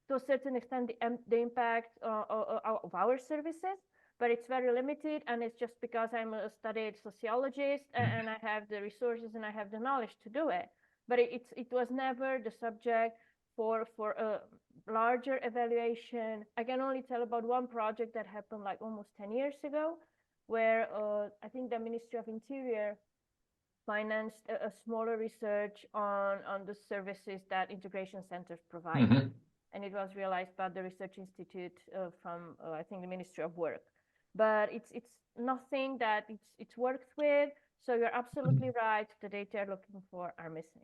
to a certain extent, the impact of our services, but it's very limited, and it's just because I'm a studied sociologist and I have the resources and I have the knowledge to do it. But it was never the subject for a larger evaluation. I can only tell about one project that happened like almost 10 years ago, where I think the Ministry of Interior financed a smaller research on the services that integration centers provide. And it was realized by the Research Institute from, I think, the Ministry of Work. But it's nothing that it's worked with. So you're absolutely right. The data you're looking for are missing.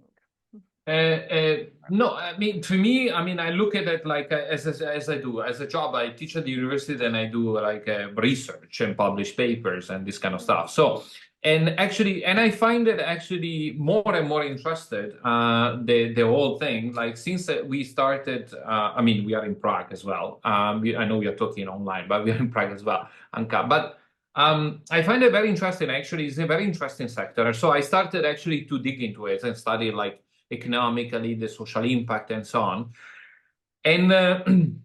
No, I mean, for me, I mean, I look at it like as I do as a job. I teach at the university, then I do like research and publish papers and this kind of stuff. So, and I find it actually more and more interested, the whole thing. Like since we started, I mean, we are in Prague as well. I know we are talking online, but we are in Prague as well, Anka. But I find it very interesting. Actually, it's a very interesting sector. So I started actually to dig into it and study like economically, the social impact and so on. And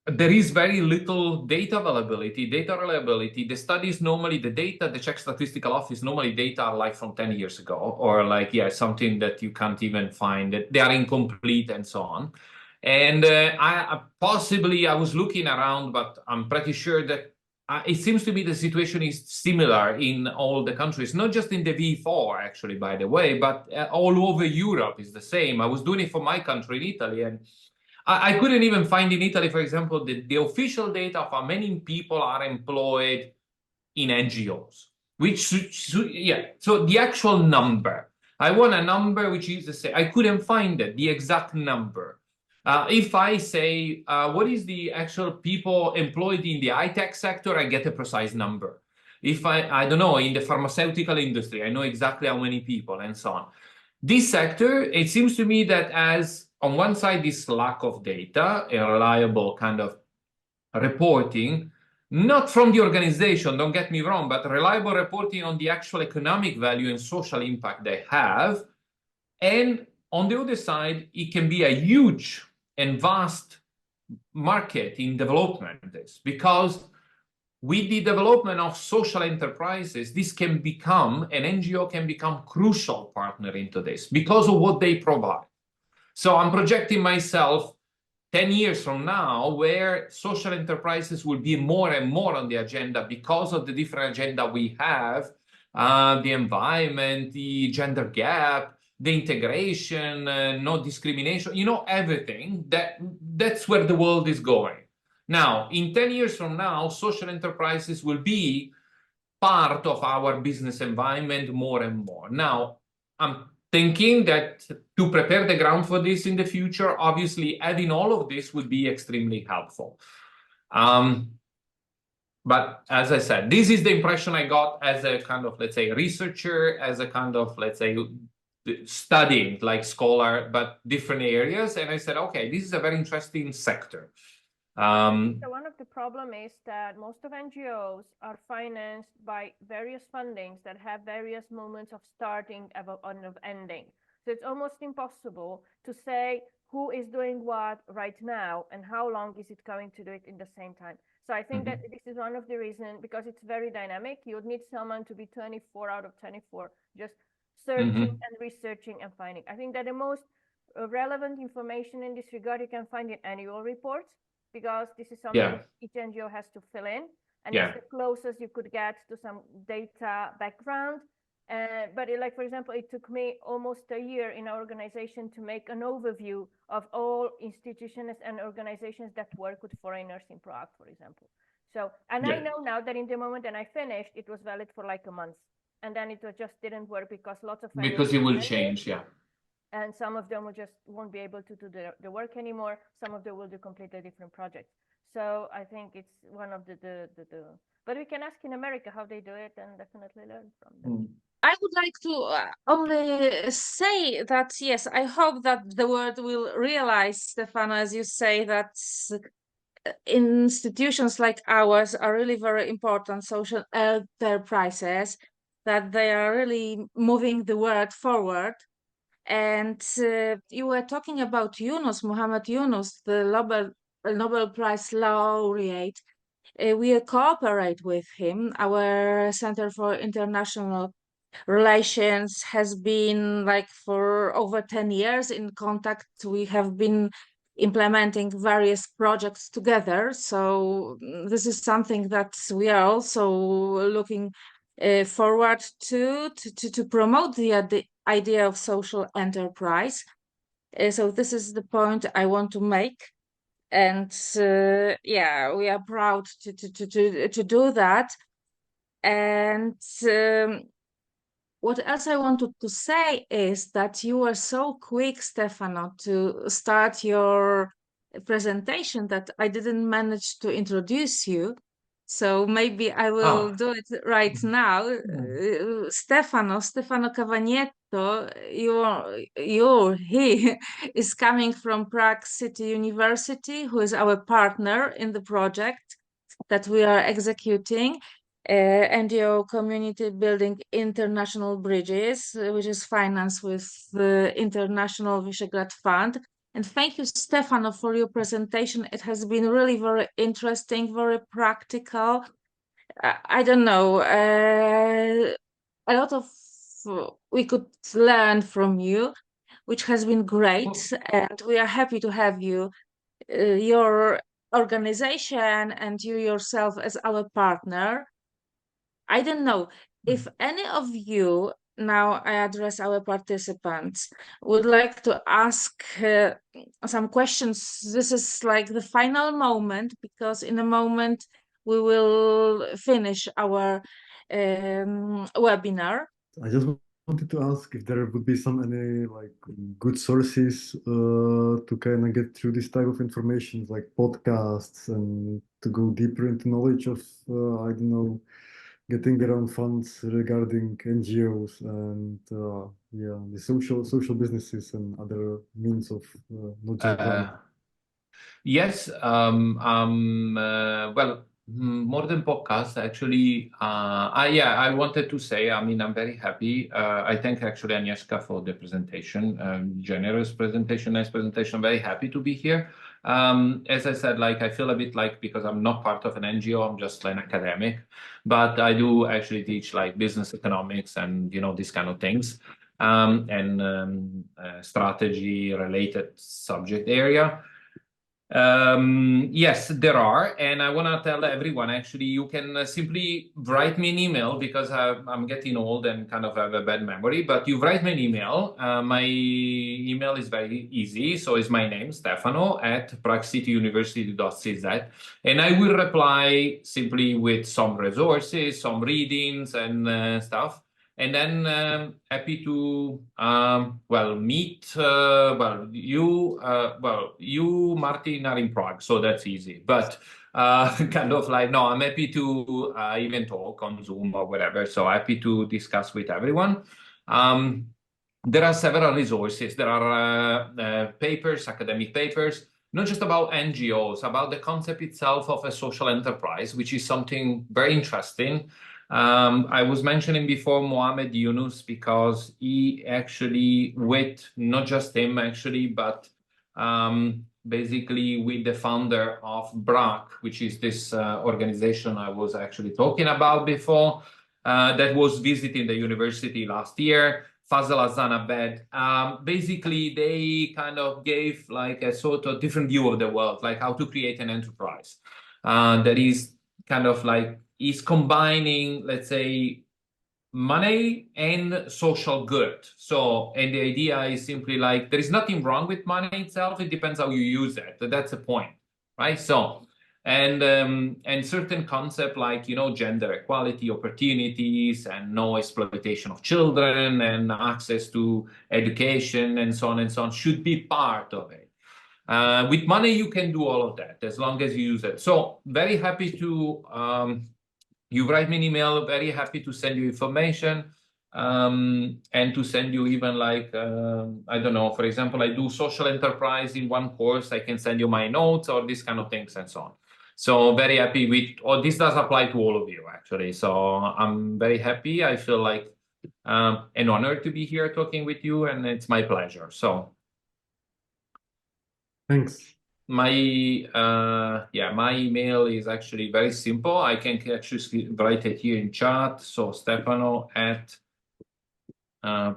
there is very little data availability, data reliability. The studies normally, the data, the Czech Statistical Office, normally data are like from 10 years ago, or like, something that you can't even find, that they are incomplete and so on. And I was looking around, but I'm pretty sure that it seems to me the situation is similar in all the countries, not just in the V4, actually, by the way, but all over Europe is the same. I was doing it for my country in Italy, and I couldn't even find in Italy, for example, the official data of how many people are employed in NGOs, so the actual number. I want a number which is the same. I couldn't find it, the exact number. If I say, what is the actual people employed in the high-tech sector, I get a precise number. If I don't know, in the pharmaceutical industry, I know exactly how many people and so on. This sector, it seems to me that as on one side, this lack of data, a reliable kind of reporting, not from the organization, don't get me wrong, but reliable reporting on the actual economic value and social impact they have. And on the other side, it can be a huge and vast market in development, because with the development of social enterprises, this can become, an NGO can become crucial partner into this because of what they provide. So I'm projecting myself 10 years from now, where social enterprises will be more and more on the agenda because of the different agenda we have, the environment, the gender gap, the integration, no discrimination, everything. That's where the world is going. Now, in 10 years from now, social enterprises will be part of our business environment more and more. Now, I'm thinking that to prepare the ground for this in the future, obviously adding all of this would be extremely helpful. But as I said, this is the impression I got as a kind of, let's say, researcher, as a kind of, let's say, studying like scholar, but different areas. And I said, okay, this is a very interesting sector. So one of the problem is that most of NGOs are financed by various fundings that have various moments of starting and of ending. So it's almost impossible to say who is doing what right now and how long is it going to do it in the same time. So I think that this is one of the reasons, because it's very dynamic. You would need someone to be 24 out of 24, just searching and researching and finding. I think that the most relevant information in this regard you can find in annual reports, because this is something each NGO has to fill in, and it's the closest you could get to some data background. But like, for example, it took me almost a year in our organization to make an overview of all institutions and organizations that work with foreigners in Prague, for example. So, and I know now that in the moment that I finished, it was valid for like a month. And then it just didn't work because lots of because it will change, and some of them won't be able to do the work anymore. Some of them will do completely different projects. So I think it's one of the but we can ask in America how they do it and definitely learn from them. I would like to only say that, yes, I hope that the world will realize, Stefano, as you say, that institutions like ours are really very important social enterprises, that they are really moving the world forward. And you were talking about Yunus, Muhammad Yunus, the Nobel Prize laureate. We cooperate with him. Our Center for International Relations has been like for over 10 years in contact. We have been implementing various projects together. So this is something that we are also looking forward to promote the idea of social enterprise. So this is the point I want to make. And yeah, we are proud to do that. And what else I wanted to say is that you were so quick, Stefano, to start your presentation that I didn't manage to introduce you. So maybe I will do it right now. Stefano Cavagnetto, he is coming from Prague City University, who is our partner in the project that we are executing. NGO Community Building International Bridges, which is financed with the International Visegrad Fund. And thank you, Stefano, for your presentation. It has been really very interesting, very practical. I don't know, a lot of we could learn from you, which has been great. And we are happy to have you, your organization and you yourself as our partner. I don't know if any of you, now I address our participants, would like to ask some questions. This is like the final moment, because in a moment we will finish our webinar. I just wanted to ask if there would be any like good sources to kind of get through this type of information, like podcasts, and to go deeper into knowledge of I don't know, getting around funds regarding NGOs and yeah, the social businesses and other means of not just grant. Yes, well, more than podcasts, actually. Yeah, I wanted to say, I mean, I'm very happy. I thank actually Agnieszka for the presentation, generous presentation, nice presentation. I'm very happy to be here. As I said, like, I feel a bit like, because I'm not part of an NGO, I'm just an academic, but I do actually teach like business economics and, you know, these kind of things, and strategy related subject area. Yes, there are, and I want to tell everyone, actually, you can simply write me an email, because I'm getting old and kind of have a bad memory, but you write me an email. My email is very easy, so it's my name, Stefano, at praguecityuniversity.cz, and I will reply simply with some resources, some readings and stuff. And then happy to well, meet you Martin are in Prague, so that's easy, but kind of like, no, I'm happy to even talk on Zoom or whatever, so happy to discuss with everyone. There are several resources. There are papers, academic papers, not just about NGOs, about the concept itself of a social enterprise, which is something very interesting. I was mentioning before Mohamed Yunus, because he actually, with not just him actually, but basically with the founder of BRAC, which is this organization I was actually talking about before, that was visiting the university last year, Fazal Hassan Abed. Basically, they kind of gave like a sort of different view of the world, like how to create an enterprise that is kind of like, is combining, let's say, money and social good. So, and the idea is simply like, there is nothing wrong with money itself. It depends how you use it. That's the point, right? So, and certain concept like, you know, gender equality, opportunities, and no exploitation of children, and access to education, and so on should be part of it. With money, you can do all of that as long as you use it. So very happy to, you write me an email, very happy to send you information, and to send you even like, I don't know, for example, I do social enterprise in one course, I can send you my notes or these kind of things and so on. So very happy with, or this does apply to all of you actually. So I'm very happy. I feel like an honor to be here talking with you, and it's my pleasure. So thanks. My my email is actually very simple. I can actually write it here in chat. So Stefano at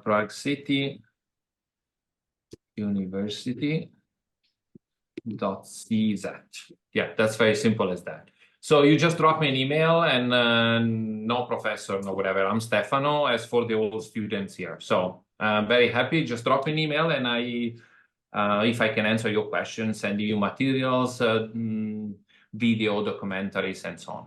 Prague City University.cz. Yeah, that's very simple as that. So you just drop me an email, and no professor, no whatever. I'm Stefano, as for the old students here. So very happy. Just drop me an email, and if I can answer your questions, send you materials, video, documentaries, and so on.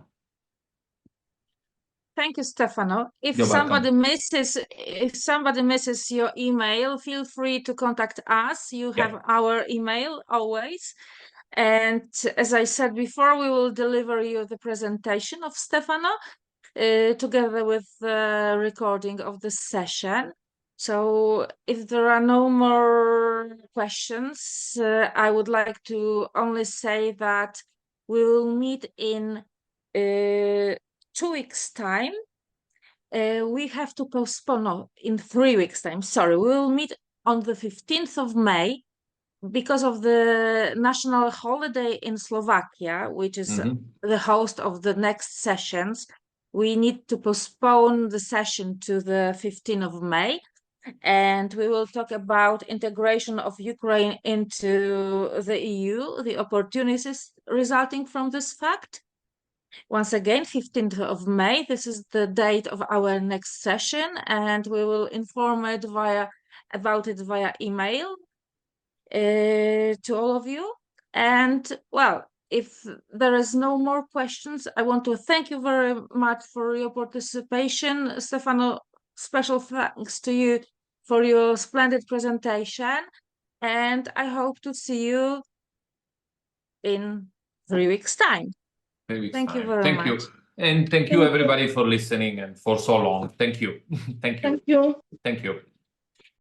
Thank you, Stefano. If You're somebody welcome. misses your email, feel free to contact us. You have our email always. And as I said before, we will deliver you the presentation of Stefano together with the recording of the session. So if there are no more questions, I would like to only say that we will meet in 2 weeks' time. We have to postpone, no, in 3 weeks' time. Sorry, we will meet on the 15th of May because of the national holiday in Slovakia, which is the host of the next sessions. We need to postpone the session to the 15th of May. And we will talk about integration of Ukraine into the EU, the opportunities resulting from this fact. Once again, 15th of May, this is the date of our next session, and we will inform it about it via email to all of you. And well, if there is no more questions, I want to thank you very much for your participation. Stefano, special thanks to you for your splendid presentation, and I hope to see you in 3 weeks' time. Thank you very much. Thank you. And thank you everybody for listening and for so long. Thank you. Thank you. Thank you. Thank you.